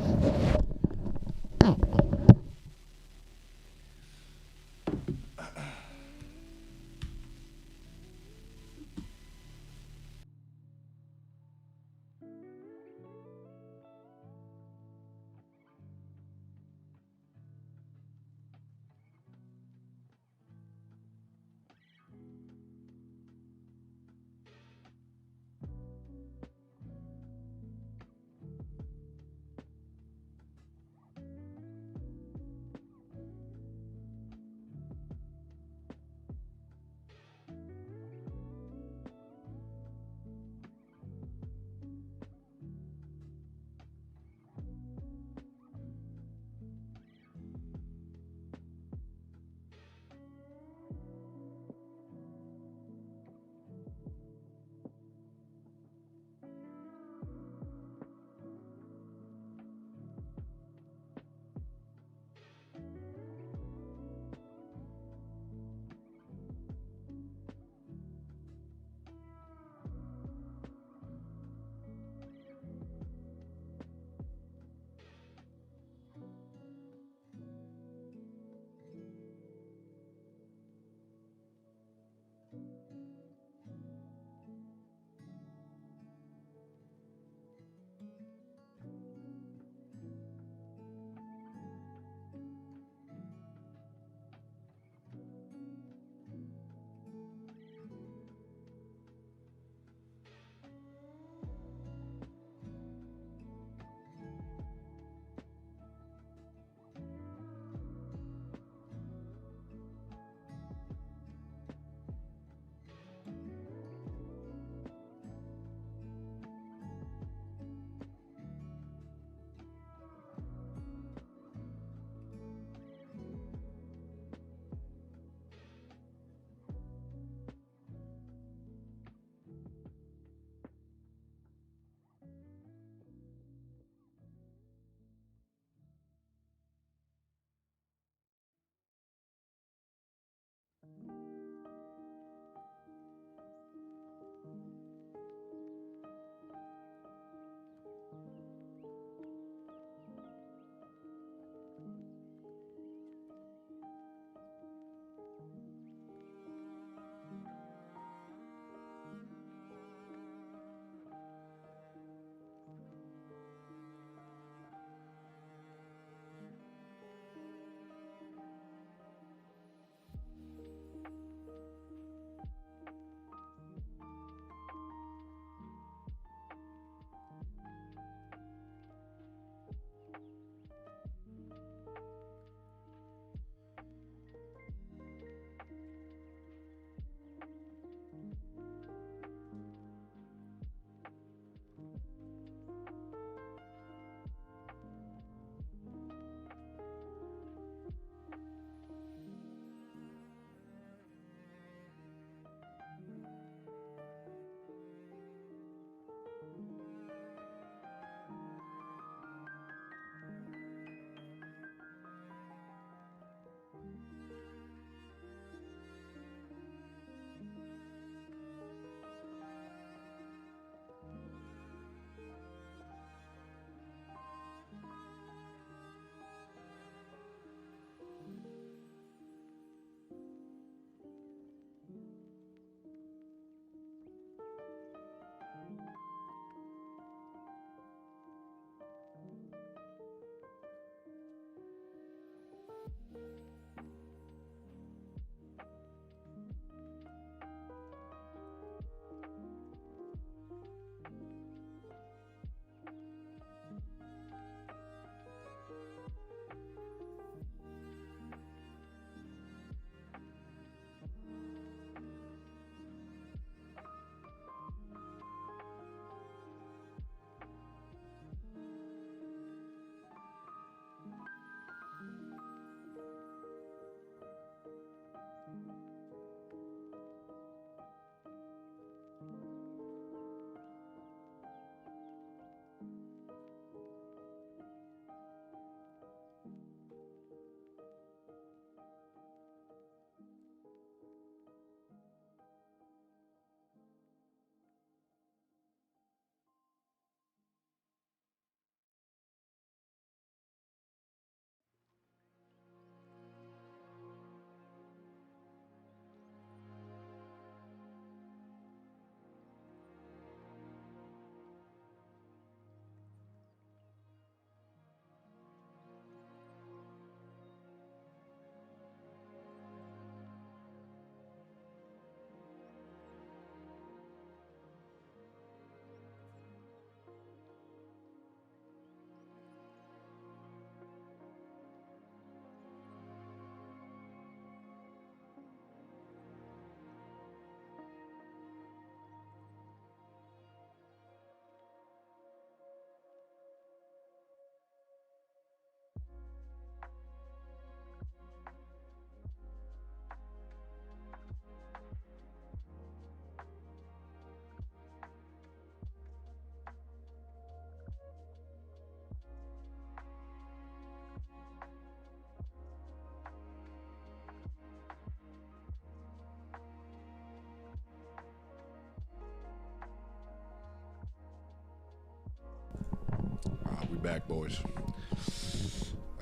back, boys.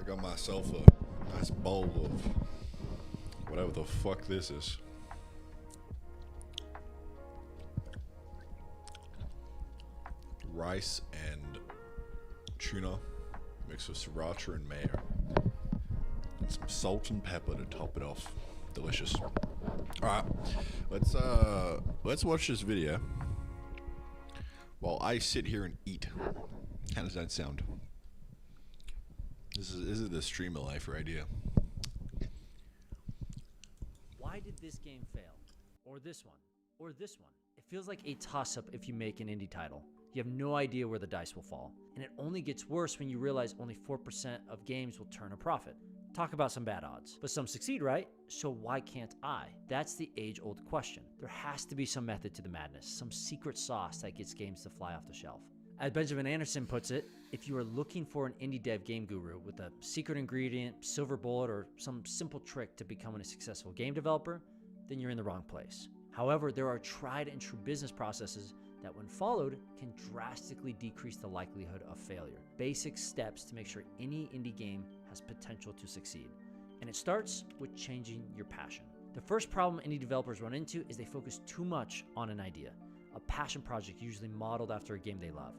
I got myself a nice bowl of whatever the fuck this is. Rice and tuna mixed with sriracha and mayo. And some salt and pepper to top it off. Delicious. Alright, let's watch this video while I sit here and eat. How does that sound? This is the streamer life right here. Why did this game fail? Or this one? Or this one? It feels like a toss-up if you make an indie title. You have no idea where the dice will fall. And it only gets worse when you realize only 4% of games will turn a profit. Talk about some bad odds. But some succeed, right? So why can't I? That's the age-old question. There has to be some method to the madness, some secret sauce that gets games to fly off the shelf. As Benjamin Anderson puts it, if you are looking for an indie dev game guru with a secret ingredient, silver bullet, or some simple trick to becoming a successful game developer, then you're in the wrong place. However, there are tried and true business processes that when followed can drastically decrease the likelihood of failure. Basic steps to make sure any indie game has potential to succeed. And it starts with changing your passion. The first problem indie developers run into is they focus too much on an idea, a passion project usually modeled after a game they love.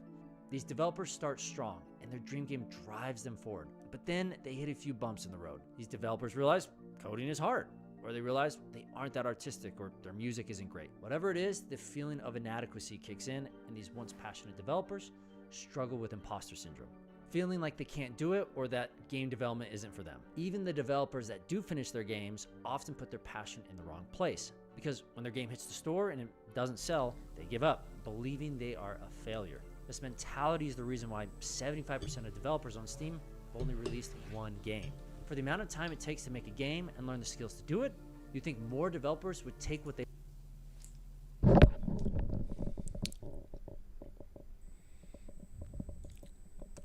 These developers start strong and their dream game drives them forward, but then they hit a few bumps in the road. These developers realize coding is hard, or they realize they aren't that artistic or their music isn't great. Whatever it is, the feeling of inadequacy kicks in and these once passionate developers struggle with imposter syndrome, feeling like they can't do it or that game development isn't for them. Even the developers that do finish their games often put their passion in the wrong place because when their game hits the store and it doesn't sell, they give up, believing they are a failure. This mentality is the reason why 75% of developers on Steam have only released one game. For the amount of time it takes to make a game and learn the skills to do it, you think more developers would take what they...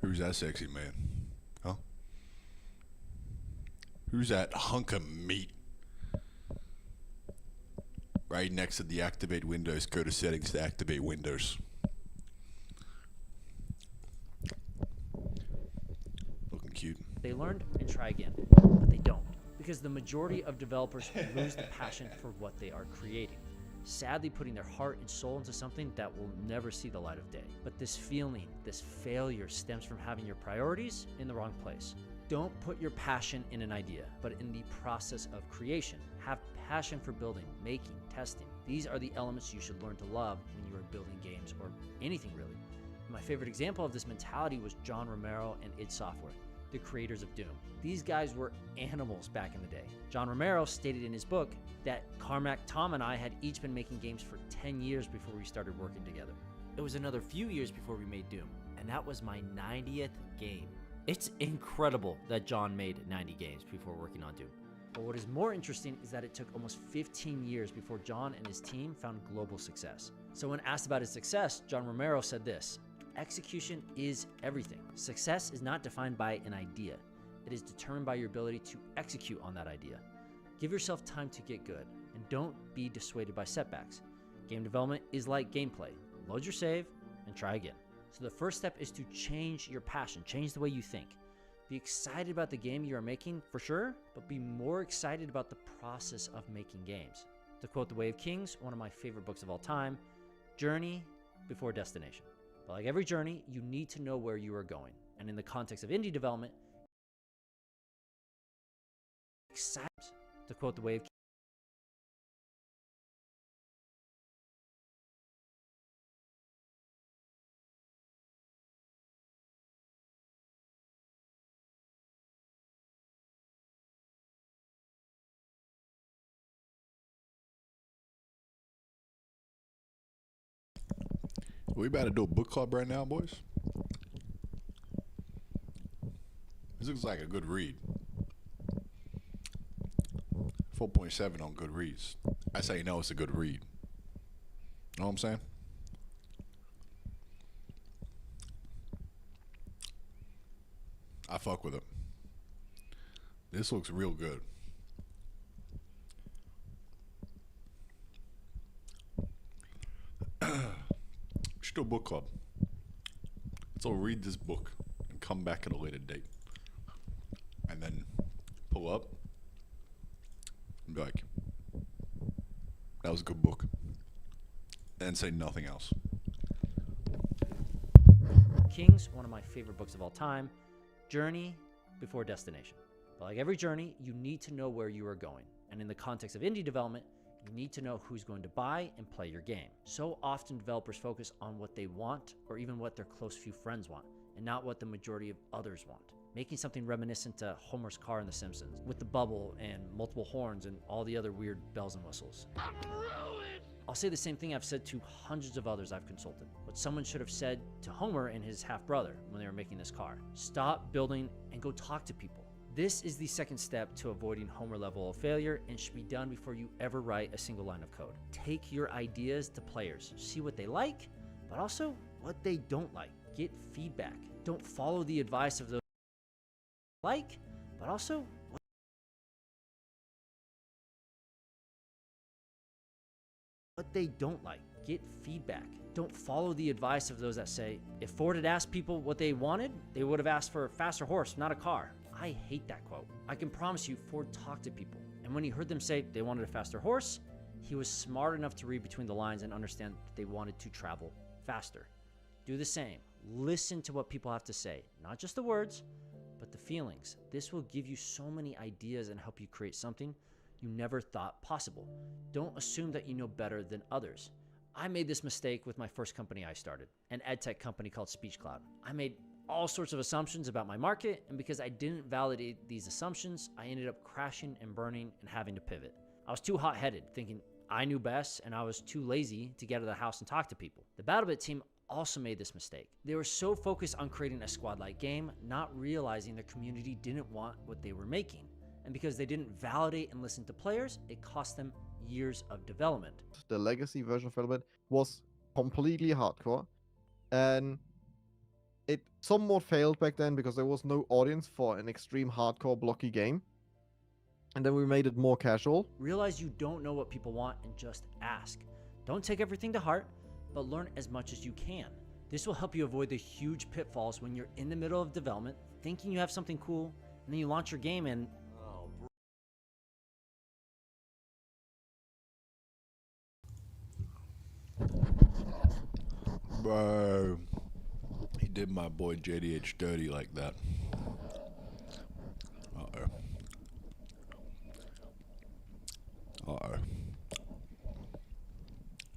Who's that sexy man? Huh? Who's that hunk of meat? Right next to the activate windows, go to settings to activate windows. Looking cute. They learned and try again, but they don't, because the majority of developers lose the passion for what they are creating, sadly putting their heart and soul into something that will never see the light of day. But this feeling, this failure stems from having your priorities in the wrong place. Don't put your passion in an idea, but in the process of creation. Have passion for building, making, testing. These are the elements you should learn to love when you are building games or anything really. My favorite example of this mentality was John Romero and id Software, the creators of Doom. These guys were animals back in the day. John Romero stated in his book that Carmack, Tom, and I had each been making games for 10 years before we started working together. It was another few years before we made Doom, and that was my 90th game. It's incredible that John made 90 games before working on Doom. But what is more interesting is that it took almost 15 years before John and his team found global success. So when asked about his success, John Romero said this: execution is everything. Success is not defined by an idea. It is determined by your ability to execute on that idea. Give yourself time to get good, and don't be dissuaded by setbacks. Game development is like gameplay. Load your save and try again. So the first step is to change your passion, change the way you think. Be excited about the game you are making, for sure, but be more excited about the process of making games. To quote The Way of Kings, one of my favorite books of all time, journey before destination. But like every journey, you need to know where you are going. And in the context of indie development, excited. To quote The Way of Kings, We about to do a book club right now, boys. This looks like a good read. 4.7 on Goodreads. That's how you know it's a good read. Know what I'm saying? I fuck with it. This looks real good. We should do a book club. Let's all read this book and come back at a later date. And then pull up and be like, that was a good book. And say nothing else. King's one of my favorite books of all time. Journey before destination. But like every journey, you need to know where you are going. And in the context of indie development, you need to know who's going to buy and play your game. So often developers focus on what they want or even what their close few friends want, and not what the majority of others want. Making something reminiscent to Homer's car in The Simpsons, with the bubble and multiple horns and all the other weird bells and whistles. I'll say the same thing I've said to hundreds of others I've consulted. What someone should have said to Homer and his half-brother when they were making this car. Stop building and go talk to people. This is the second step to avoiding Homer level of failure and should be done before you ever write a single line of code. Take your ideas to players. See what they like, but also what they don't like. Get feedback. Don't follow the advice of those like, but also what they don't like. Get feedback. Don't follow the advice of those that say, if Ford had asked people what they wanted, they would have asked for a faster horse, not a car. I hate that quote. I can promise you Ford talked to people. And when he heard them say they wanted a faster horse, he was smart enough to read between the lines and understand that they wanted to travel faster. Do the same. Listen to what people have to say, not just the words, but the feelings. This will give you so many ideas and help you create something you never thought possible. Don't assume that you know better than others. I made this mistake with my first company I started, an edtech company called SpeechCloud. I made all sorts of assumptions about my market, and because I didn't validate these assumptions, I ended up crashing and burning and having to pivot. I was too hot-headed, thinking I knew best, and I was too lazy to get out of the house and talk to people. The BattleBit team also made this mistake. They were so focused on creating a squad-like game, not realizing their community didn't want what they were making. And because they didn't validate and listen to players, it cost them years of development. The legacy version of BattleBit was completely hardcore, and it somewhat failed back then because there was no audience for an extreme hardcore blocky game. And then we made it more casual. Realize you don't know what people want and just ask. Don't take everything to heart, but learn as much as you can. This will help you avoid the huge pitfalls when you're in the middle of development, thinking you have something cool, and then you launch your game and Bro, he did my boy JDH dirty like that. Uh-oh. Uh-oh.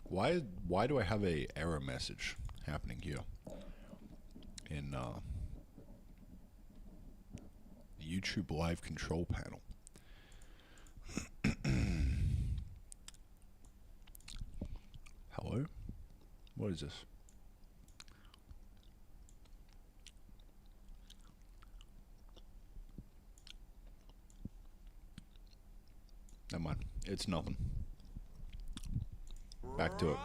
Why do I have a error message happening here in YouTube live control panel? Hello? What is this? Never mind. It's nothing. Back to it.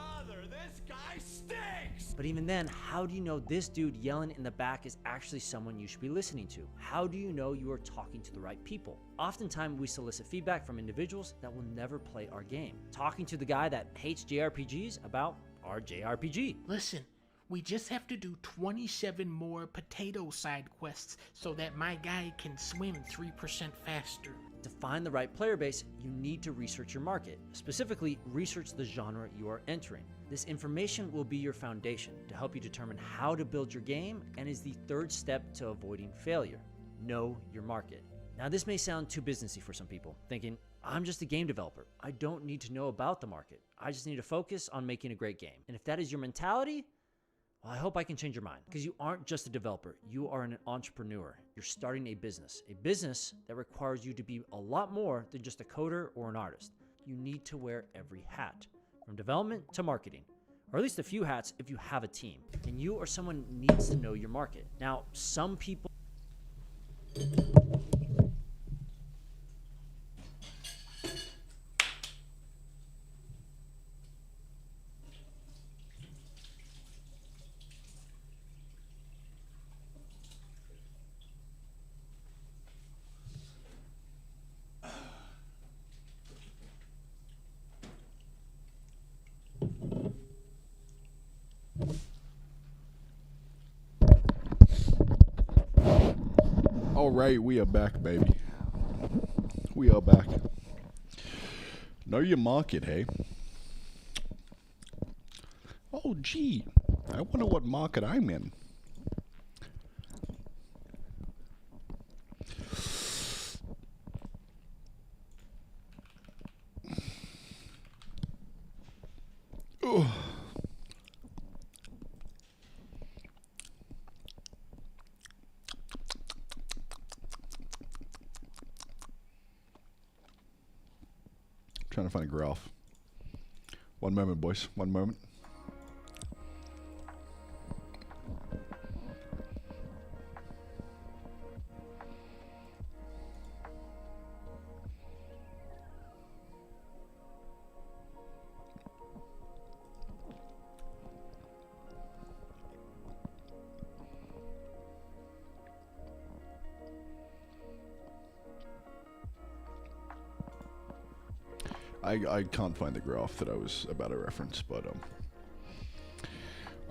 This guy stinks! But even then, how do you know this dude yelling in the back is actually someone you should be listening to? How do you know you are talking to the right people? Oftentimes, we solicit feedback from individuals that will never play our game. Talking to the guy that hates JRPGs about our JRPG. Listen, we just have to do 27 more potato side quests so that my guy can swim 3% faster. To find the right player base, you need to research your market. Specifically, research the genre you are entering. This information will be your foundation to help you determine how to build your game and is the third step to avoiding failure. Know your market. Now, this may sound too businessy for some people, thinking, I'm just a game developer. I don't need to know about the market. I just need to focus on making a great game. And if that is your mentality, well, I hope I can change your mind, because you aren't just a developer. You are an entrepreneur. You're starting a business that requires you to be a lot more than just a coder or an artist. You need to wear every hat, from development to marketing, or at least a few hats if you have a team. And you or someone needs to know your market. Now, some people All right, we are back, baby. We are back. Know your market, hey? Oh, gee. I wonder what market I'm in. Ugh. Trying to find a graph. One moment, boys. One moment. I can't find the graph that I was about to reference, but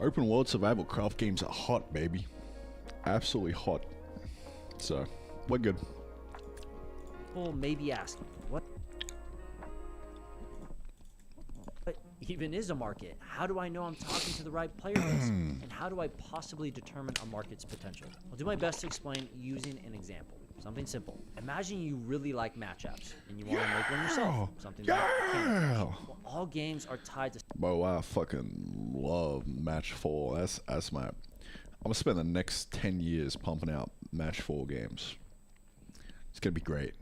open world survival craft games are hot, baby. Absolutely hot. So, we're good. People may be asking, what even is a market? How do I know I'm talking to the right player base? And how do I possibly determine a market's potential? I'll do my best to explain using an example. Something simple. Imagine you really like match apps and you want to make one yourself. Something like Candy Crush. Well, all games are tied to. Bro, I fucking love Match 4. That's my. I'm gonna spend the next 10 years pumping out Match 4 games. It's gonna be great.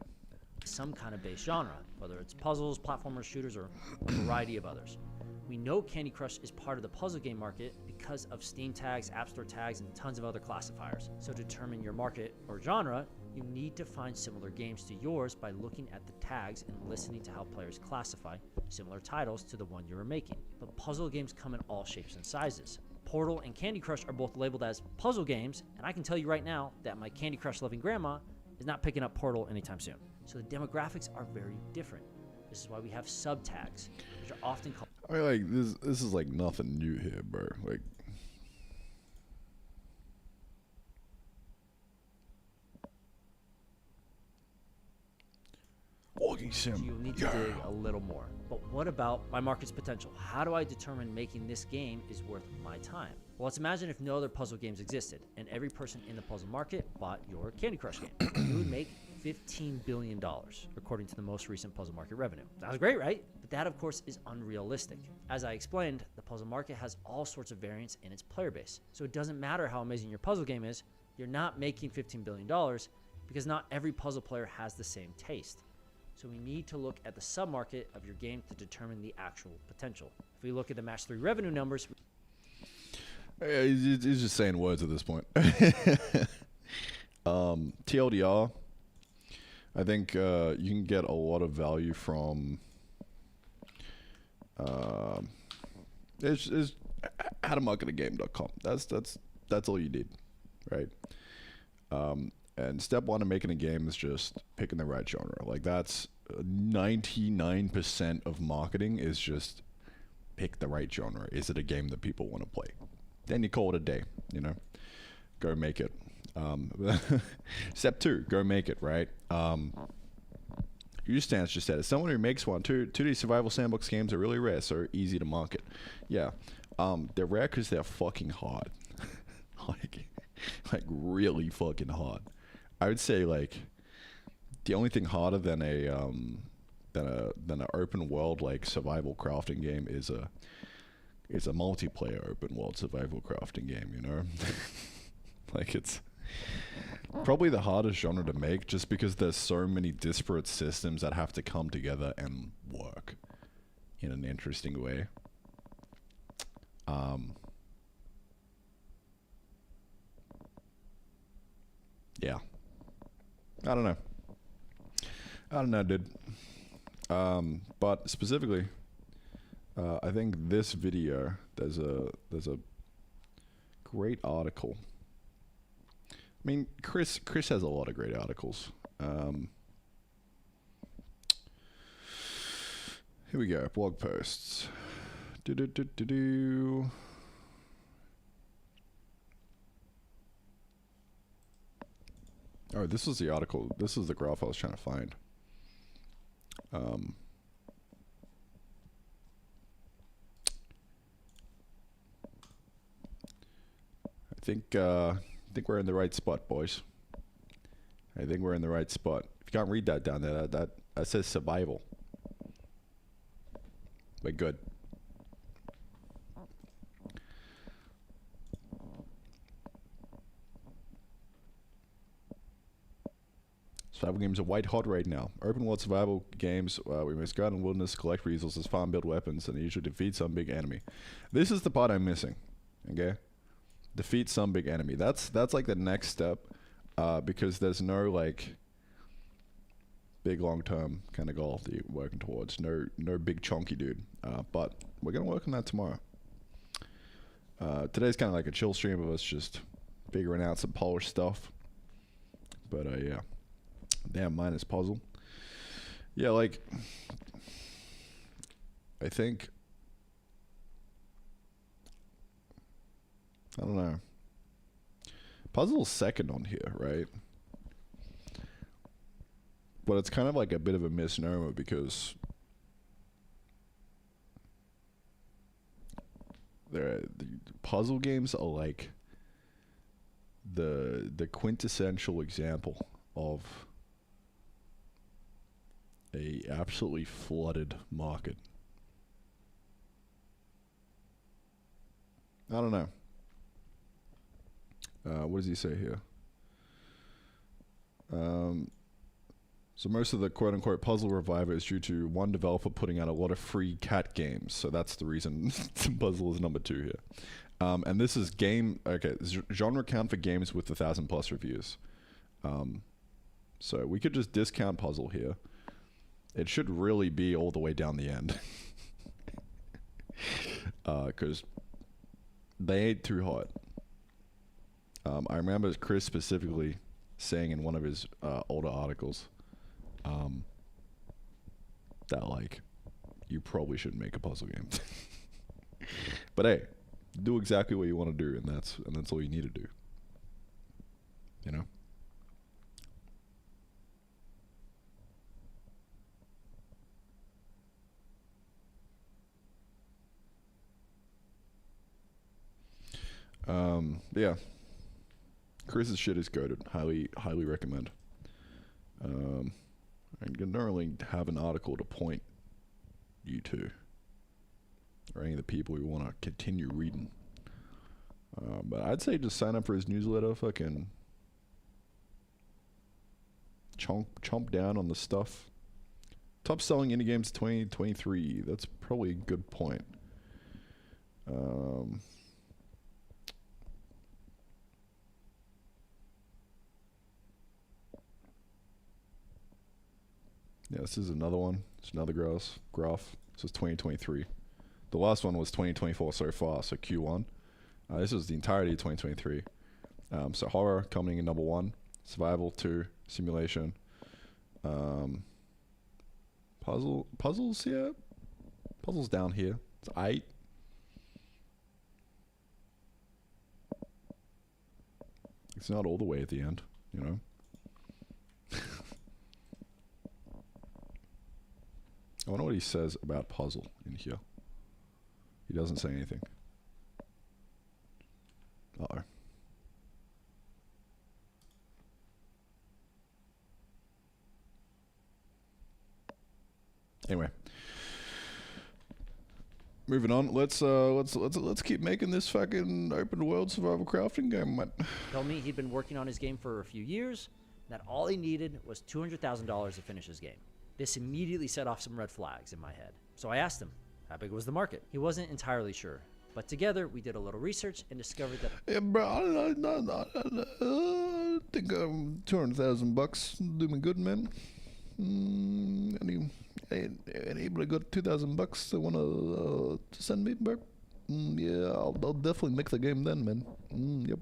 Some kind of base genre, whether it's puzzles, platformers, shooters, or a variety of others. We know Candy Crush is part of the puzzle game market because of Steam tags, App Store tags, and tons of other classifiers. So to determine your market or genre, you need to find similar games to yours by looking at the tags and listening to how players classify similar titles to the one you are making. But puzzle games come in all shapes and sizes. Portal and Candy Crush are both labeled as puzzle games, and I can tell you right now that my Candy Crush loving grandma is not picking up Portal anytime soon. So the demographics are very different. This is why we have sub-tags, which are often called. I mean, like this is like nothing new here, bro. Like, walking sim. You'll need to dig a little more. But what about my market's potential? How do I determine making this game is worth my time? Well, let's imagine if no other puzzle games existed and every person in the puzzle market bought your Candy Crush game. You would make $15 billion, according to the most recent puzzle market revenue. Sounds great, right? But that, of course, is unrealistic. As I explained, the puzzle market has all sorts of variance in its player base. So it doesn't matter how amazing your puzzle game is, you're not making $15 billion because not every puzzle player has the same taste. So we need to look at the sub-market of your game to determine the actual potential. If we look at the Match 3 revenue numbers... He's just saying words at this point. TLDR, I think you can get a lot of value from it's howtomarketagame.com. That's all you need, right? And step one of making a game is just picking the right genre. Like, that's 99% of marketing is just pick the right genre. Is it a game that people want to play? Then you call it a day, you know? Go make it. Step two, go make it, right? Stance just said, as someone who makes one, 2D survival sandbox games are really rare, so easy to market. Yeah, they're rare because they're fucking hard. like really fucking hard. I would say, like, the only thing harder than an open world like survival crafting game is a multiplayer open world survival crafting game, you know? Like, it's probably the hardest genre to make just because there's so many disparate systems that have to come together and work in an interesting way. Yeah. I don't know, dude. But specifically, I think this video, there's a great article. I mean, Chris has a lot of great articles. Here we go, blog posts. Oh, this is the article. This is the graph I was trying to find. I think we're in the right spot, boys. I think we're in the right spot. If you can't read that down there, that says survival. But good. Survival games are white hot right now. Open world survival games, we must go out in the wilderness, collect resources, farm, build weapons, and usually defeat some big enemy. This is the part I'm missing. Okay, defeat some big enemy. That's like the next step, because there's no like big long-term kind of goal that you're working towards. No big chunky dude. But we're gonna work on that tomorrow. Today's kind of like a chill stream of us just figuring out some polished stuff. But yeah. Damn, mine is puzzle. Yeah, like, I think, I don't know. Puzzle's second on here, right? But it's kind of like a bit of a misnomer because the puzzle games are like the quintessential example of a absolutely flooded market. I don't know. What does he say here? So most of the quote-unquote puzzle revival is due to one developer putting out a lot of free cat games. So that's the reason puzzle is number 2 here. And this is genre count for games with 1,000+ reviews. So we could just discount puzzle here. It should really be all the way down the end. Because they ain't too hot. I remember Chris specifically saying in one of his older articles that like you probably shouldn't make a puzzle game. But hey, do exactly what you want to do, and that's all you need to do. You know? Yeah. Chris's shit is goated. Highly recommend. I can normally have an article to point you to, or any of the people who want to continue reading. But I'd say just sign up for his newsletter. Fucking chomp down on the stuff. Top selling indie games 2023. That's probably a good point. Yeah, this is another one. It's another graph. This is 2023. The last one was 2024 so far, so Q1. This is the entirety of 2023. So horror coming in number 1, survival 2, simulation, puzzles here. Puzzles down here. It's 8. It's not all the way at the end, you know. I wonder what he says about puzzle in here. He doesn't say anything. Uh-oh. Anyway, moving on. Let's keep making this fucking open world survival crafting game. Told me he'd been working on his game for a few years, that all he needed was $200,000 to finish his game. This immediately set off some red flags in my head. So I asked him, how big was the market? He wasn't entirely sure. But together, we did a little research and discovered that... Yeah, bro, I think $200,000 do me good, man. Anybody got $2,000 they want to send me, bro? Yeah, I'll definitely make the game then, man. Yep.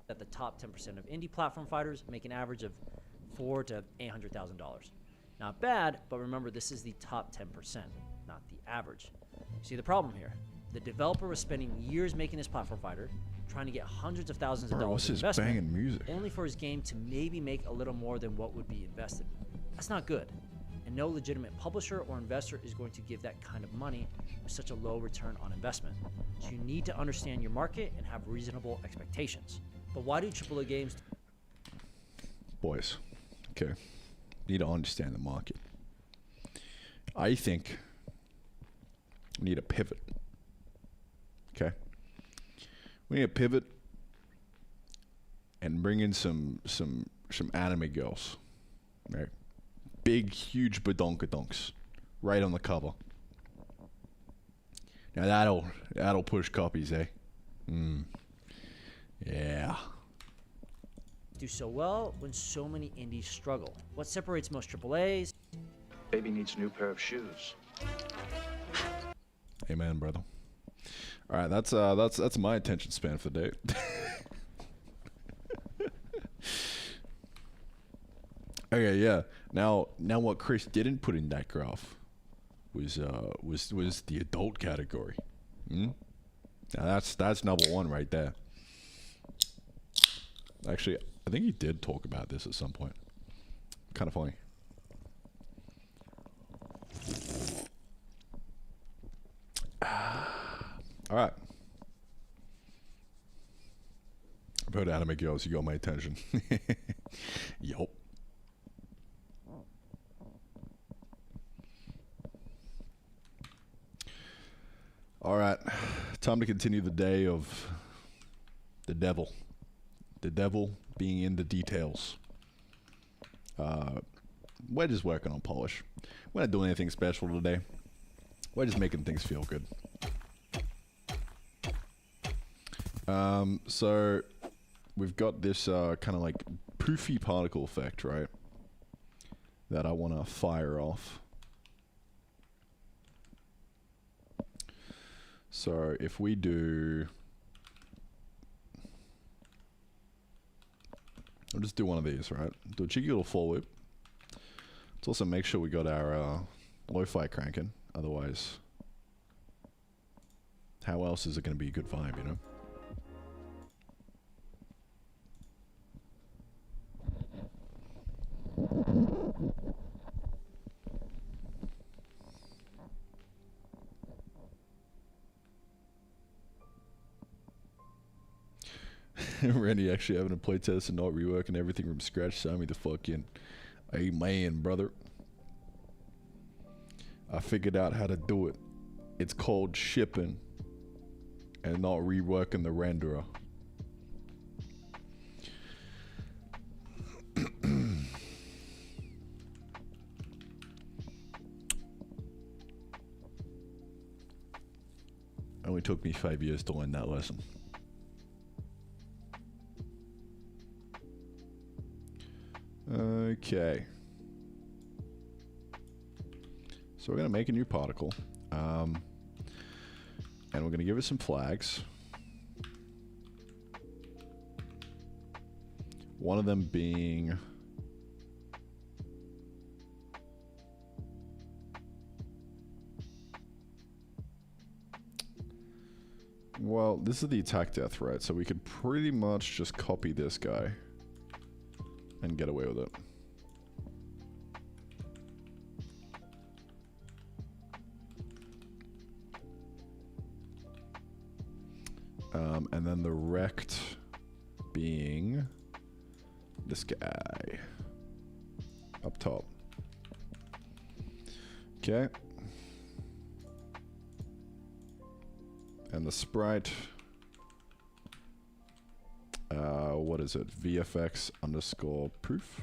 That the top 10% of indie platform fighters make an average of $400,000 to $800,000. Not bad, but remember this is the top 10%, not the average. See the problem here? The developer was spending years making this platform fighter, trying to get hundreds of thousands of Bro, dollars what's in this investment, banging music? only for his game to maybe make a little more than what would be invested. That's not good. And no legitimate publisher or investor is going to give that kind of money with such a low return on investment. So you need to understand your market and have reasonable expectations. But why do AAA games... Boys, okay, need to understand the market. I think we need a pivot. Okay, we need a pivot and bring in some anime girls, right? Big, huge badonkadonks, right on the cover. Now that'll push copies, eh? Yeah. do so well when so many indies struggle? What separates most AAAs? Baby needs a new pair of shoes. Amen, brother. All right, that's my attention span for the day. Okay, yeah. Now what Chris didn't put in that graph was the adult category. Now that's number one right there. Actually, I think he did talk about this at some point. Kind of funny. All right. About anime girls, you got my attention. Yup. All right, time to continue the day of the devil. The devil being in the details. We're just working on polish. We're not doing anything special today. We're just making things feel good. So we've got this kind of like poofy particle effect, right? That I want to fire off. So if we do, I'll just do one of these, right? Do a cheeky little for loop. Let's also make sure we got our lo-fi cranking. Otherwise, how else is it going to be a good vibe, you know? Randy actually having a playtest and not reworking everything from scratch. Show me the fucking amen, brother. I figured out how to do it. It's called shipping and not reworking the renderer. Only took me 5 years to learn that lesson. Okay. So we're going to make a new particle. And we're going to give it some flags. One of them being... Well, this is the attack death, right? So we could pretty much just copy this guy and get away with it. And then the rect being this guy up top. Okay. And the sprite, what is it? VFX underscore proof.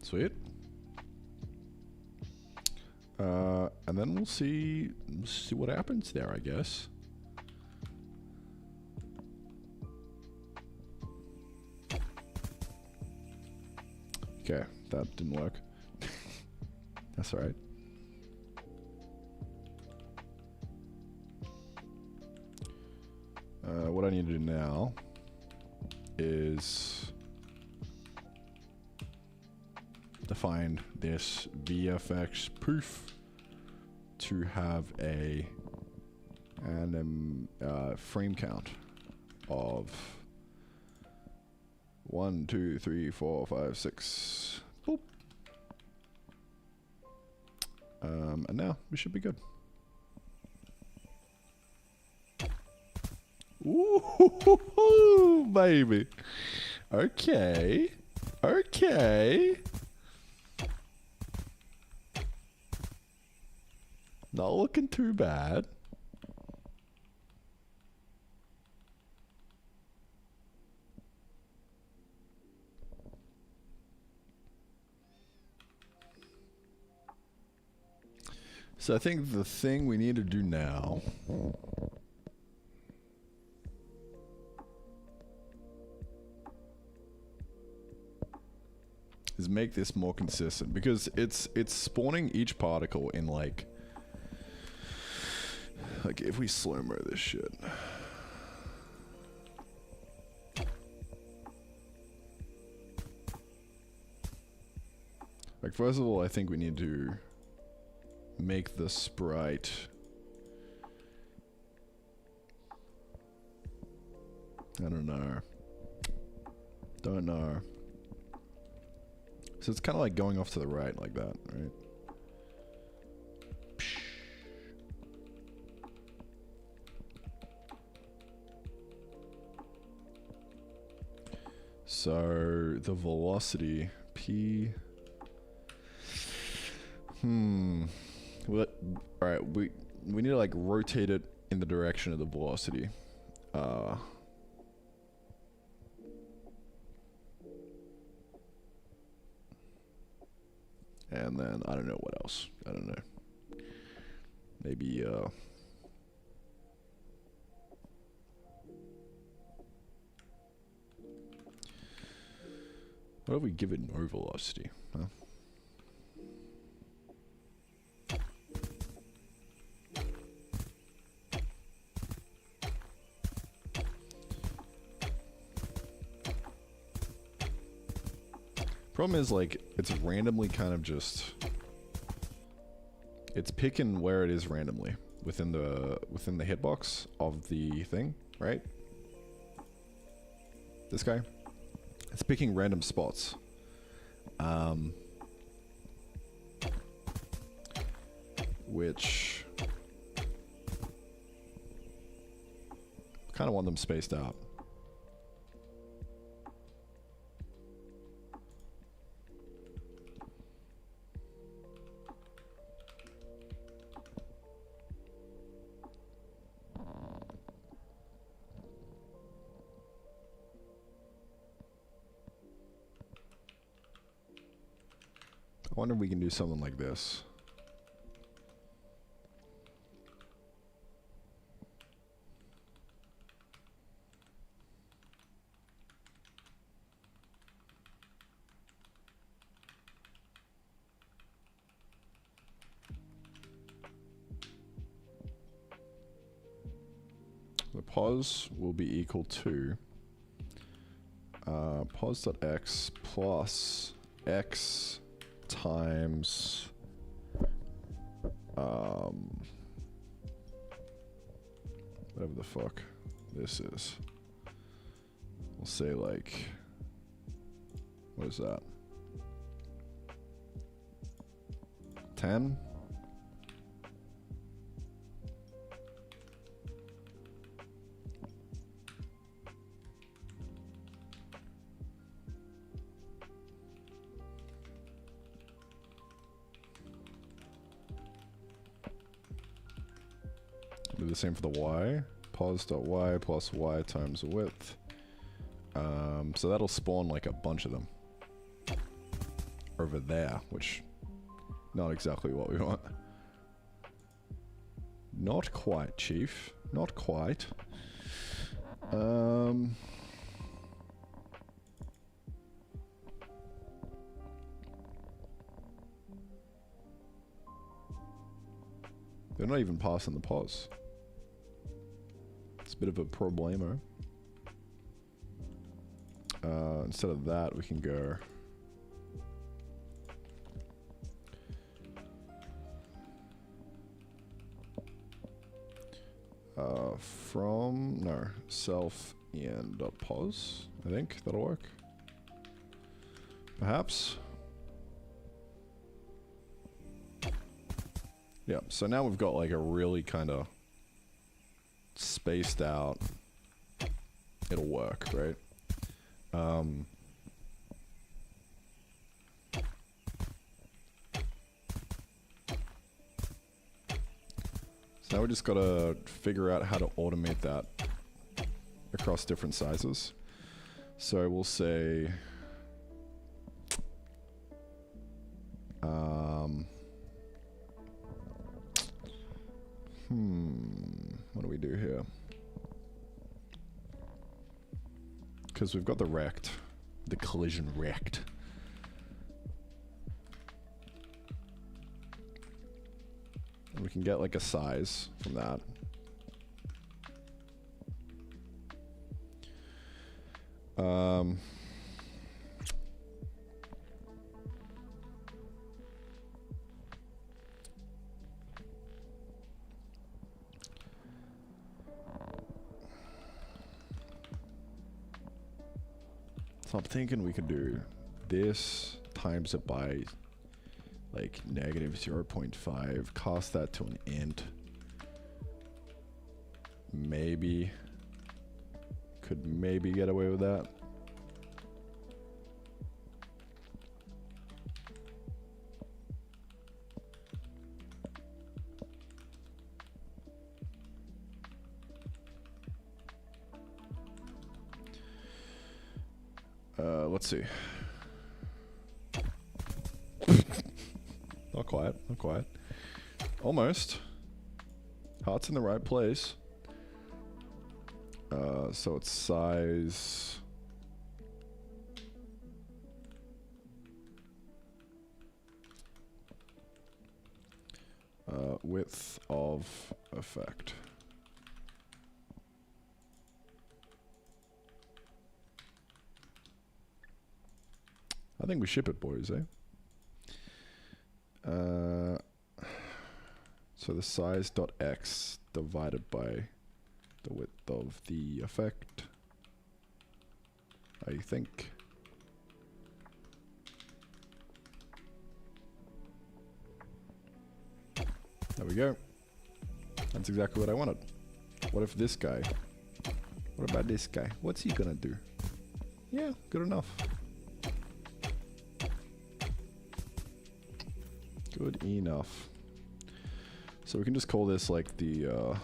Sweet. And then we'll see what happens there, I guess. Okay, that didn't work. That's all right. What I need to do now define this VFX poof to have a frame count of 1, 2, 3, 4, 5, 6. Boop. And now we should be good. Ooh, baby. Okay. Okay. Not looking too bad. So I think the thing we need to do now is make this more consistent, because it's spawning each particle in like if we slow-mo this shit. Like, first of all, I think we need to make the sprite I don't know. Don't know. So it's kind of like going off to the right like that, right? So the velocity p. Well, all right. We need to like rotate it in the direction of the velocity. And then I don't know what else. I don't know. Maybe what if we give it no velocity? Huh? Problem is, like, it's randomly kind of just... It's picking where it is randomly within the hitbox of the thing, right? This guy. It's picking random spots. Which... kind of want them spaced out. I wonder if we can do something like this. The pos will be equal to pos.x plus x times whatever the fuck this is. We'll say like, what is that? 10? Do the same for the y. Pos.y plus y times width. So that'll spawn like a bunch of them over there, which not exactly what we want. Not quite, Chief. Not quite. They're not even passing the pos. It's a bit of a problemo. Instead of that, we can go from, no, self and pos, I think that'll work. Perhaps. Yeah, so now we've got like a really kind of spaced out, it'll work, right? So now we just gotta figure out how to automate that across different sizes. So we'll say, what do we do here? Because we've got the rect, the collision rect. And we can get like a size from that. So I'm thinking we could do this times it by like negative 0.5, cast that to an int. Maybe could maybe get away with that. Let's see. Not quite, not quite. Almost. Heart's in the right place. So it's size. Width of effect. I think we ship it, boys, eh? So the size dot x divided by the width of the effect, I think. There we go. That's exactly what I wanted. What if this guy? What about this guy? What's he gonna do? Yeah, good enough. Good enough. So we can just call this like the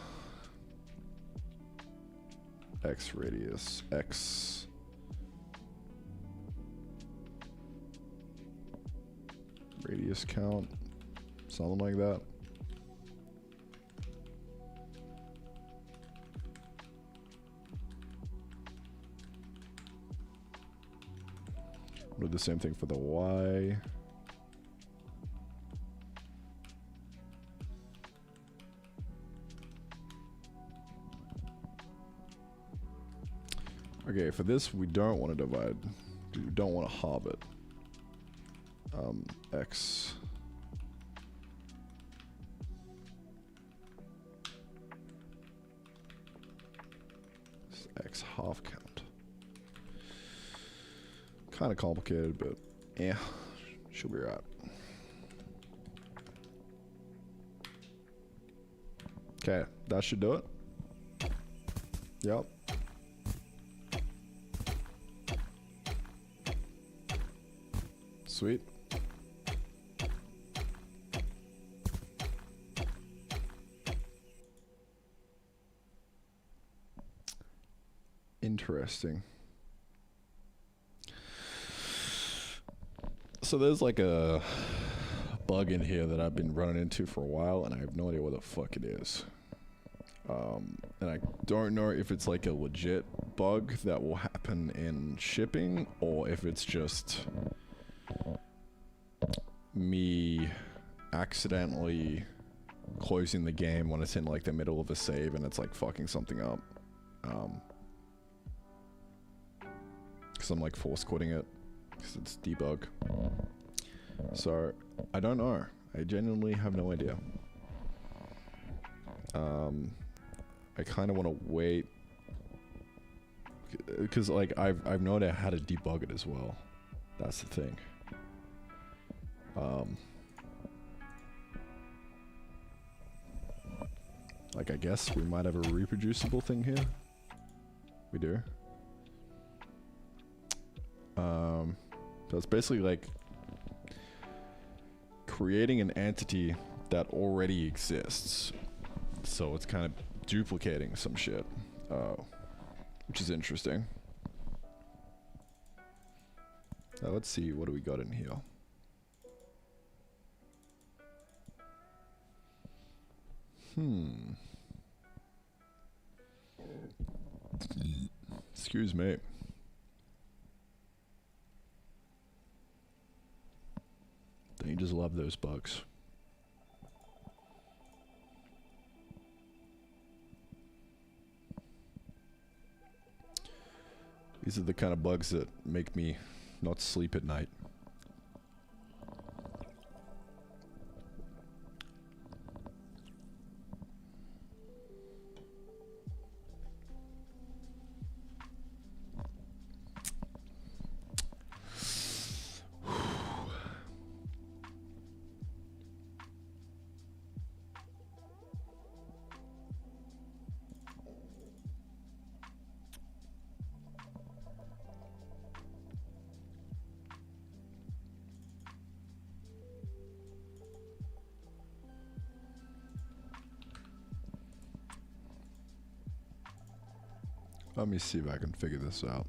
x radius, x radius count, something like that. We'll do the same thing for the y. Okay, for this we don't want to divide. We don't want to halve it. X. It's X half count. Kind of complicated, but yeah, should be right. Okay, that should do it. Yep. Sweet. Interesting. So there's like a bug in here that I've been running into for a while, and I have no idea what the fuck it is. And I don't know if it's like a legit bug that will happen in shipping, or if it's just me accidentally closing the game when it's in like the middle of a save and it's like fucking something up. Because I'm like force quitting it because it's debug. So I don't know. I genuinely have no idea. I kind of want to wait because like I've known how to debug it as well. That's the thing. Like I guess we might have a reproducible thing here. We do. So it's basically like creating an entity that already exists. So it's kind of duplicating some shit, which is interesting. Now let's see, what do we got in here? Excuse me. Don't you just love those bugs? These are the kind of bugs that make me not sleep at night. Let me see if I can figure this out.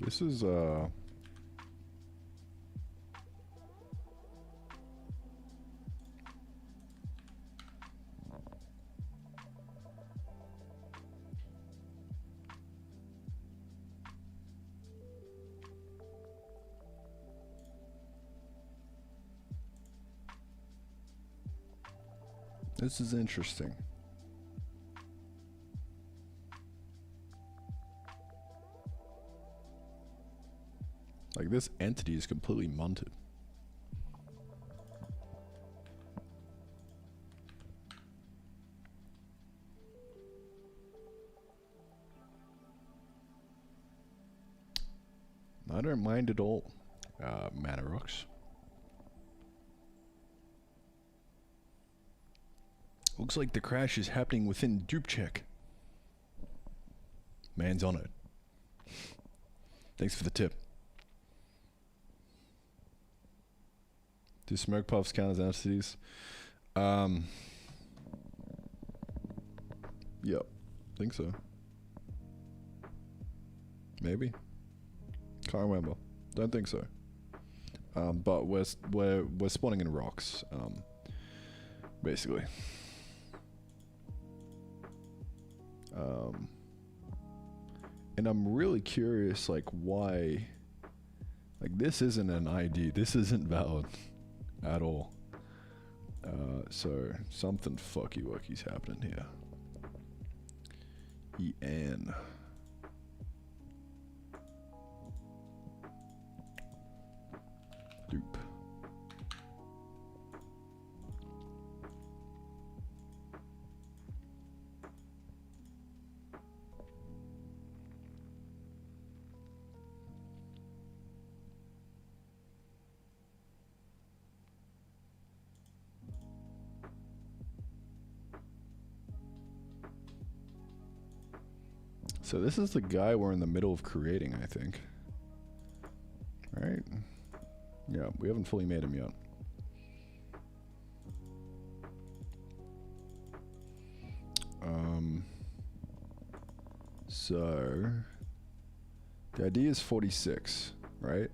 This is this is interesting. Like this entity is completely munted. I don't mind at all, Manarox. Looks like the crash is happening within dupe check. Man's on it. Thanks for the tip. Do smoke puffs count as entities? Yep, think so. Maybe. Can't remember. Don't think so. But we're spawning in rocks. Basically. And I'm really curious, like, why, like, this isn't an ID, this isn't valid at all. So something fucky-wucky's happening here. EN. Dupe. So this is the guy we're in the middle of creating, I think. Right? Yeah, we haven't fully made him yet. So the idea is 46, right?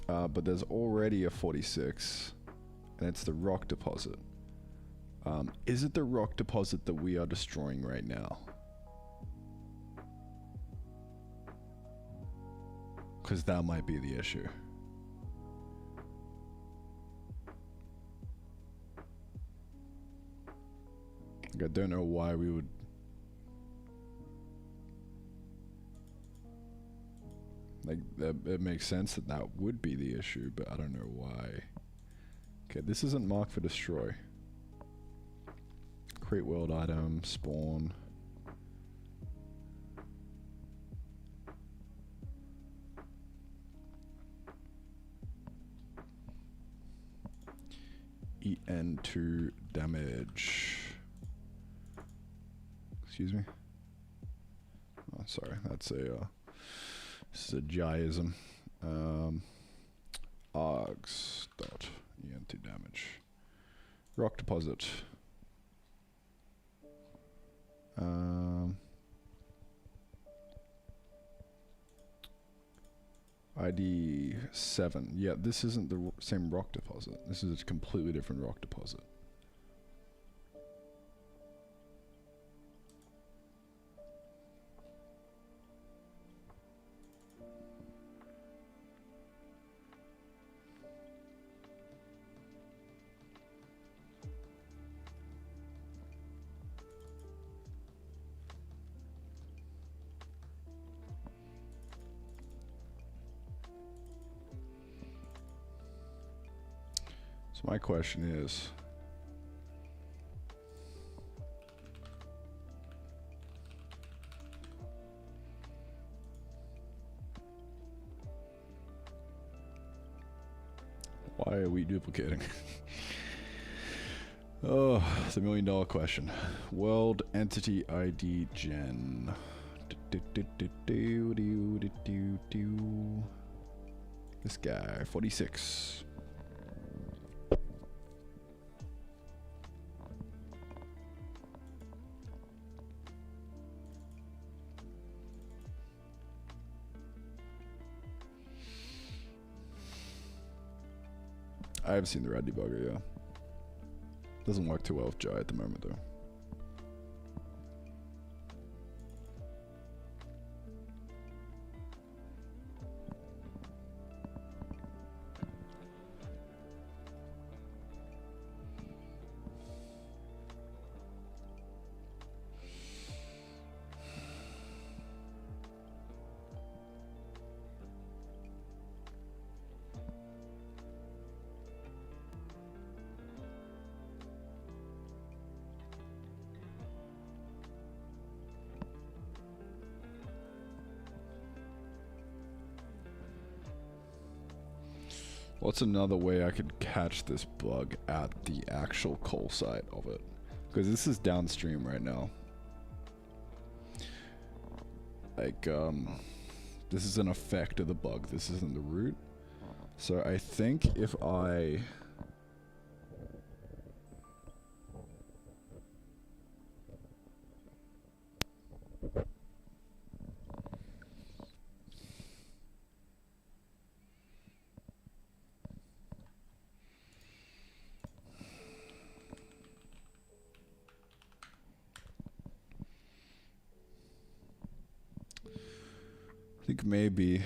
But there's already a 46, and it's the rock deposit. Is it the rock deposit that we are destroying right now? Because that might be the issue. Like, I don't know why we would... Like, it makes sense that that would be the issue, but I don't know why. Okay, this isn't marked for destroy. Create world item, spawn. EN2 damage. Excuse me. Oh, sorry, that's a this is a Jaiism. Args dot EN2 damage. Rock deposit. ID 7. Yeah, this isn't the same rock deposit. This is a completely different rock deposit. So my question is, why are we duplicating? Oh, it's $1 million question. World entity ID gen. This guy, 46. I have seen the red debugger, yeah. Doesn't work too well with Jai at the moment, though. What's another way I could catch this bug at the actual call site of it? Because this is downstream right now. Like, this is an effect of the bug. This isn't the root. So I think if I... I think maybe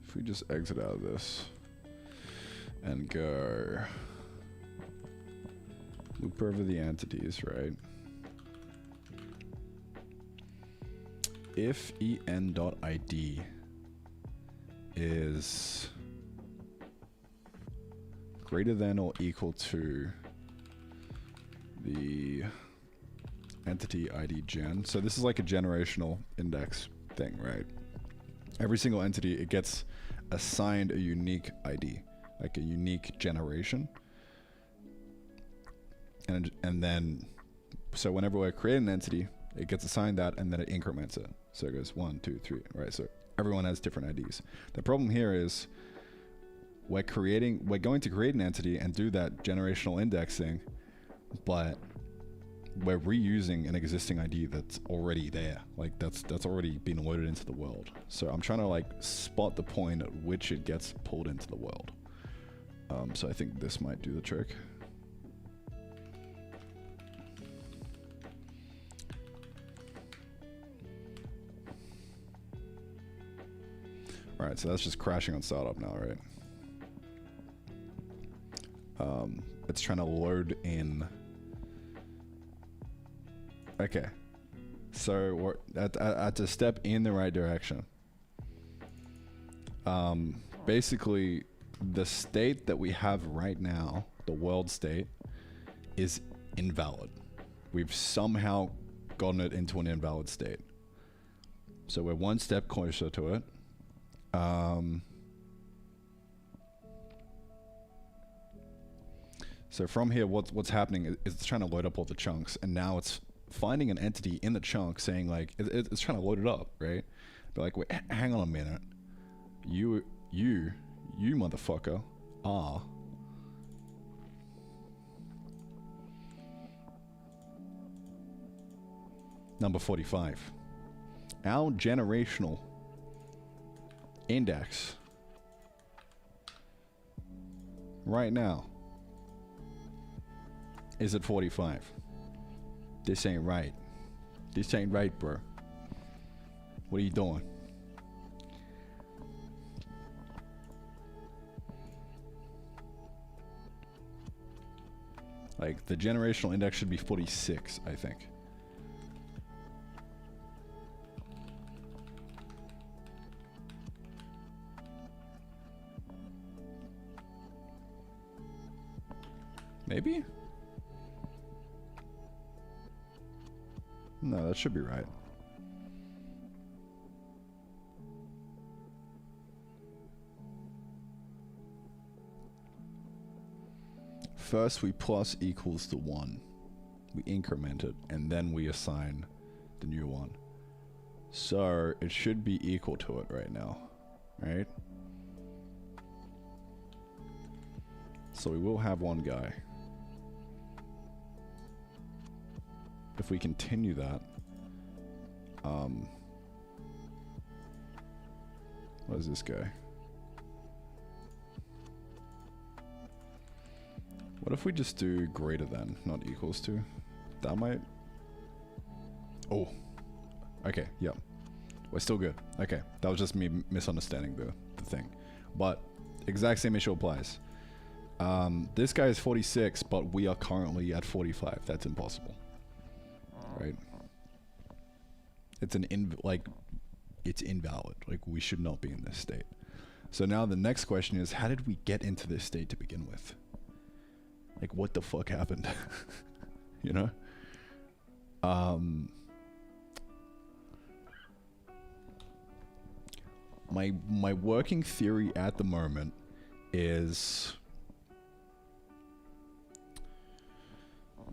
if we just exit out of this and go loop over the entities, right? If en.id is greater than or equal to the entity ID gen. So this is like a generational index thing, right? Every single entity, it gets assigned a unique ID, like a unique generation. And then, so whenever I create an entity, it gets assigned that and then it increments it. So it goes 1, 2, 3, right? So everyone has different IDs. The problem here is we're going to create an entity and do that generational indexing, but we're reusing an existing ID that's already there. Like that's already been loaded into the world. So I'm trying to like spot the point at which it gets pulled into the world. So I think this might do the trick. Alright, so that's just crashing on startup now, right? It's trying to load in. Okay. So we're at a step in the right direction. Basically, the state that we have right now, the world state, is invalid. We've somehow gotten it into an invalid state. So we're one step closer to it. So from here, what's happening is it's trying to load up all the chunks, and now it's finding an entity in the chunk saying like it's trying to load it up, right? But like, wait, hang on a minute, you motherfucker are number 45. Our generational index right now is at 45. This ain't right. This ain't right, bro. What are you doing? Like, the generational index should be 46, I think. Maybe? No, that should be right. First we plus equals to 1. We increment it, and then we assign the new one. So it should be equal to it right now, right? So we will have one guy. If we continue that, what is this guy? What if we just do greater than, not equals to? That might... Oh. Okay, yep. We're still good. Okay, that was just me misunderstanding the thing. But, exact same issue applies. This guy is 46, but we are currently at 45. That's impossible. Right? It's it's invalid. Like, we should not be in this state. So now the next question is, how did we get into this state to begin with? Like, what the fuck happened? You know? My working theory at the moment is,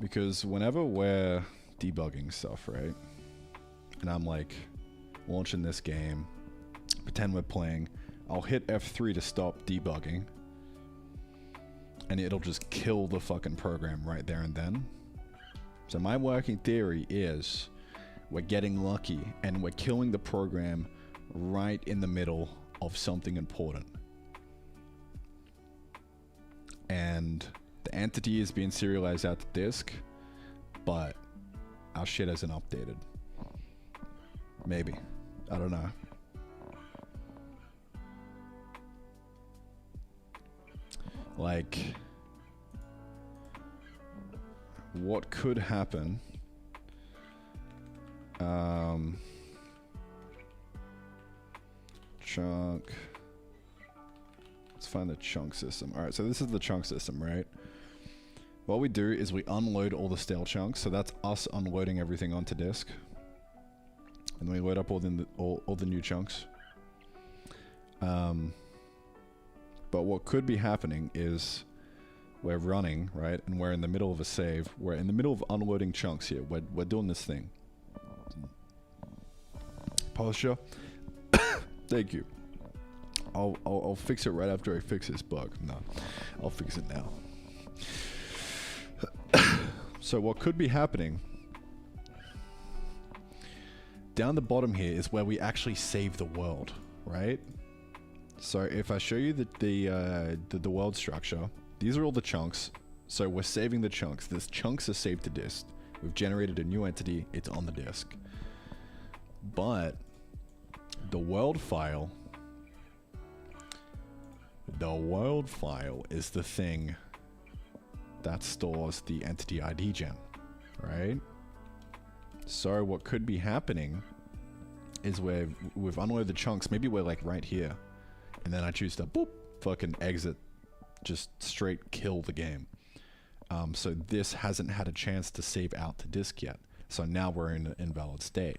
because whenever we're debugging stuff, right? And I'm like launching this game, pretend we're playing, I'll hit F3 to stop debugging, and it'll just kill the fucking program right there and then. So my working theory is we're getting lucky and we're killing the program right in the middle of something important. And the entity is being serialized out to disk, but our shit hasn't updated. Maybe. I don't know. Like, what could happen? Chunk. Let's find the chunk system. Alright, so this is the chunk system, right? What we do is we unload all the stale chunks, so that's us unloading everything onto disk. And then we load up all the new chunks. But what could be happening is we're running, right? And we're in the middle of a save. We're in the middle of unloading chunks here. We're doing this thing. Posture. Thank you. I'll fix it right after I fix this bug. No, I'll fix it now. So what could be happening down the bottom here is where we actually save the world, right? So if I show you the world structure, these are all the chunks. So we're saving the chunks. This chunks are saved to disk. We've generated a new entity. It's on the disk. But the world file is the thing that stores the entity ID gen, right? So what could be happening is we've unloaded the chunks. Maybe we're like right here, and then I choose to boop, fucking exit, just straight kill the game. So this hasn't had a chance to save out to disk yet. So now we're in an invalid state.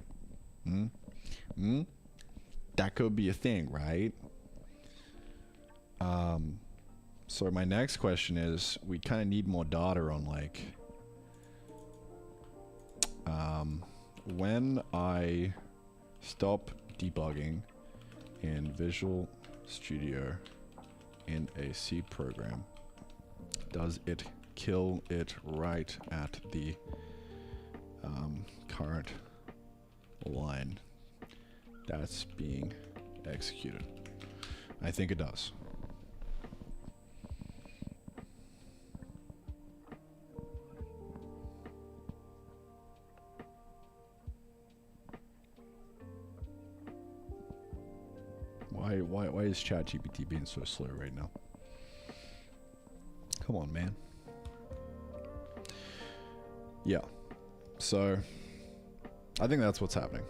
That could be a thing, right? So my next question is, we kind of need more data on like, when I stop debugging in Visual Studio in a C program, does it kill it right at the current line that's being executed? I think it does. Why is ChatGPT being so slow right now? Come on, man. Yeah. So I think that's what's happening.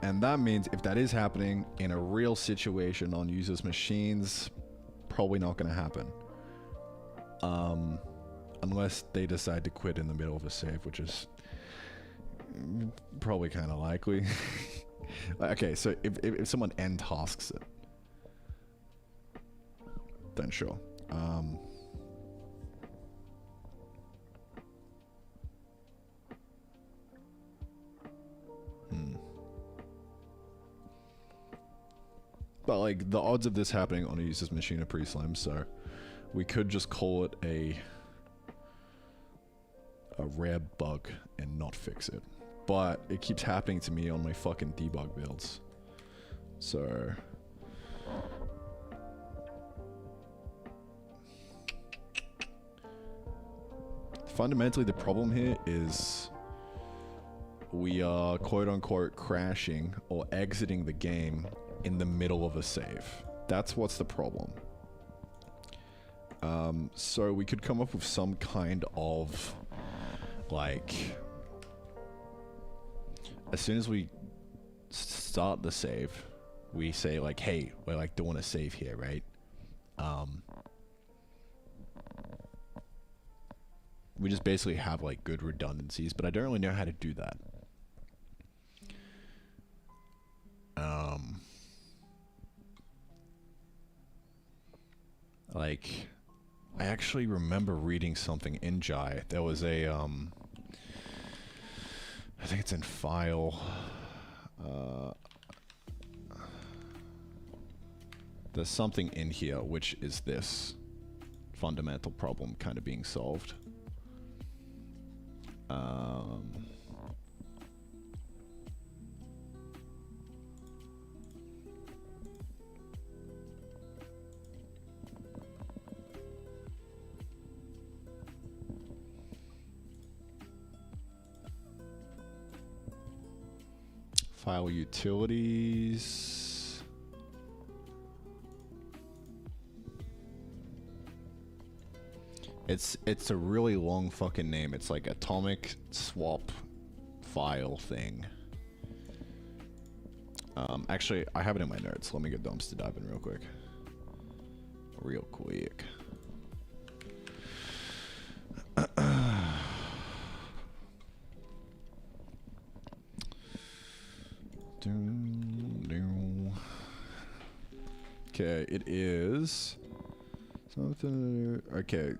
And that means if that is happening in a real situation on users' machines, probably not going to happen. Unless they decide to quit in the middle of a save, which is probably kind of likely. Okay, so if someone end tasks it, then sure. But like the odds of this happening on a user's machine are pretty slim, so we could just call it a rare bug and not fix it. But it keeps happening to me on my fucking debug builds. So fundamentally the problem here is we are quote-unquote crashing or exiting the game in the middle of a save. That's what's the problem. So we could come up with some kind of like, as soon as we start the save, we say like, hey, we're like doing a save here, right? We just basically have like good redundancies, but I don't really know how to do that. Like, I actually remember reading something in Jai. There was a, I think it's in file. There's something in here which is this fundamental problem kind of being solved. File utilities. It's a really long fucking name. It's like atomic swap file thing. Actually, I have it in my notes. Let me get Doms to dive in real quick. Real quick. Okay, it is something. Okay,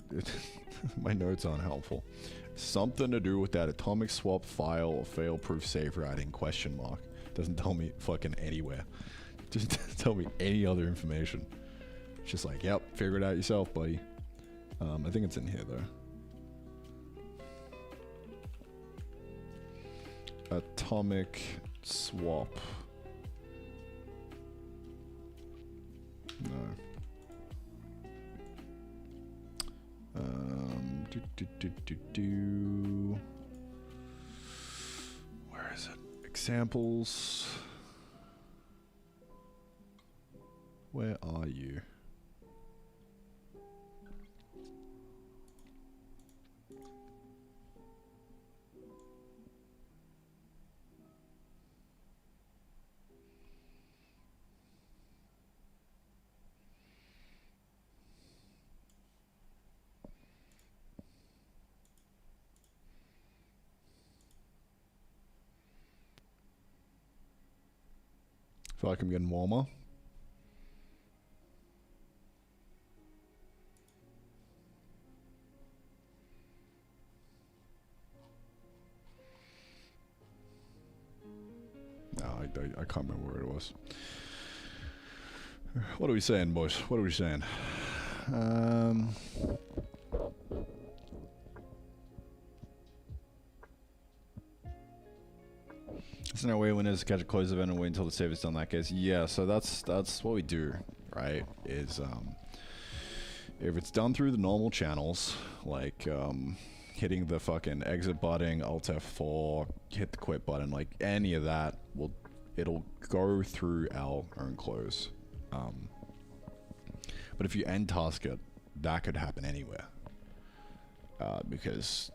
my notes aren't helpful. Something to do with that atomic swap file or fail-proof save writing ? Doesn't tell me fucking anywhere. Just doesn't tell me any other information. It's just like, yep, figure it out yourself, buddy. I think it's in here though. Atomic swap. No. Where is it? Examples. Where are you? I feel like I'm getting warmer. No, I can't remember where it was. What are we saying, boys? What are we saying? There's no way winners catch a close event and wait until the save is done. In that case, yeah. So that's what we do, right? Is if it's done through the normal channels, like hitting the fucking exit button, Alt F4, hit the quit button, like any of that, it'll go through our own close. But if you end task it, that could happen anywhere, because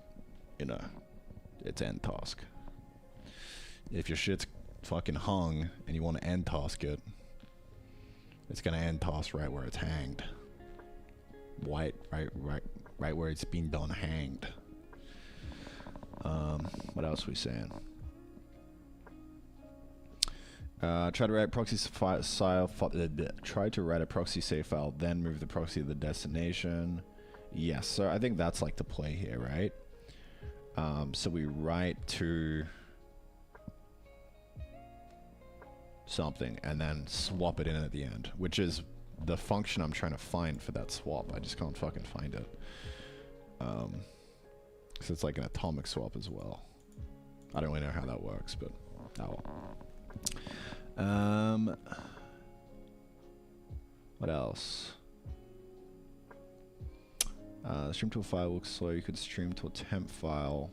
you know it's end task. If your shit's fucking hung and you want to end task it, it's gonna end task right where it's hanged. Right where it's been done hanged. What else are we saying? Try to write proxy file. Try to write a proxy save file, then move the proxy to the destination. Yes, so I think that's like the play here, right? So we write to something and then swap it in at the end, which is the function I'm trying to find for that swap. I just can't fucking find it. So it's like an atomic swap as well. I don't really know how that works, but oh well. What else? Stream to a file looks slow. You could stream to a temp file.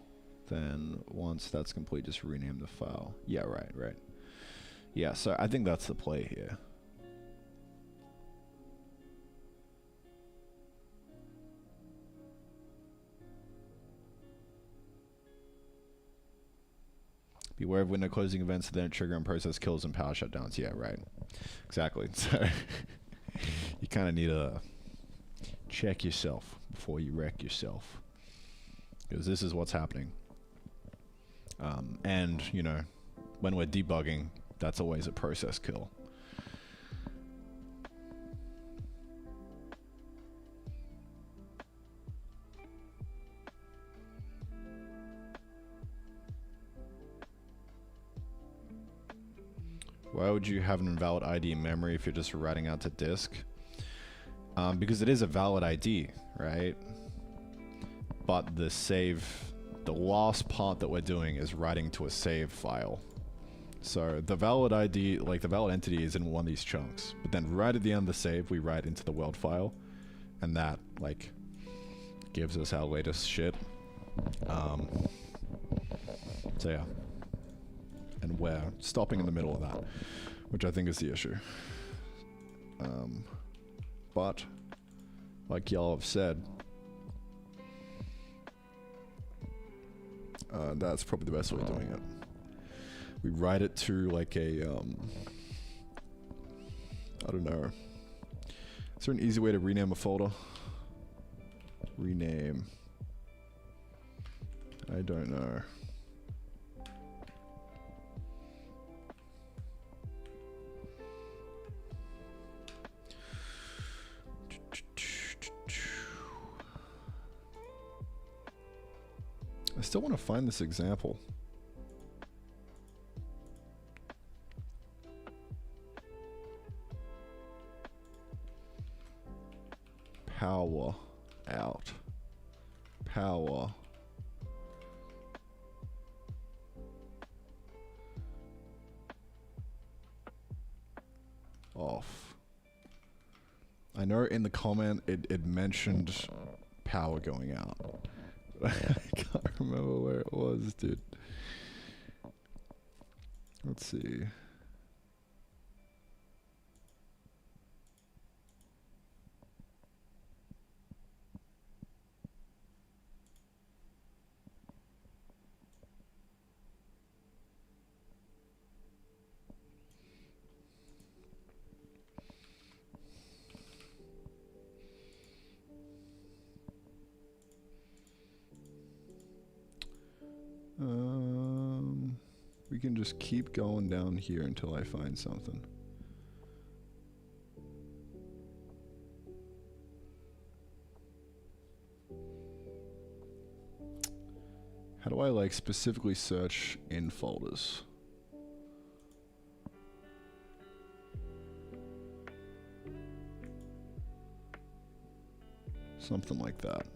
Then once that's complete, just rename the file. Yeah, right. Yeah, so I think that's the play here. Beware of window closing events that then trigger and process kills and power shutdowns. Yeah, right. Exactly. So you kind of need to check yourself before you wreck yourself, because this is what's happening. And you know, when we're debugging, that's always a process kill. Why would you have an invalid ID in memory if you're just writing out to disk? Because it is a valid ID, right? But the last part that we're doing is writing to a save file. So the valid ID, like the valid entity, is in one of these chunks. But then right at the end of the save, we write into the world file. And that, like, gives us our latest shit. So yeah. And we're stopping in the middle of that, which I think is the issue. But, like y'all have said, that's probably the best way of doing it. We write it to like a, I don't know. Is there an easy way to rename a folder? Rename. I don't know. I still want to find this example. Power. out. Power. Off. I know in the comment it mentioned power going out. But I can't remember where it was, dude. Let's see. We can just keep going down here until I find something. How do I like specifically search in folders? Something like that.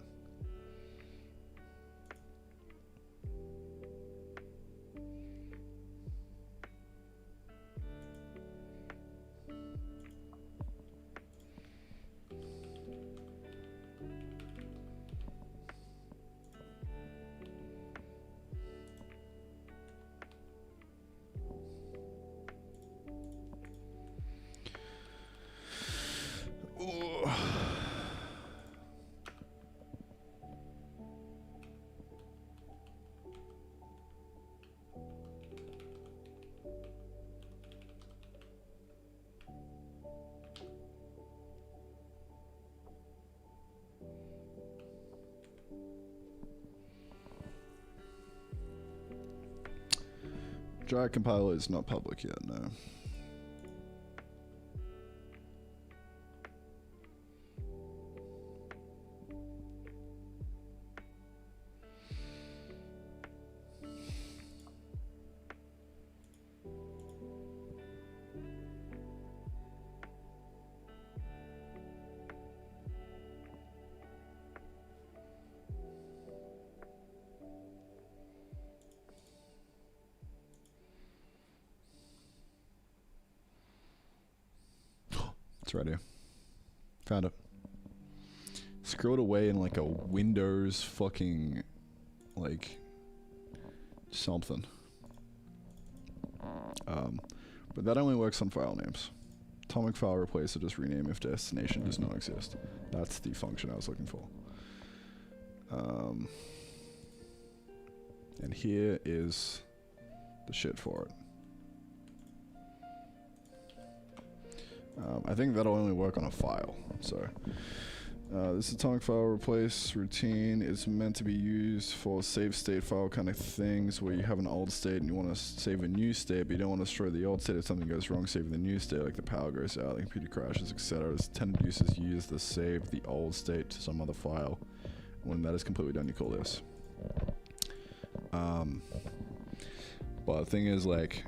Dry compiler is not public yet, no. It's right here. Found it. Scrolled away in like a Windows fucking like something. But that only works on file names. Atomic file replace or just rename if destination does not exist. That's the function I was looking for. And here is the shit for it. I think that'll only work on a file. So this atomic file replace routine is meant to be used for save state file kind of things where you have an old state and you want to save a new state, but you don't want to destroy the old state if something goes wrong saving the new state, like the power goes out, the computer crashes, etc. Intended uses use the save the old state to some other file. When that is completely done, you call this. But the thing is, like,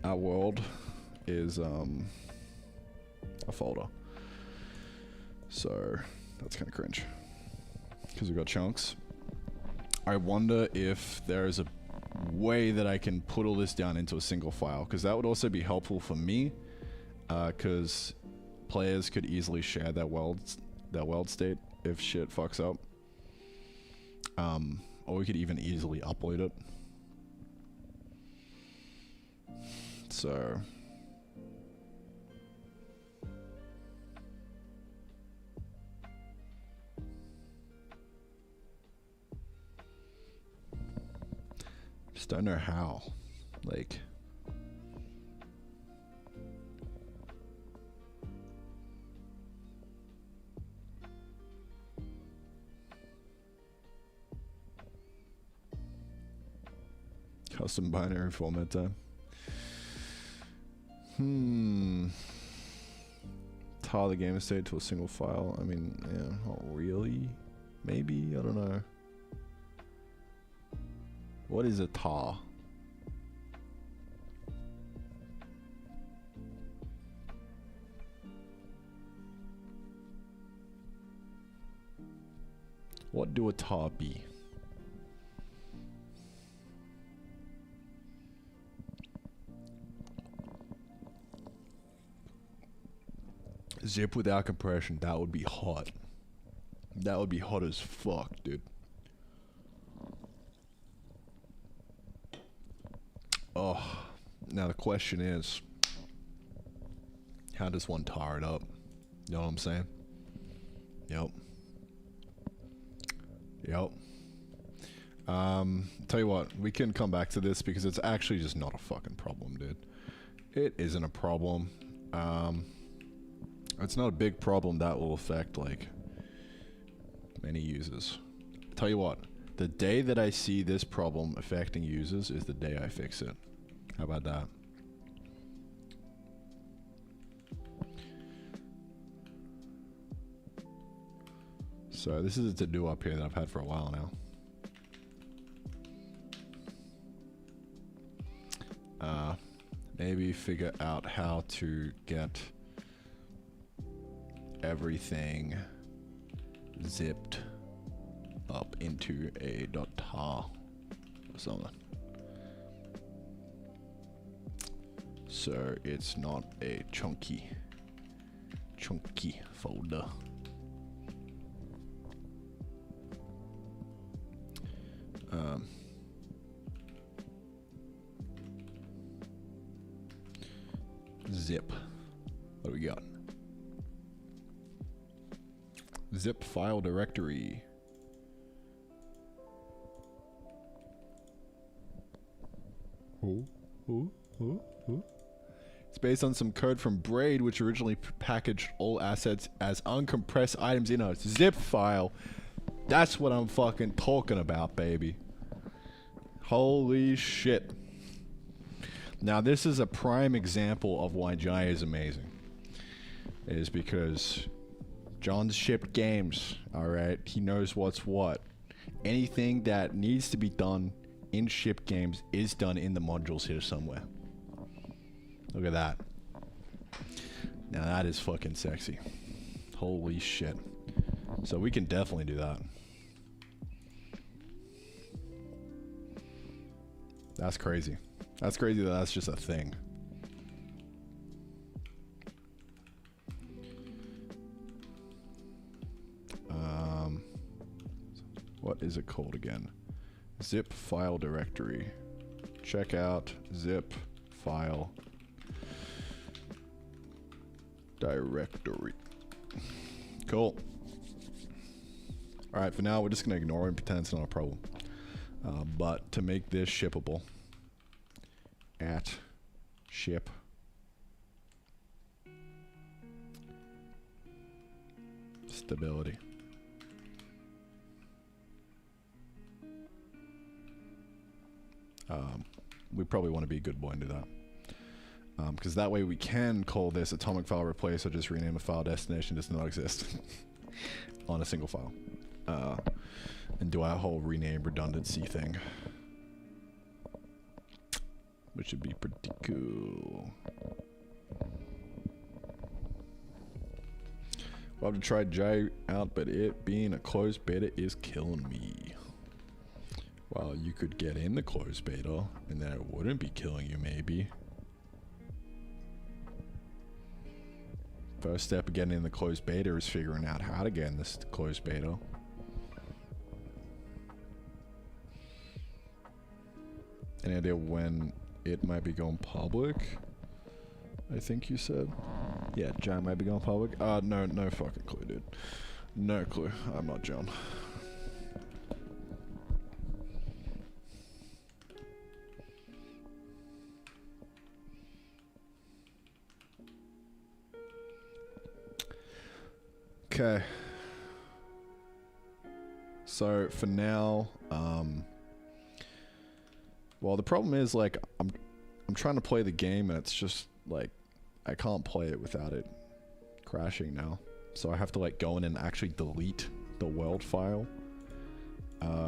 our world is a folder, so that's kind of cringe because we've got chunks. I wonder if there's a way that I can put all this down into a single file, because that would also be helpful for me, because players could easily share that world state if shit fucks up, or we could even easily upload it. So just don't know how, like, custom binary format time. Tar the game state to a single file. I mean, yeah, not really. Maybe, I don't know. What is a tar? What do a tar be? Zip without compression, that would be hot. That would be hot as fuck, dude. Oh, now the question is, how does one tar it up? You know what I'm saying? Yep. Yep. Tell you what, we can come back to this because it's actually just not a fucking problem, dude. It isn't a problem. It's not a big problem that will affect, like, many users. Tell you what, the day that I see this problem affecting users is the day I fix it. How about that? So this is a to-do up here that I've had for a while now. Maybe figure out how to get everything zipped up into a .tar or something. So it's not a chunky folder. Zip. What do we got? Zip file directory. It's based on some code from Braid, which originally packaged all assets as uncompressed items in a zip file. That's what I'm fucking talking about, baby. Holy shit. Now, this is a prime example of why Jai is amazing. It is because John's shipped games, alright? He knows what's what. Anything that needs to be done in shipped games is done in the modules here somewhere. Look at that. Now that is fucking sexy. Holy shit. So we can definitely do that. That's crazy. That's crazy that that's just a thing. What is it called again? Zip file directory. Check out zip file directory. Cool. Alright, for now we're just gonna ignore it and pretend it's not a problem. But to make this shippable, at ship stability. We probably want to be a good boy and do that. Because that way we can call this atomic file replace or just rename a file destination does not exist on a single file. And do our whole rename redundancy thing. Which would be pretty cool. Well, I've tried Jai out, but it being a closed beta is killing me. Well, you could get in the closed beta, and then it wouldn't be killing you, maybe. First step of getting in the closed beta is figuring out how to get in this closed beta. Any idea when it might be going public? I think you said. Yeah, John might be going public. No fucking clue, dude. No clue. I'm not John. Okay. So for now, well, the problem is, like, I'm trying to play the game and it's just like I can't play it without it crashing now. So I have to like go in and actually delete the world file,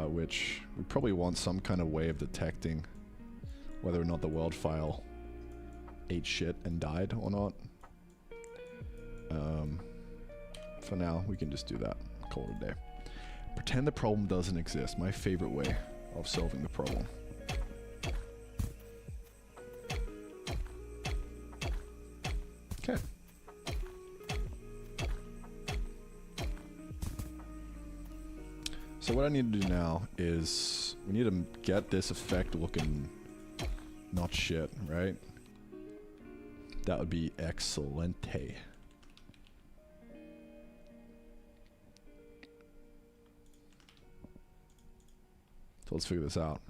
which we probably want some kind of way of detecting whether or not the world file ate shit and died or not. For now, we can just do that. Call it a day. Pretend the problem doesn't exist. My favorite way of solving the problem. Okay. So what I need to do now is we need to get this effect looking not shit, right? That would be excelente. So let's figure this out.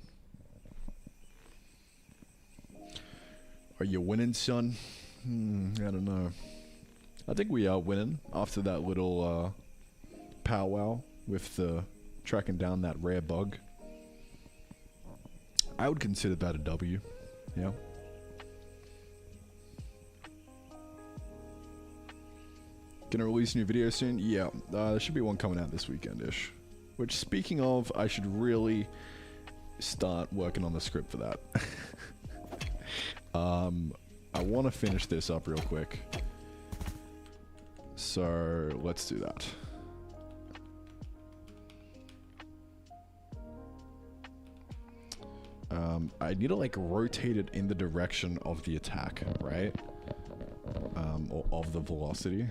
Are you winning, son? I don't know. I think we are winning after that little powwow with the tracking down that rare bug. I would consider that a W. Yeah. Gonna release a new video soon? Yeah, there should be one coming out this weekend-ish. Which, speaking of, I should really start working on the script for that. I want to finish this up real quick. So, let's do that. I need to like rotate it in the direction of the attack, right? Or of the velocity.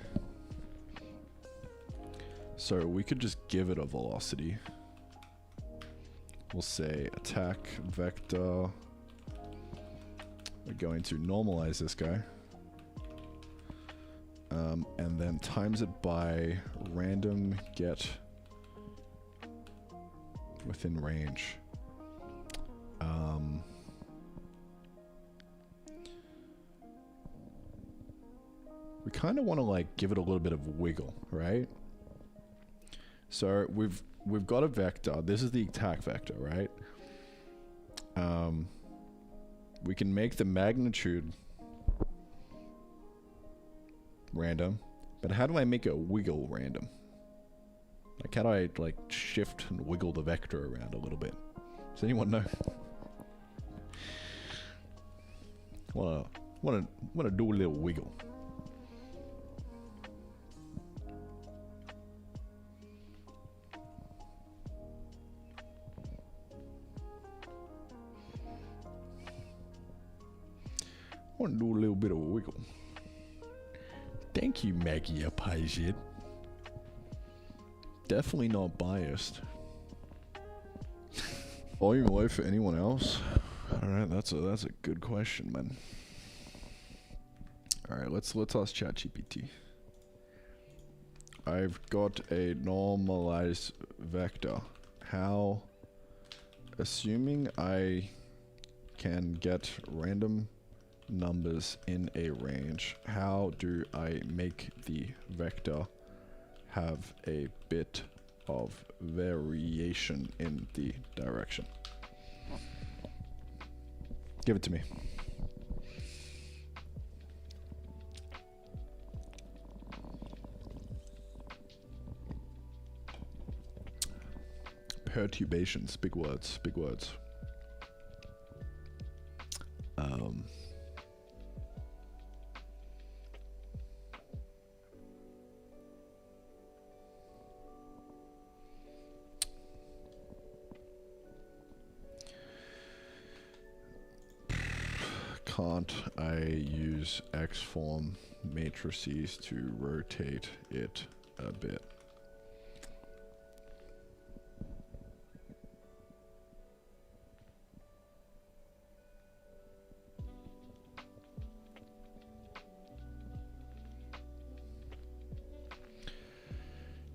So we could just give it a velocity. We'll say attack vector. We're going to normalize this guy. And then times it by random get within range. We kind of want to like give it a little bit of wiggle, right? So we've got a vector. This is the attack vector, right? We can make the magnitude random, but how do I make it wiggle random? Like how do I like shift and wiggle the vector around a little bit? Does anyone know? wanna do a little wiggle. Want to do a little bit of a wiggle. Thank you, Maggie Apizid. Definitely not biased. Volume low for anyone else? Alright, that's a good question, man. Alright, let's ask ChatGPT. I've got a normalized vector. How, assuming I can get random numbers in a range, how do I make the vector have a bit of variation in the direction? Give it to me. Perturbations, big words, big words. Can't I use X-form matrices to rotate it a bit?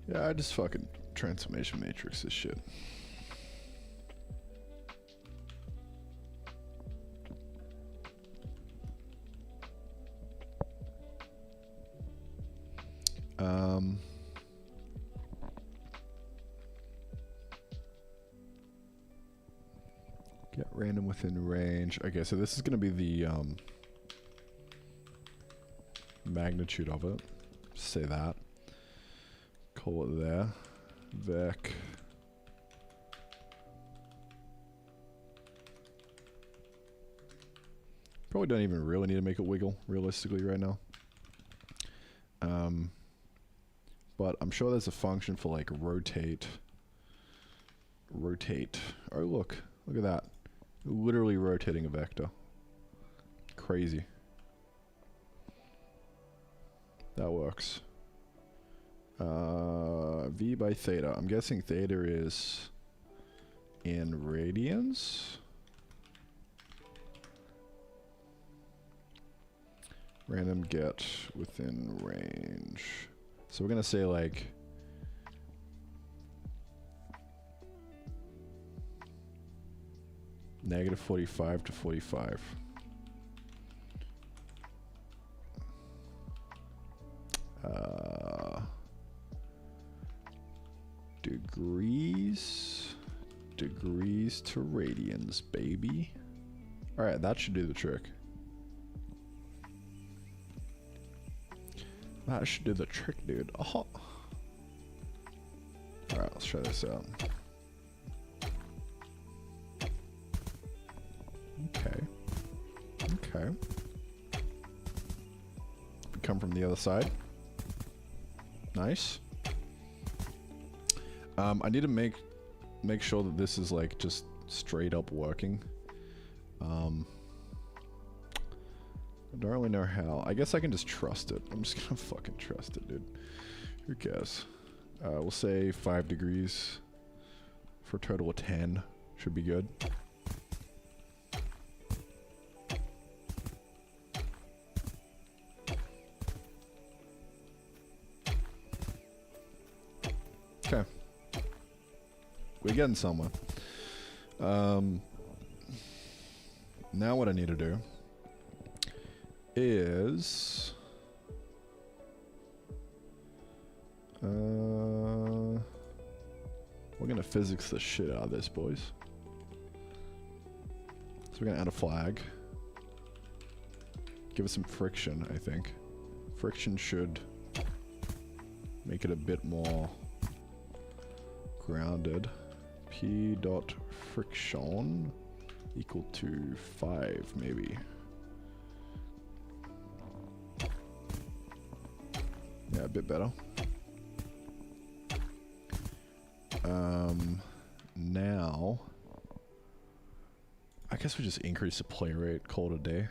Yeah, I just fucking transformation matrix this shit. Get random within range. Okay, so this is going to be the magnitude of it. Say that. Call it there. Vec. Probably don't even really need to make it wiggle realistically right now. But I'm sure there's a function for like rotate rotate. Oh, look at that. Literally rotating a vector. Crazy. That works. V by theta. I'm guessing theta is in radians. Random get within range. So we're gonna say like negative 45 to 45. Degrees to radians, baby. Alright, that should do the trick. That should do the trick, dude. Oh. Alright, let's try this out. Okay. Okay. We come from the other side. Nice. I need to make sure that this is like just straight up working. I don't really know how. I guess I can just trust it. I'm just gonna fucking trust it, dude. Who cares? We'll say 5 degrees for a total of 10. Should be good. Okay. We're getting somewhere. Now what I need to do is we're gonna physics the shit out of this, boys. So we're gonna add a flag. Give it some friction, I think. Friction should make it a bit more grounded. P dot friction equal to 5, maybe. Yeah, a bit better. Now, I guess we just increase the play rate, call it a day.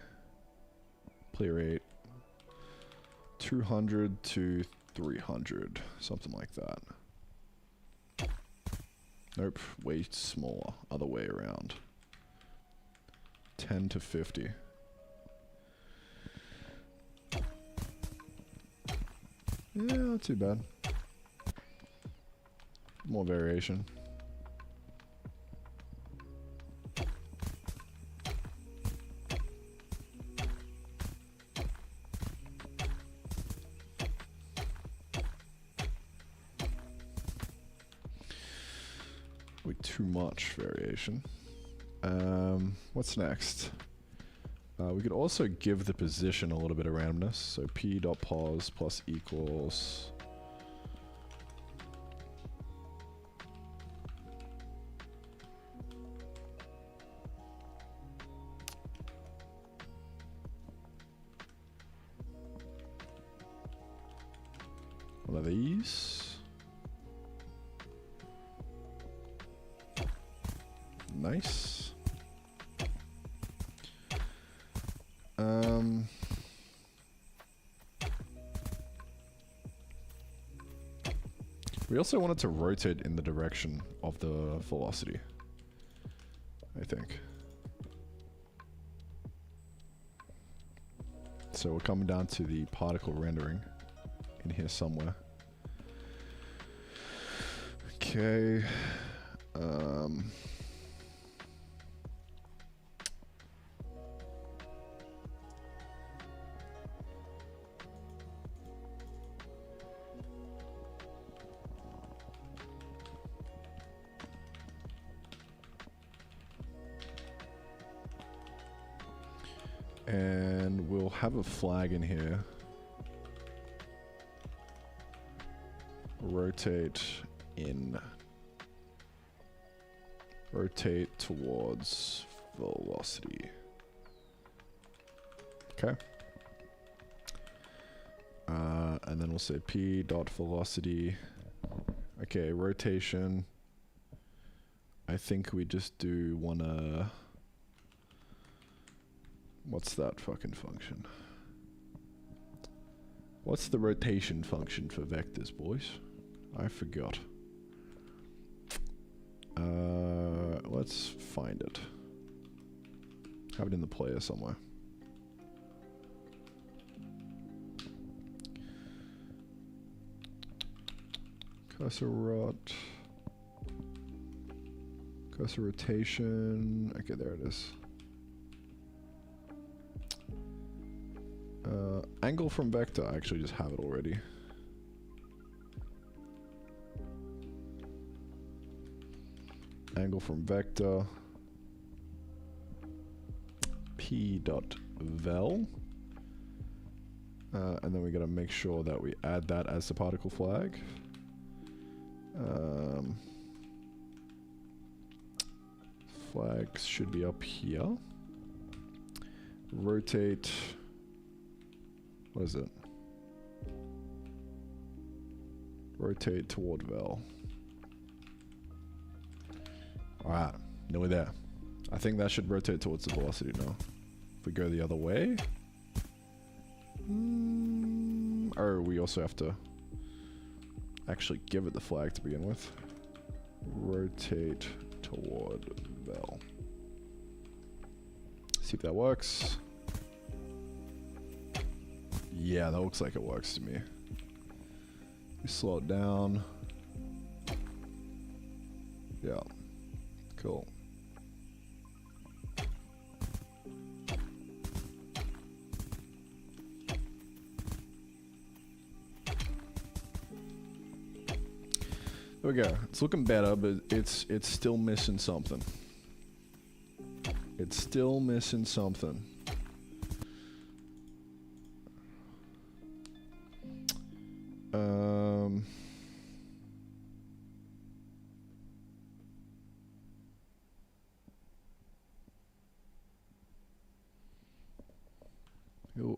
Play rate 200 to 300, something like that. Nope, way smaller, other way around. 10 to 50. Yeah, not too bad. More variation. Way too much variation. What's next? We could also give the position a little bit of randomness. So p.pos plus equals one of these. Nice. We also wanted to rotate in the direction of the velocity, I think. So we're coming down to the particle rendering in here somewhere. Okay. And we'll have a flag in here. Rotate in. Rotate towards velocity. Okay. And then we'll say p dot velocity. Okay, rotation. I I think we just do wanna... What's that fucking function? What's the rotation function for vectors, boys? I forgot. Let's find it. Have it in the player somewhere. Cursor rot. Cursor rotation. Okay, there it is. Angle from vector. I actually just have it already. Angle from vector. p.vel. And then we gotta make sure that we add that as the particle flag. Flags should be up here. Rotate. What is it? Rotate toward vel. Alright, now we're there. I think that should rotate towards the velocity now. If we go the other way. Oh, we also have to actually give it the flag to begin with. Rotate toward vel. See if that works. Yeah, that looks like it works to me. We slow it down. Yeah. Cool. There we go. It's looking better, but it's still missing something. It's still missing something.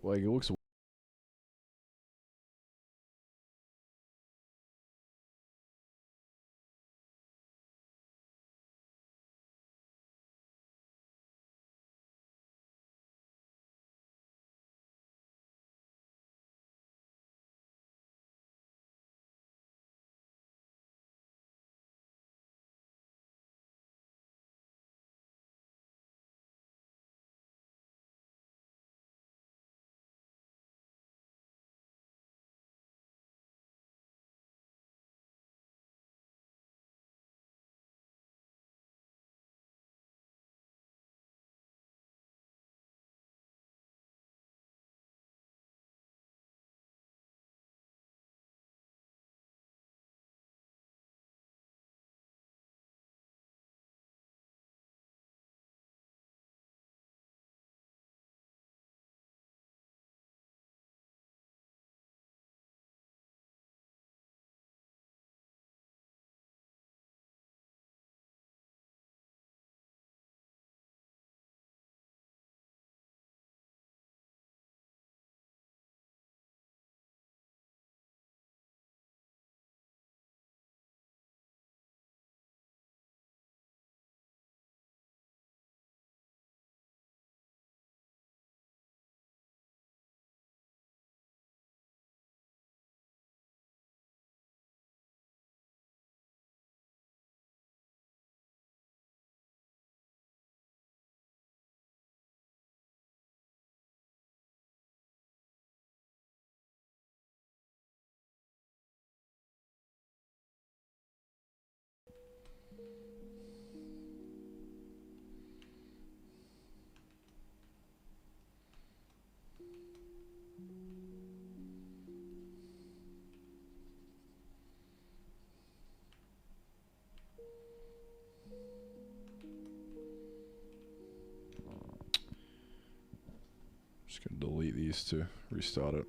Like it looks. Just gonna delete these to restart it.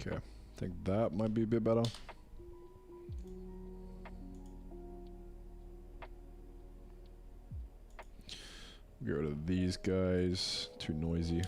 Okay, I think that might be a bit better. Get rid of these guys, too noisy.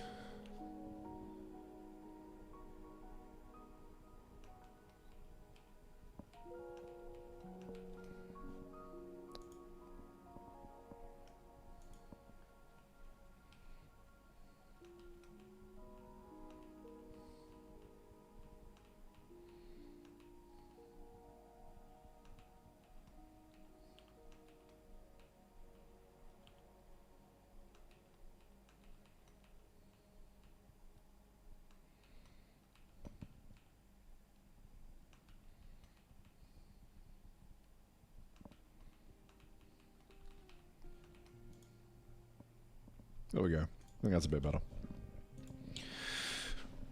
There we go. I think that's a bit better.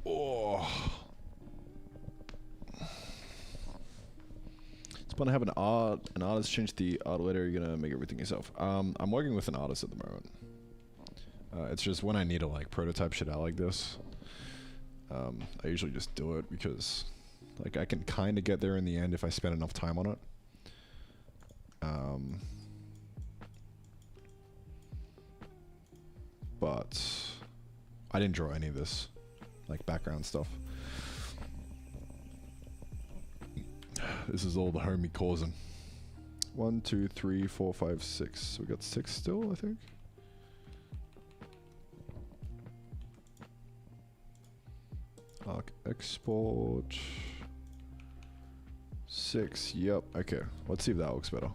Oh. It's fun to have an artist change the art later. You're gonna make everything yourself. I'm working with an artist at the moment. It's just when I need to like prototype shit out like this, I usually just do it because like I can kind of get there in the end if I spend enough time on it. But I didn't draw any of this, like background stuff. This is all the homie causing. 1, 2, 3, 4, 5, 6. So we got 6 still, I think. Arc export. 6. Yep. Okay. Let's see if that looks better.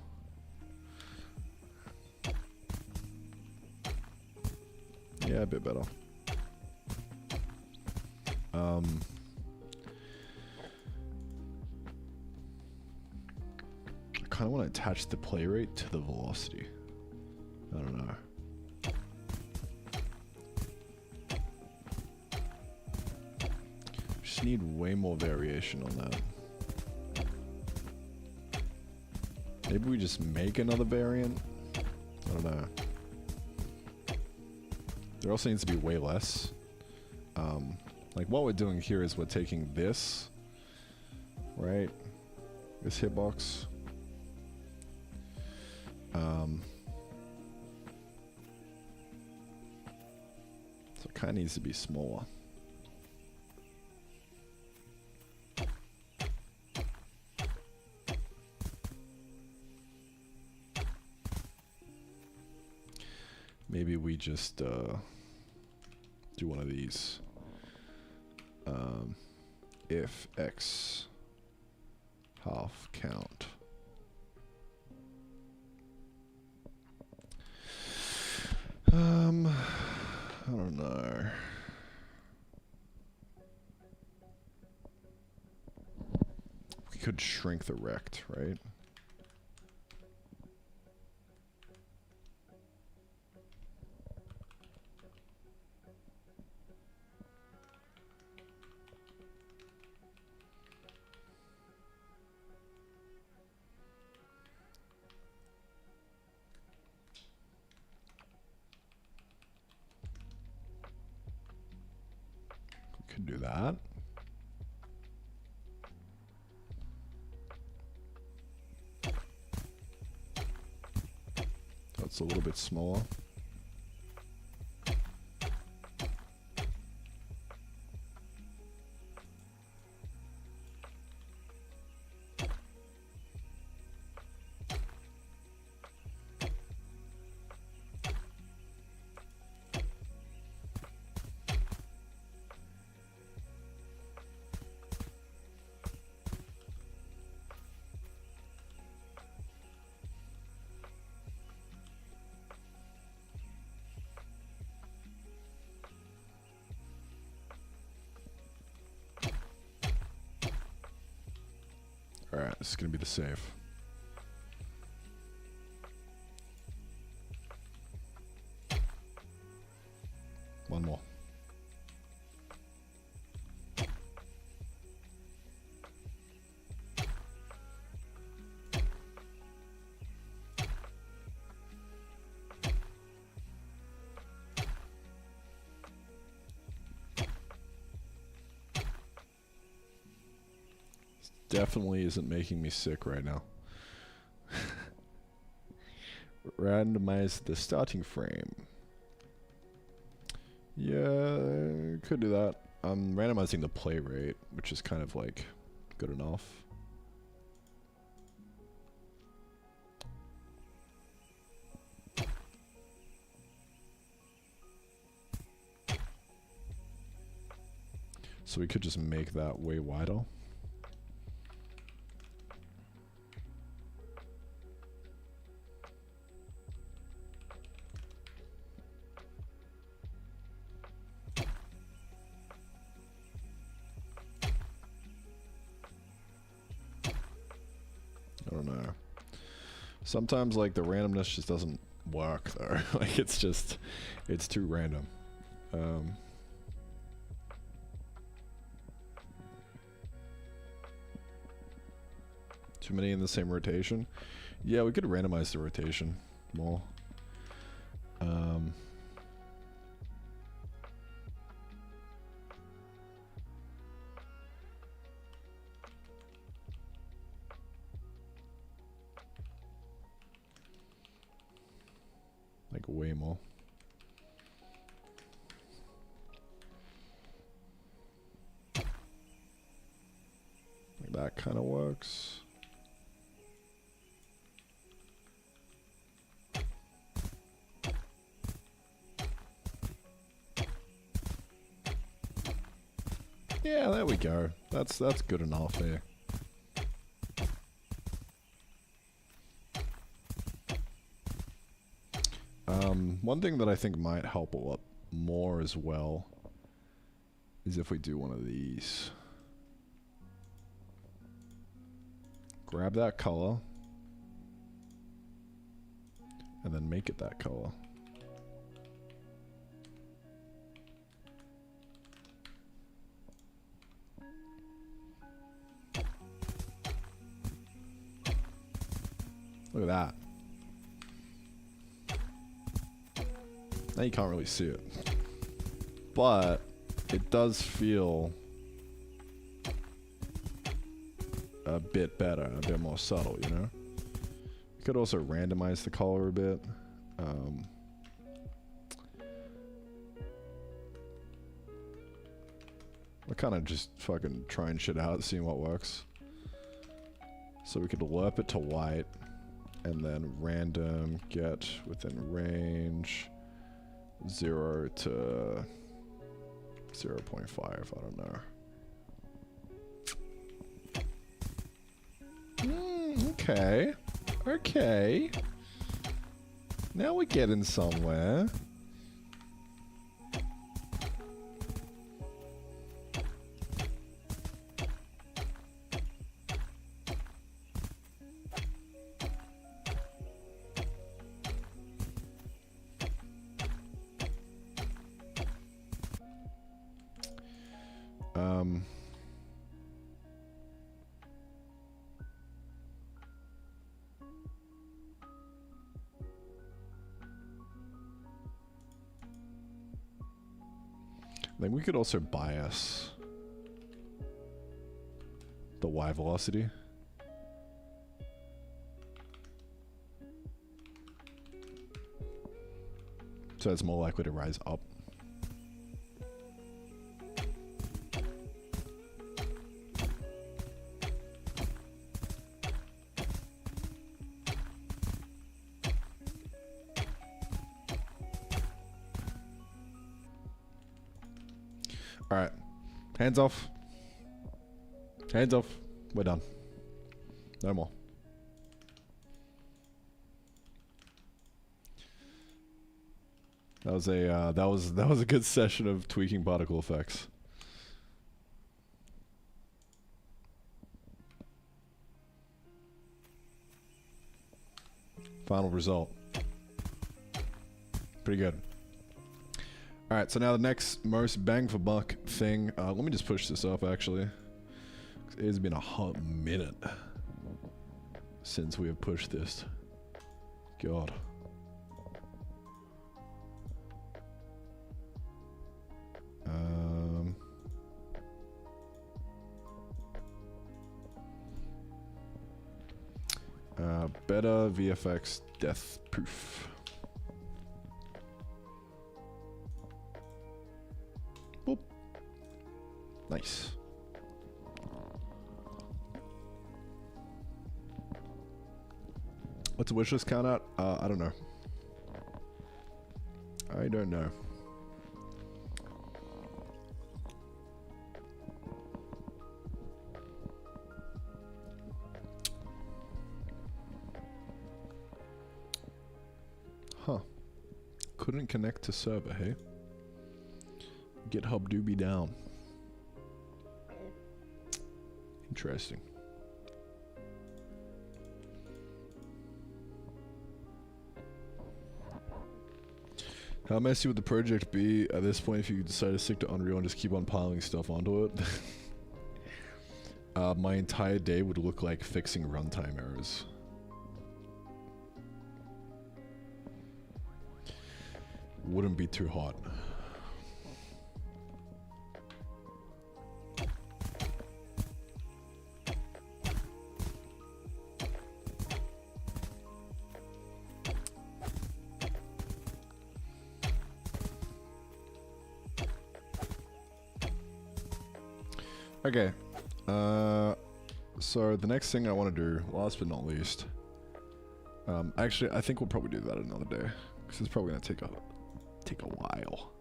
Yeah, a bit better. I kind of want to attach the play rate to the velocity. I don't know. Just need way more variation on that. Maybe we just make another variant? I don't know. There also needs to be way less. Like what we're doing here is we're taking this, right? This hitbox. So it kind of needs to be smaller. Maybe we just do one of these. If x half count. I don't know. We could shrink the rect, right? Could do that. That's a little bit smaller. Alright, this is gonna be the save. One more. definitely isn't making me sick right now. Randomize the starting frame. Yeah, could do that. I'm randomizing the play rate, which is kind of like good enough. So we could just make that way wider. I don't know. Sometimes like the randomness just doesn't work though. Like it's too random. Too many in the same rotation. Yeah, we could randomize the rotation more. Like way more. Like that kind of works. Yeah, there we go. That's good enough there. One thing that I think might help a lot more as well is if we do one of these. Grab that color and then make it that color. Look at that. Now you can't really see it. But it does feel a bit better, a bit more subtle, you know? You could also randomize the color a bit. We're kind of just fucking trying shit out, seeing what works. So we could warp it to white, and then random get within range 0 to 0.5, I don't know. Okay. Okay. Now we're getting somewhere. Then we could also bias the Y velocity. So it's more likely to rise up. Alright. Hands off. Hands off. We're done. No more. That was a good session of tweaking particle effects. Final result. Pretty good. Alright, so now the next most bang for buck thing. Let me just push this up actually. It's been a hot minute since we have pushed this. God. Better VFX death proof. Boop. Nice. What's the wishlist count at? I don't know. I don't know. Huh. Couldn't connect to server, hey? GitHub do be down. Interesting. How messy would the project be at this point if you decide to stick to Unreal and just keep on piling stuff onto it? My entire day would look like fixing runtime errors. Wouldn't be too hot. Okay, so the next thing I want to do, last but not least, actually I think we'll probably do that another day, because it's probably going to take a while.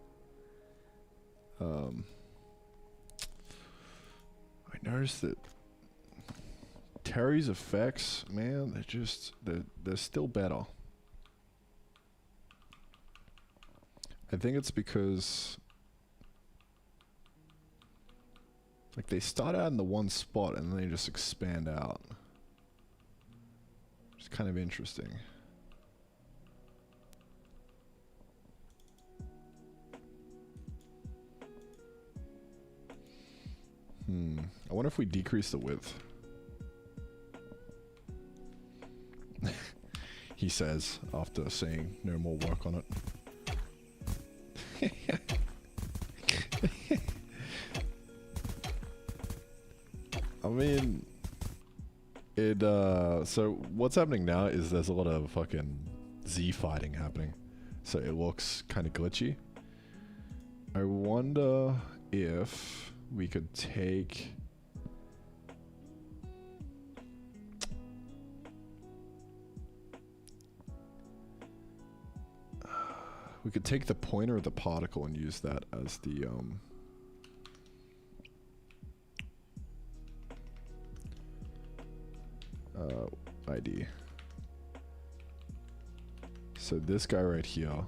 I noticed that Terry's effects, man, they're still better. I think it's because like they start out in the one spot and then they just expand out. It's kind of interesting. I wonder if we decrease the width. He says after saying no more work on it. I mean, so what's happening now is there's a lot of fucking Z fighting happening. So it looks kind of glitchy. I wonder if we could take... we could take the pointer of the particle and use that as the, ID. So this guy right here,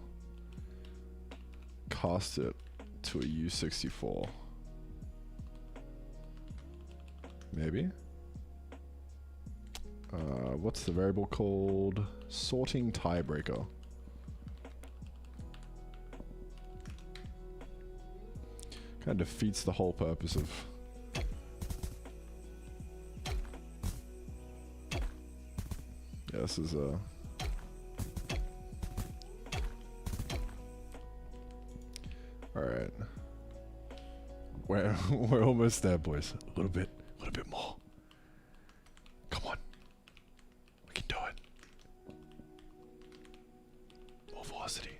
cast it to a U64. Maybe? What's the variable called? Sorting tiebreaker. Kind of defeats the whole purpose of... yeah, this is a... Alright. We're almost there, boys. A little bit more. Come on. We can do it. More velocity.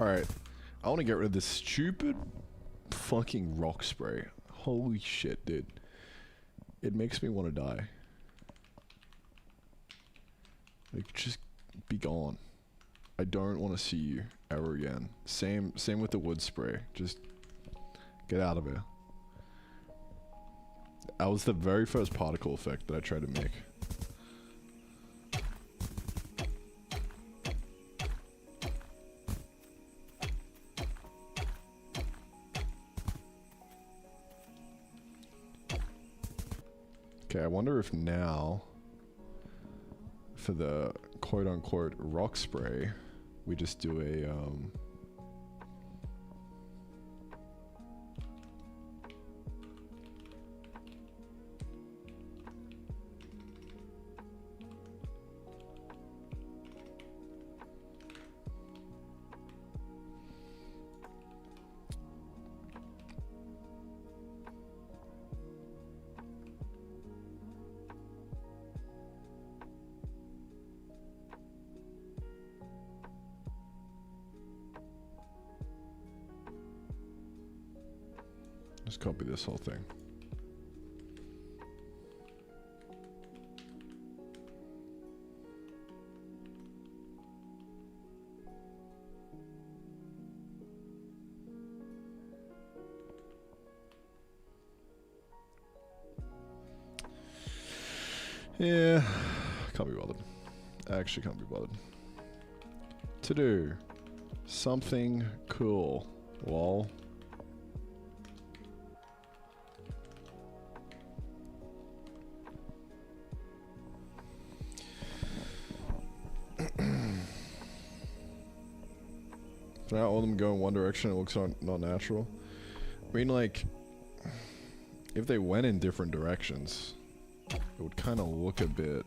Alright, I want to get rid of this stupid fucking rock spray. Holy shit, dude. It makes me want to die. Like, just be gone. I don't want to see you ever again. Same with the wood spray. Just get out of here. That was the very first particle effect that I tried to make. Okay, I wonder if now, for the quote-unquote rock spray, we just do a, just copy this whole thing. Yeah, can't be bothered. Actually can't be bothered. To do something cool. Lol. Now all of them go in one direction, it looks not natural. I mean, like, if they went in different directions, it would kind of look a bit...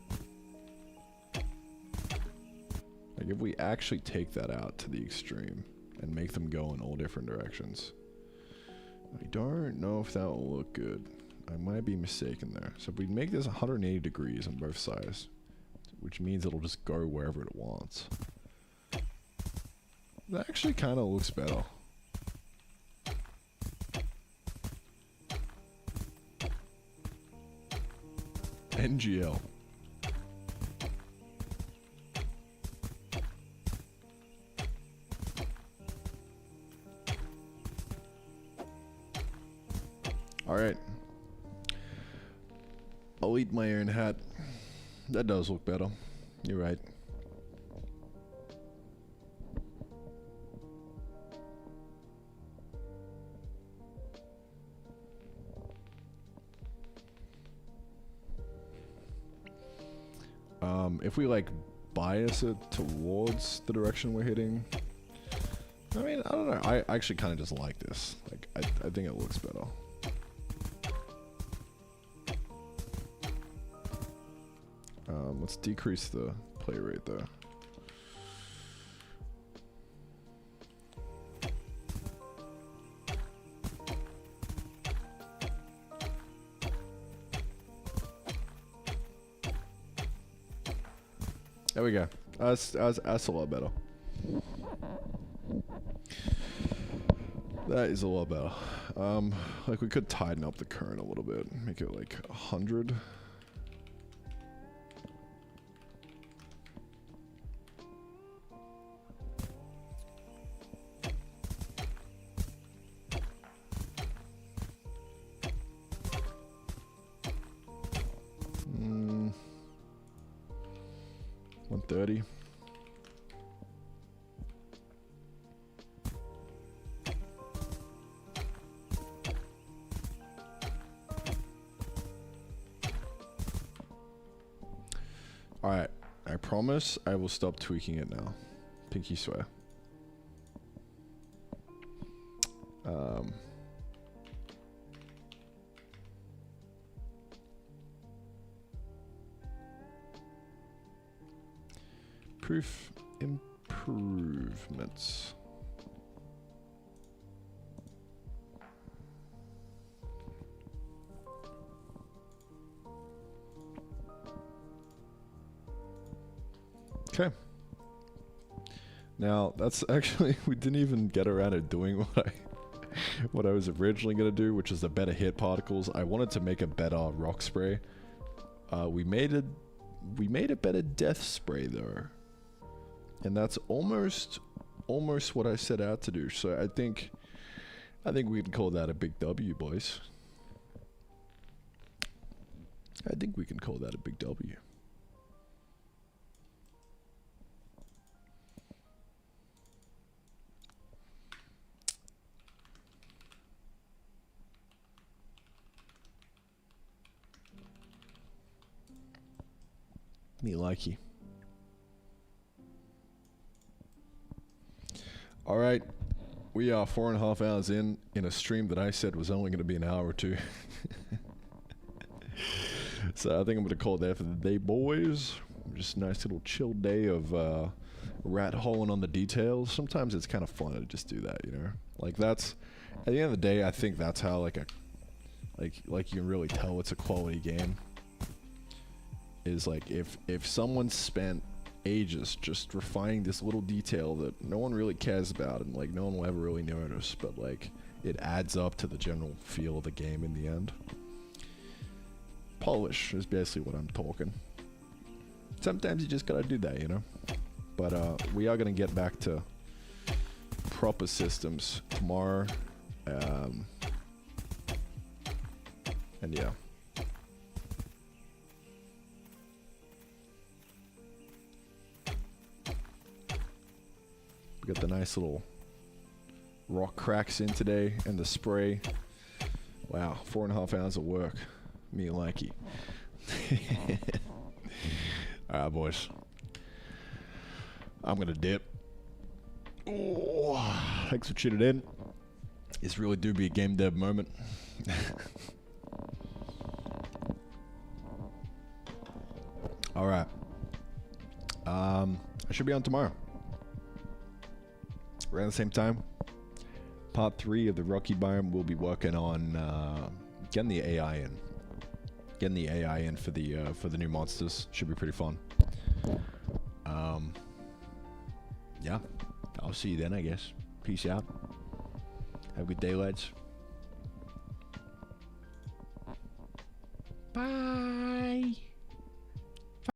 Like, if we actually take that out to the extreme and make them go in all different directions, I don't know if that will look good. I might be mistaken there. So if we make this 180 degrees on both sides, which means it'll just go wherever it wants. That actually kind of looks better. NGL. Alright. I'll eat my own hat. That does look better. You're right. If we like bias it towards the direction we're hitting, I mean, I don't know. I actually kind of just like this. Like, I think it looks better. Let's decrease the play rate though. There we go. That's a lot better. That is a lot better. Like we could tighten up the current a little bit, make it like 100. Mm, 130. Alright, I promise I will stop tweaking it now. Pinky swear. Proof improvements. Okay. Now that's actually, we didn't even get around to doing what I was originally gonna do, which is the better hit particles. I wanted to make a better rock spray. We made a better death spray though, and that's almost what I set out to do. So I think we can call that a big W, boys. I think we can call that a big W. Me likey. All right, we are 4.5 hours in a stream that I said was only going to be an hour or two. So I think I'm going to call it that for the day, boys. Just a nice little chill day of rat holing on the details. Sometimes it's kind of fun to just do that, you know? Like that's, at the end of the day, I think that's how like you can really tell it's a quality game. Is like if someone spent ages just refining this little detail that no one really cares about and like no one will ever really notice, but like it adds up to the general feel of the game in the end. Polish is basically what I'm talking. Sometimes you just gotta do that, you know? But we are gonna get back to proper systems tomorrow. And yeah. We got the nice little rock cracks in today and the spray. Wow, 4.5 hours of work. Me likey. Alright, boys. I'm gonna dip. Oh, thanks for tuning in. This really do be a game dev moment. Alright. I should be on tomorrow. Around the same time. Part 3 of the Rocky Biome, we'll be working on getting the AI in. Getting the AI in for the new monsters. Should be pretty fun. Yeah. I'll see you then, I guess. Peace out. Have a good day, lads. Bye.